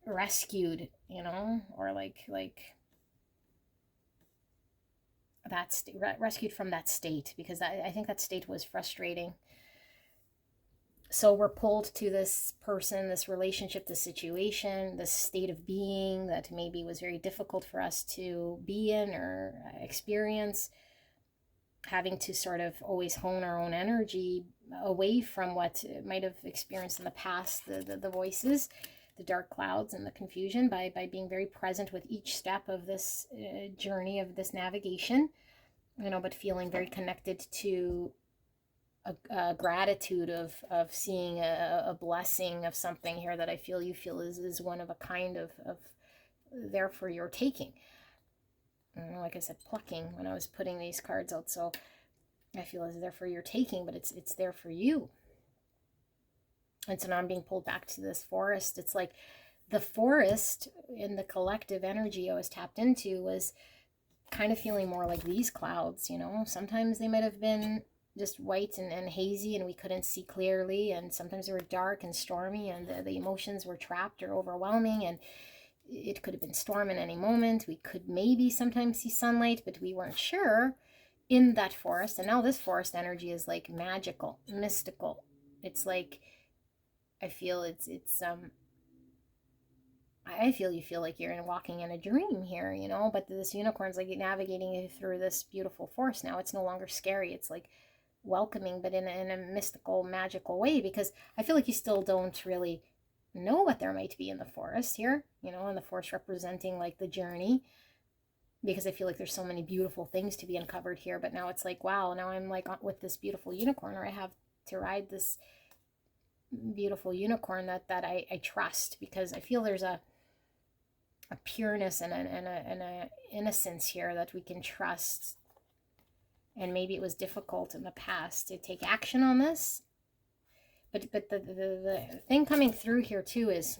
rescued, you know, or like that rescued from that state, because I think that state was frustrating. So we're pulled to this person, this relationship, this situation, this state of being that maybe was very difficult for us to be in or experience, having to sort of always hone our own energy away from what might have experienced in the past, the voices, the dark clouds, and the confusion, by being very present with each step of this journey, of this navigation, you know, but feeling very connected to a gratitude of seeing a blessing of something here that I feel you feel is one of a kind of there for your taking. Like I said, plucking when I was putting these cards out. So I feel it's there for your taking, but it's there for you. And so now I'm being pulled back to this forest. It's like the forest in the collective energy I was tapped into was kind of feeling more like these clouds, you know. Sometimes they might have been just white and hazy, and we couldn't see clearly, and sometimes they were dark and stormy, and the emotions were trapped or overwhelming, and it could have been storm in any moment. We could maybe sometimes see sunlight, but we weren't sure in that forest. And now this forest energy is like magical, mystical. It's like, I feel I feel you feel like you're walking in a dream here, you know, but this unicorn's like navigating you through this beautiful forest. Now it's no longer scary. It's like welcoming, but in a mystical, magical way, because I feel like you still don't really know what there might be in the forest here, you know, and the forest representing like the journey, because I feel like there's so many beautiful things to be uncovered here. But now it's like, wow, now I'm like with this beautiful unicorn, or I have to ride this beautiful unicorn that I trust, because I feel there's a pureness and a innocence here that we can trust. And maybe it was difficult in the past to take action on this, but the thing coming through here too is,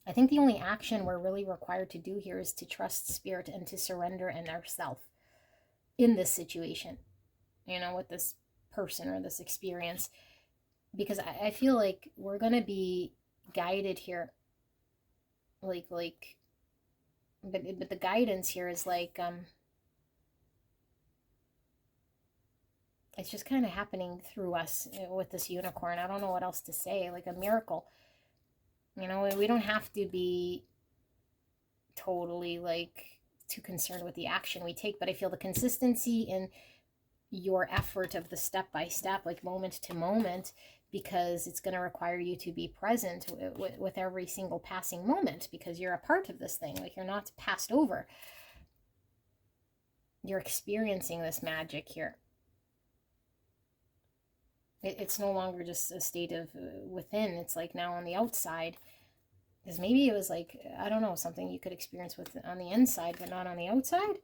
I think the only action we're really required to do here is to trust spirit and to surrender in ourself in this situation, you know, with this person or this experience, because I feel like we're gonna be guided here, but the guidance here is like, it's just kind of happening through us with this unicorn. I don't know what else to say, like a miracle. You know, we don't have to be totally like too concerned with the action we take, but I feel the consistency in your effort of the step by step, like moment to moment, because it's going to require you to be present with every single passing moment, because you're a part of this thing. Like, you're not passed over. You're experiencing this magic here. It's no longer just a state of within. It's like now on the outside. Because maybe it was like, I don't know, something you could experience with on the inside, but not on the outside.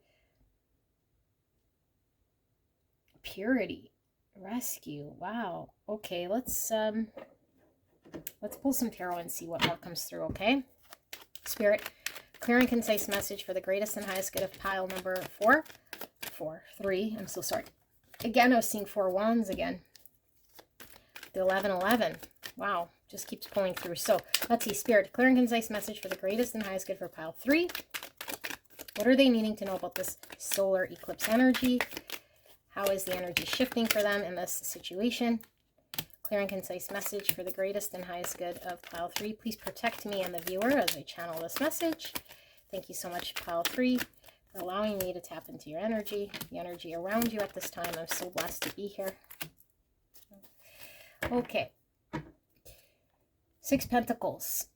Purity, rescue. Wow. Okay, let's pull some tarot and see what more comes through. Okay, Spirit, clear and concise message for the greatest and highest good of pile number 3. I'm so sorry. Again, I was seeing 4 wands again. The 11. Wow, just keeps pulling through. So let's see, Spirit, clear and concise message for the greatest and highest good for pile 3. What are they needing to know about this solar eclipse energy? How is the energy shifting for them in this situation? Clear and concise message for the greatest and highest good of pile 3. Please protect me and the viewer as I channel this message. Thank you so much, pile 3, for allowing me to tap into your energy, the energy around you at this time. I'm so blessed to be here. Okay. 6 Pentacles.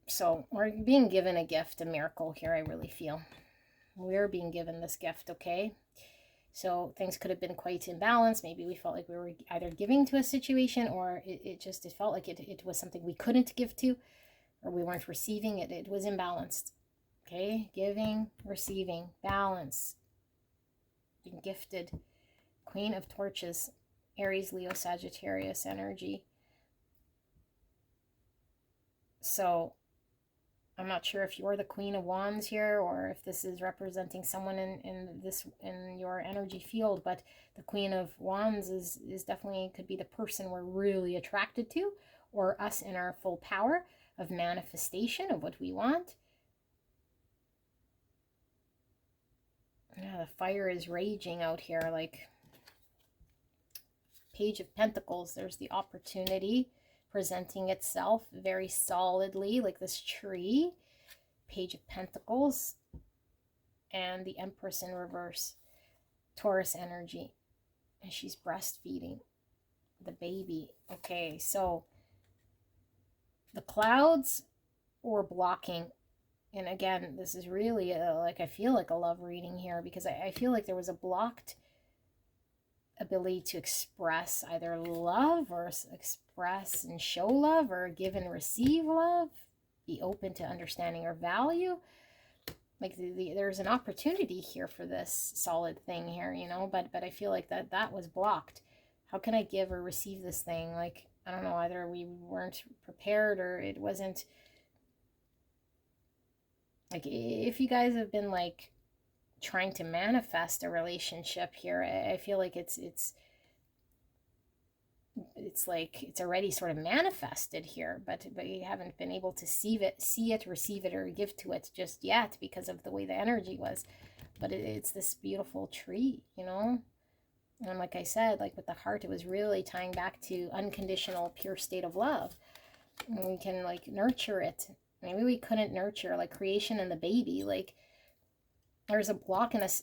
So we're being given a gift, a miracle here, I really feel. We're being given this gift, okay? So things could have been quite imbalanced. Maybe we felt like we were either giving to a situation, or it felt like it was something we couldn't give to, or we weren't receiving it. It was imbalanced. Okay? Giving, receiving, balance. Being gifted. Queen of Torches. Aries, Leo, Sagittarius energy. So I'm not sure if you're the Queen of Wands here, or if this is representing someone in your energy field, but the Queen of Wands is definitely could be the person we're really attracted to, or us in our full power of manifestation of what we want. Yeah, the fire is raging out here. Like, Page of Pentacles, there's the opportunity presenting itself very solidly, like this tree. Page of Pentacles, and the Empress in reverse, Taurus energy, and she's breastfeeding the baby. Okay, so the clouds were blocking, and again, this is really like, I feel like a love reading here, because I feel like there was a blocked ability to express either love, or express and show love, or give and receive love, be open to understanding or value. Like there's an opportunity here for this solid thing here, you know, but I feel like that was blocked. How can I give or receive this thing? Like, I don't know, either we weren't prepared, or it wasn't, like, if you guys have been like trying to manifest a relationship here, I feel like it's like it's already sort of manifested here, but you haven't been able to see it, receive it, or give to it just yet, because of the way the energy was. But it's this beautiful tree, you know. And like I said, like with the heart, it was really tying back to unconditional pure state of love, and we can like nurture it. Maybe we couldn't nurture, like creation and the baby, like there's a block in us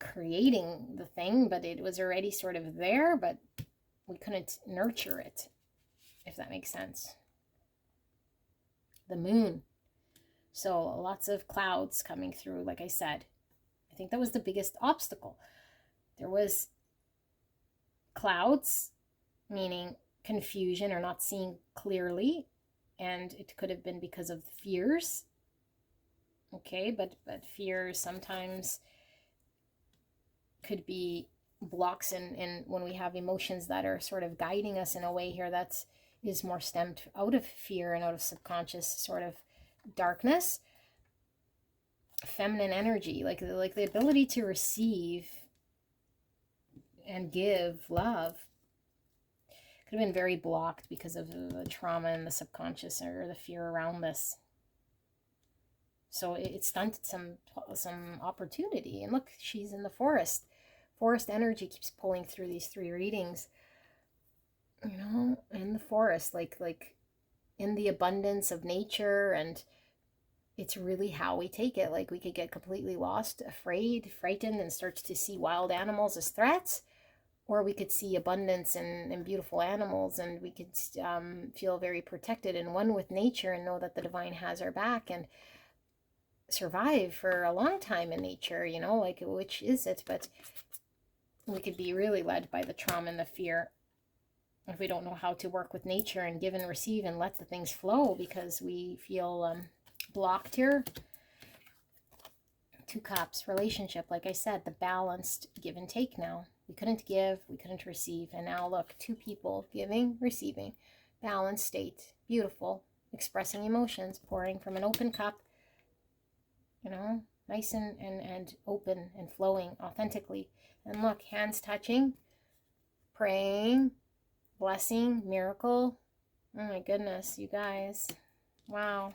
creating the thing, but it was already sort of there, but we couldn't nurture it, if that makes sense. The moon. So lots of clouds coming through, like I said. I think that was the biggest obstacle. There was clouds, meaning confusion or not seeing clearly, and it could have been because of fears. Okay, but fears sometimes could be blocks in when we have emotions that are sort of guiding us in a way here that is more stemmed out of fear and out of subconscious sort of darkness. Feminine energy, like the ability to receive and give love, could have been very blocked because of the trauma and the subconscious or the fear around this. So it stunted some opportunity. And look, she's in the forest. Forest energy keeps pulling through these 3 readings. You know, in the forest, like in the abundance of nature, and it's really how we take it. Like we could get completely lost, afraid, frightened, and start to see wild animals as threats, or we could see abundance and beautiful animals, and we could feel very protected and one with nature and know that the divine has our back and survive for a long time in nature, you know, like which is it? But we could be really led by the trauma and the fear if we don't know how to work with nature and give and receive and let the things flow because we feel blocked here. 2 cups, relationship, like I said, the balanced give and take now. We couldn't give, we couldn't receive, and now look, 2 people giving, receiving, balanced state, beautiful, expressing emotions, pouring from an open cup, you know, nice and open and flowing authentically. And look, hands touching, praying, blessing, miracle. Oh my goodness, you guys. Wow.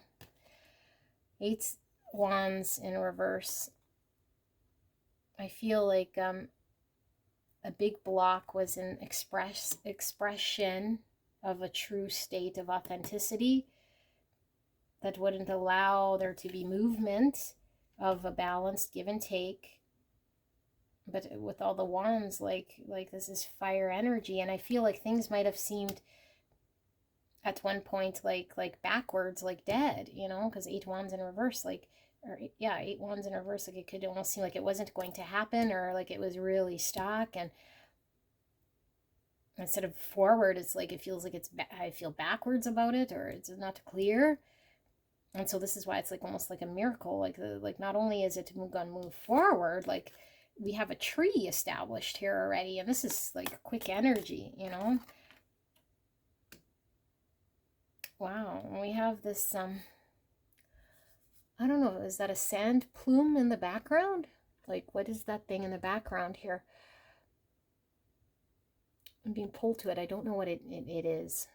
8 wands in reverse. I feel like a big block was an expression of a true state of authenticity that wouldn't allow there to be movement of a balanced give and take. But with all the wands, like this is fire energy, and I feel like things might have seemed at one point like backwards, like dead, you know, because 8 wands in reverse, like, or yeah, 8 wands in reverse, like it could almost seem like it wasn't going to happen, or like it was really stuck, and instead of forward, it's like it feels like I feel backwards about it, or it's not clear. And so this is why it's like almost like a miracle, like not only is it gonna move forward, like we have a tree established here already, and this is like quick energy, you know. Wow. And we have this I don't know, is that a sand plume in the background? Like, what is that thing in the background here? I'm being pulled to it. I don't know what it is.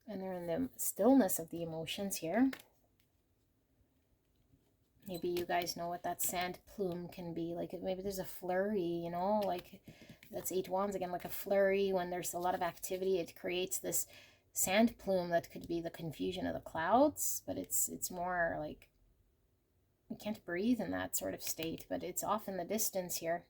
And they're in the stillness of the emotions here. Maybe you guys know what that sand plume can be. Like maybe there's a flurry, you know, like that's 8 wands again, like a flurry. When there's a lot of activity, it creates this sand plume that could be the confusion of the clouds, but it's more like we can't breathe in that sort of state, but it's off in the distance here.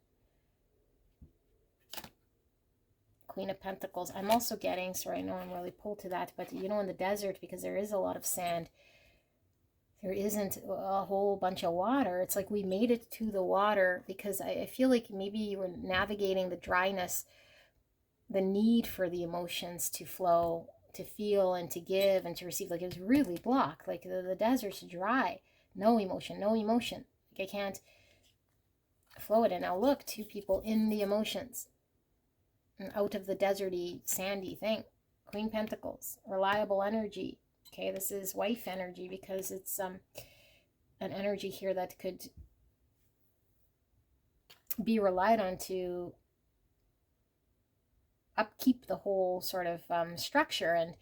Queen of Pentacles. I'm also getting, sorry, I know I'm really pulled to that, but you know, in the desert, because there is a lot of sand, there isn't a whole bunch of water. It's like we made it to the water because I feel like maybe you were navigating the dryness, the need for the emotions to flow, to feel and to give and to receive. Like it was really blocked. Like the desert's dry. No emotion, no emotion. Like I can't flow it. And now look, 2 people in the emotions. And out of the deserty, sandy thing. Queen Pentacles, reliable energy. Okay, this is wife energy because it's an energy here that could be relied on to upkeep the whole sort of structure and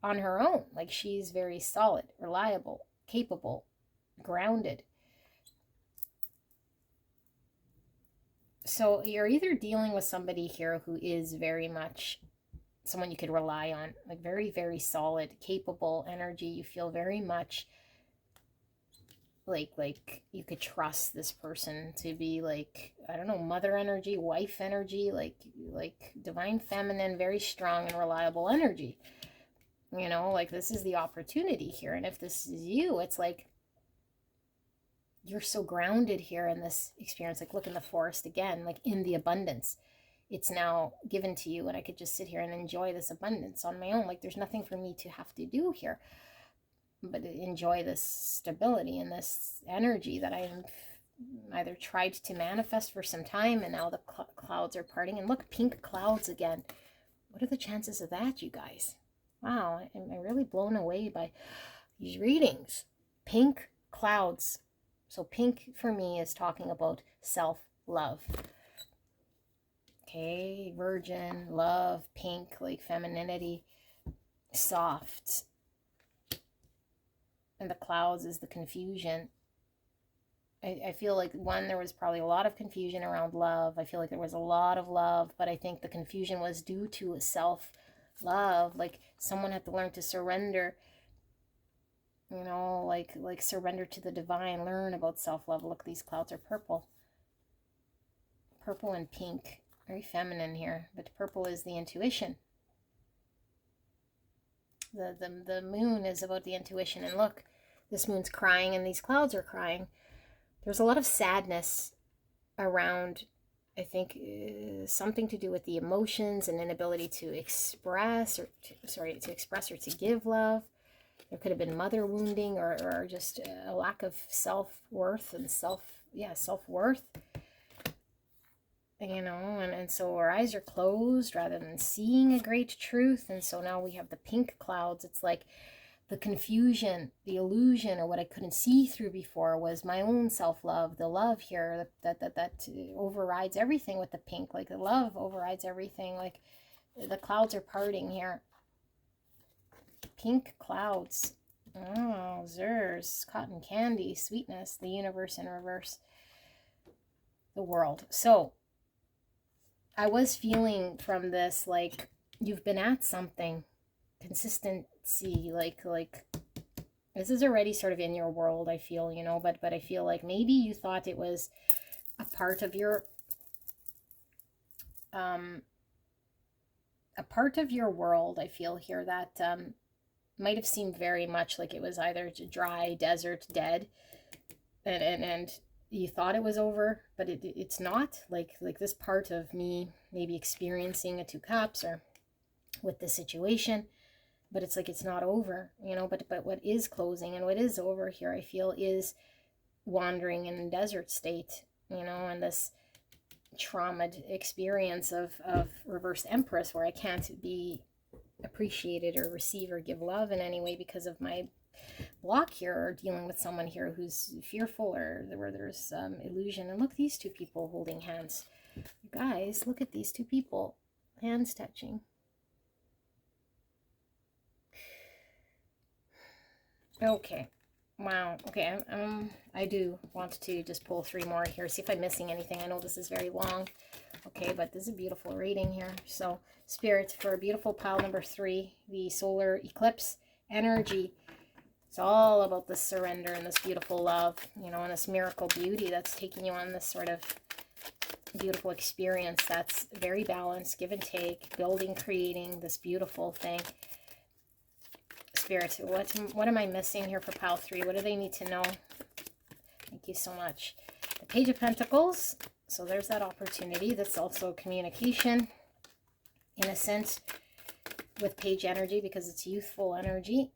on her own. Like she's very solid, reliable, capable, grounded. So you're either dealing with somebody here who is very much someone you could rely on, like very, very solid, capable energy. You feel very much like you could trust this person to be like, I don't know, mother energy, wife energy, like divine feminine, very strong and reliable energy. You know, like this is the opportunity here. And if this is you, it's like you're so grounded here in this experience. Like look in the forest again, like in the abundance. It's now given to you, and I could just sit here and enjoy this abundance on my own. Like there's nothing for me to have to do here, but enjoy this stability and this energy that I've either tried to manifest for some time, and now the clouds are parting. And look, pink clouds again. What are the chances of that, you guys? Wow, am I really blown away by these readings? Pink clouds. So pink for me is talking about self-love. Okay, virgin, love, pink, like femininity, soft. And the clouds is the confusion. I feel like, one, there was probably a lot of confusion around love. I feel like there was a lot of love, but I think the confusion was due to self-love. Like someone had to learn to surrender, you know, like surrender to the divine, learn about self-love. Look, these clouds are purple. Purple and pink. Very feminine here, but purple is the intuition. The moon is about the intuition, and look, this moon's crying and these clouds are crying. There's a lot of sadness around, I think, something to do with the emotions and inability to express, or to express or to give love. There could have been mother wounding, or just a lack of self-worth and self-worth. You know, and so our eyes are closed rather than seeing a great truth. And so now we have the pink clouds. It's like the confusion, the illusion, or what I couldn't see through before was my own self-love, the love here that overrides everything with the pink. Like the love overrides everything. Like the clouds are parting here. Pink clouds. Oh, zers, cotton candy, sweetness, the universe in reverse, the world. So I was feeling from this, like you've been at something, consistency, like this is already sort of in your world, I feel, you know, but I feel like maybe you thought it was a part of your world, I feel here, that might have seemed very much like it was either dry, desert, dead, and you thought it was over, but it's not. Like this part of me maybe experiencing a two cups or with the situation, but it's like it's not over, you know. But what is closing and what is over here, I feel, is wandering in a desert state, you know, and this traumaed experience of reverse Empress, where I can't be appreciated or receive or give love in any way because of my block here, or dealing with someone here who's fearful, or where there's illusion. And look, these two people holding hands. You guys, look at these two people, hands touching. Okay, wow. Okay, I do want to just pull 3 more here, see if I'm missing anything. I know this is very long. Okay, but this is a beautiful reading here. So Spirit, for beautiful pile number 3, the solar eclipse energy. It's all about this surrender and this beautiful love, you know, and this miracle beauty that's taking you on this sort of beautiful experience that's very balanced, give and take, building, creating this beautiful thing. Spirit, what am I missing here for pile 3? What do they need to know? Thank you so much. The Page of Pentacles. So there's that opportunity. That's also communication, innocent, with page energy, because it's youthful energy.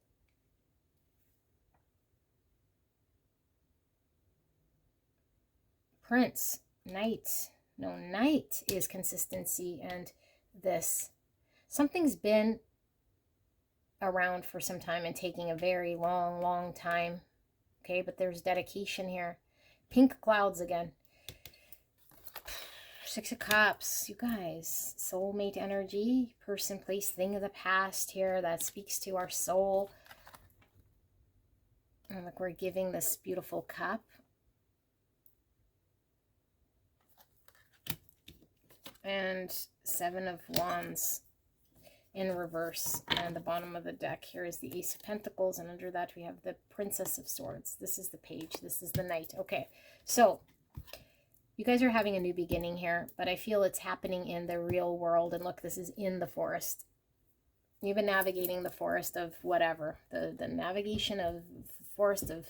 Prince, Knight. No, Knight is consistency, and this. Something's been around for some time and taking a very long time. Okay, but there's dedication here. Pink clouds again. 6 of Cups, you guys. Soulmate energy, person, place, thing of the past here that speaks to our soul. And look, we're giving this beautiful cup. And 7 of Wands in reverse. And the bottom of the deck here is the Ace of Pentacles. And under that we have the Princess of Swords. This is the Page. This is the Knight. Okay, so you guys are having a new beginning here, but I feel it's happening in the real world. And look, this is in the forest. You've been navigating the forest of whatever, the navigation of forest of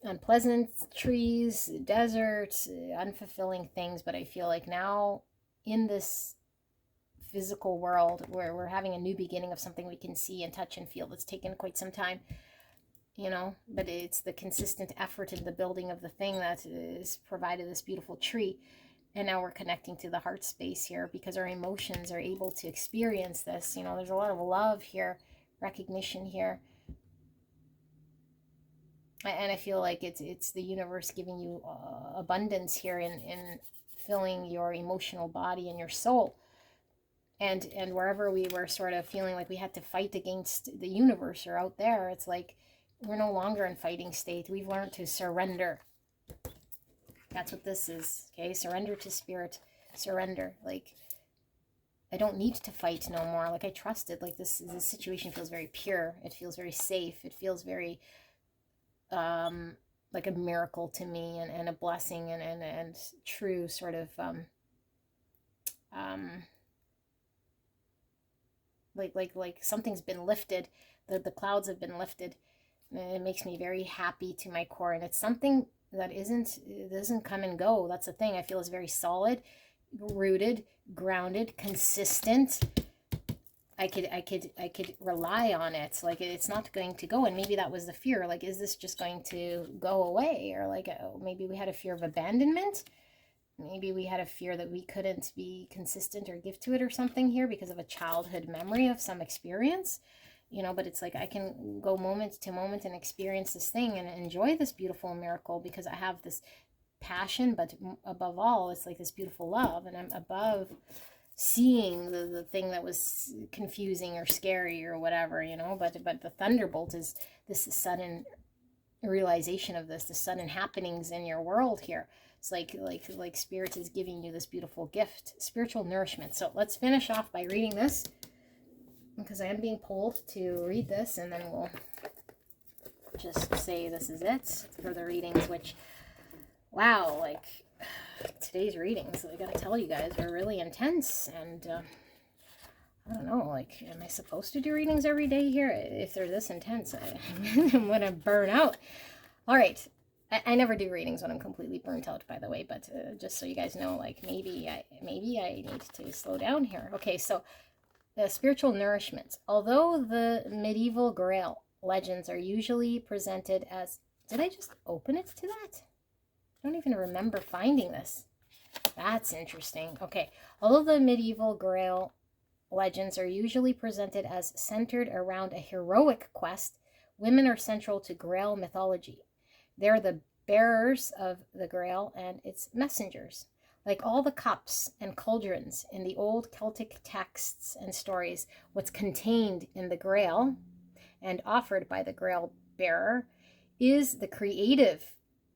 unpleasant trees, desert, unfulfilling things. But I feel like now in this physical world where we're having a new beginning of something we can see and touch and feel that's taken quite some time, you know, but it's the consistent effort in the building of the thing that has provided this beautiful tree. And now we're connecting to the heart space here because our emotions are able to experience this. You know, there's a lot of love here, recognition here. And I feel like it's the universe giving you abundance here in filling your emotional body and your soul. And wherever we were sort of feeling like we had to fight against the universe or out there, it's like we're no longer in fighting state. We've learned to surrender. That's what this is, okay? Surrender to spirit, surrender. Like, I don't need to fight no more. Like, I trusted. Like, this situation feels very pure. It feels very safe. It feels very, like a miracle to me and a blessing and true sort of, like something's been lifted. The clouds have been lifted. And it makes me very happy to my core. And it's something that doesn't come and go. That's the thing. I feel is very solid, rooted, grounded, consistent. I could rely on it. Like, it's not going to go. And maybe that was the fear. Like, is this just going to go away? Or like, maybe we had a fear of abandonment. Maybe we had a fear that we couldn't be consistent or give to it or something here because of a childhood memory of some experience. You know, but it's like I can go moment to moment and experience this thing and enjoy this beautiful miracle because I have this passion, but above all, it's like this beautiful love, and I'm above seeing the thing that was confusing or scary or whatever, you know, but the thunderbolt is this sudden realization of this, the sudden happenings in your world here. It's like Spirit is giving you this beautiful gift, spiritual nourishment. So let's finish off by reading this, because I am being pulled to read this, and then we'll just say this is it for the readings, which, wow, like, today's readings, I gotta tell you guys, are really intense, and, I don't know, like, am I supposed to do readings every day here? If they're this intense, I'm gonna burn out. All right, I never do readings when I'm completely burnt out, by the way, but just so you guys know, like, maybe I need to slow down here. Okay, so, spiritual nourishment. Although the medieval Grail legends are usually presented as... Did I just open it to that? I don't even remember finding this. That's interesting. Okay. Although the medieval Grail legends are usually presented as centered around a heroic quest, women are central to Grail mythology. They're the bearers of the Grail and its messengers. Like all the cups and cauldrons in the old Celtic texts and stories, what's contained in the Grail and offered by the Grail bearer is the creative,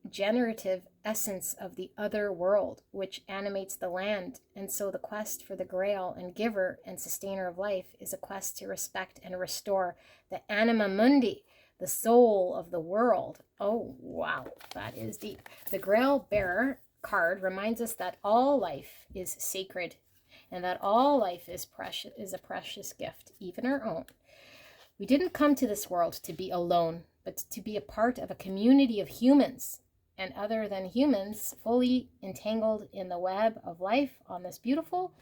generative essence of the other world, which animates the land. And so the quest for the Grail and giver and sustainer of life is a quest to respect and restore the anima mundi, the soul of the world. Oh, wow, that is deep. The Grail bearer card reminds us that all life is sacred and that all life is a precious gift, even our own. We didn't come to this world to be alone, but to be a part of a community of humans, and other than humans, fully entangled in the web of life on this beautiful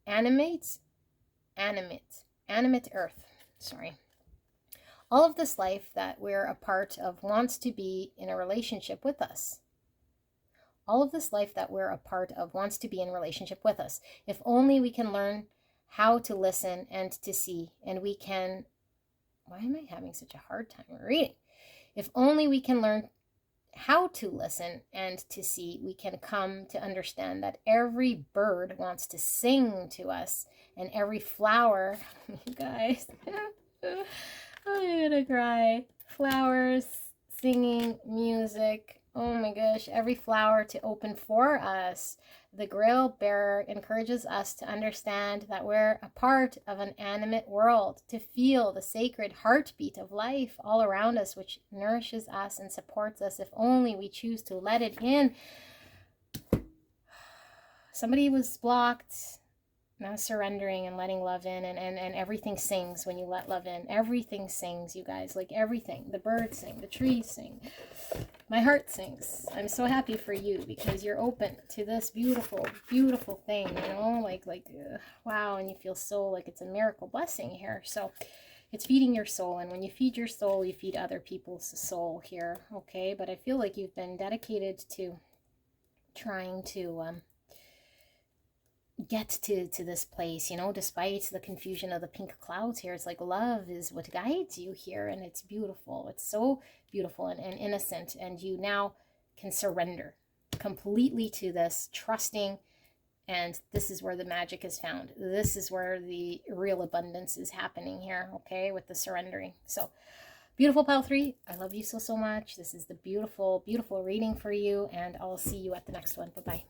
animate earth. Sorry. All of this life that we're a part of wants to be in a relationship with us. All of this life that we're a part of wants to be in relationship with us. If only we can learn how to listen and to see, and we can... Why am I having such a hard time reading? If only we can learn how to listen and to see, we can come to understand that every bird wants to sing to us, and every flower... You guys... I'm gonna cry. Flowers, singing, music... Oh my gosh, every flower to open for us. The Grail bearer encourages us to understand that we're a part of an animate world, to feel the sacred heartbeat of life all around us, which nourishes us and supports us if only we choose to let it in. Somebody was blocked. Now surrendering and letting love in, and everything sings when you let love in. Everything sings, you guys, like everything. The birds sing, the trees sing, my heart sings. I'm so happy for you because you're open to this beautiful, beautiful thing, you know, like wow, and you feel so like it's a miracle blessing here. So it's feeding your soul, and when you feed your soul, you feed other people's soul here, okay? But I feel like you've been dedicated to trying to get to this place, you know, despite the confusion of the pink clouds here. It's like love is what guides you here, and it's beautiful. It's so beautiful and innocent, and you now can surrender completely to this, trusting, and this is where the magic is found. This is where the real abundance is happening here, okay, with the surrendering. So beautiful pile 3, I love you so much. This is the beautiful, beautiful reading for you, and I'll see you at the next one. Bye-bye.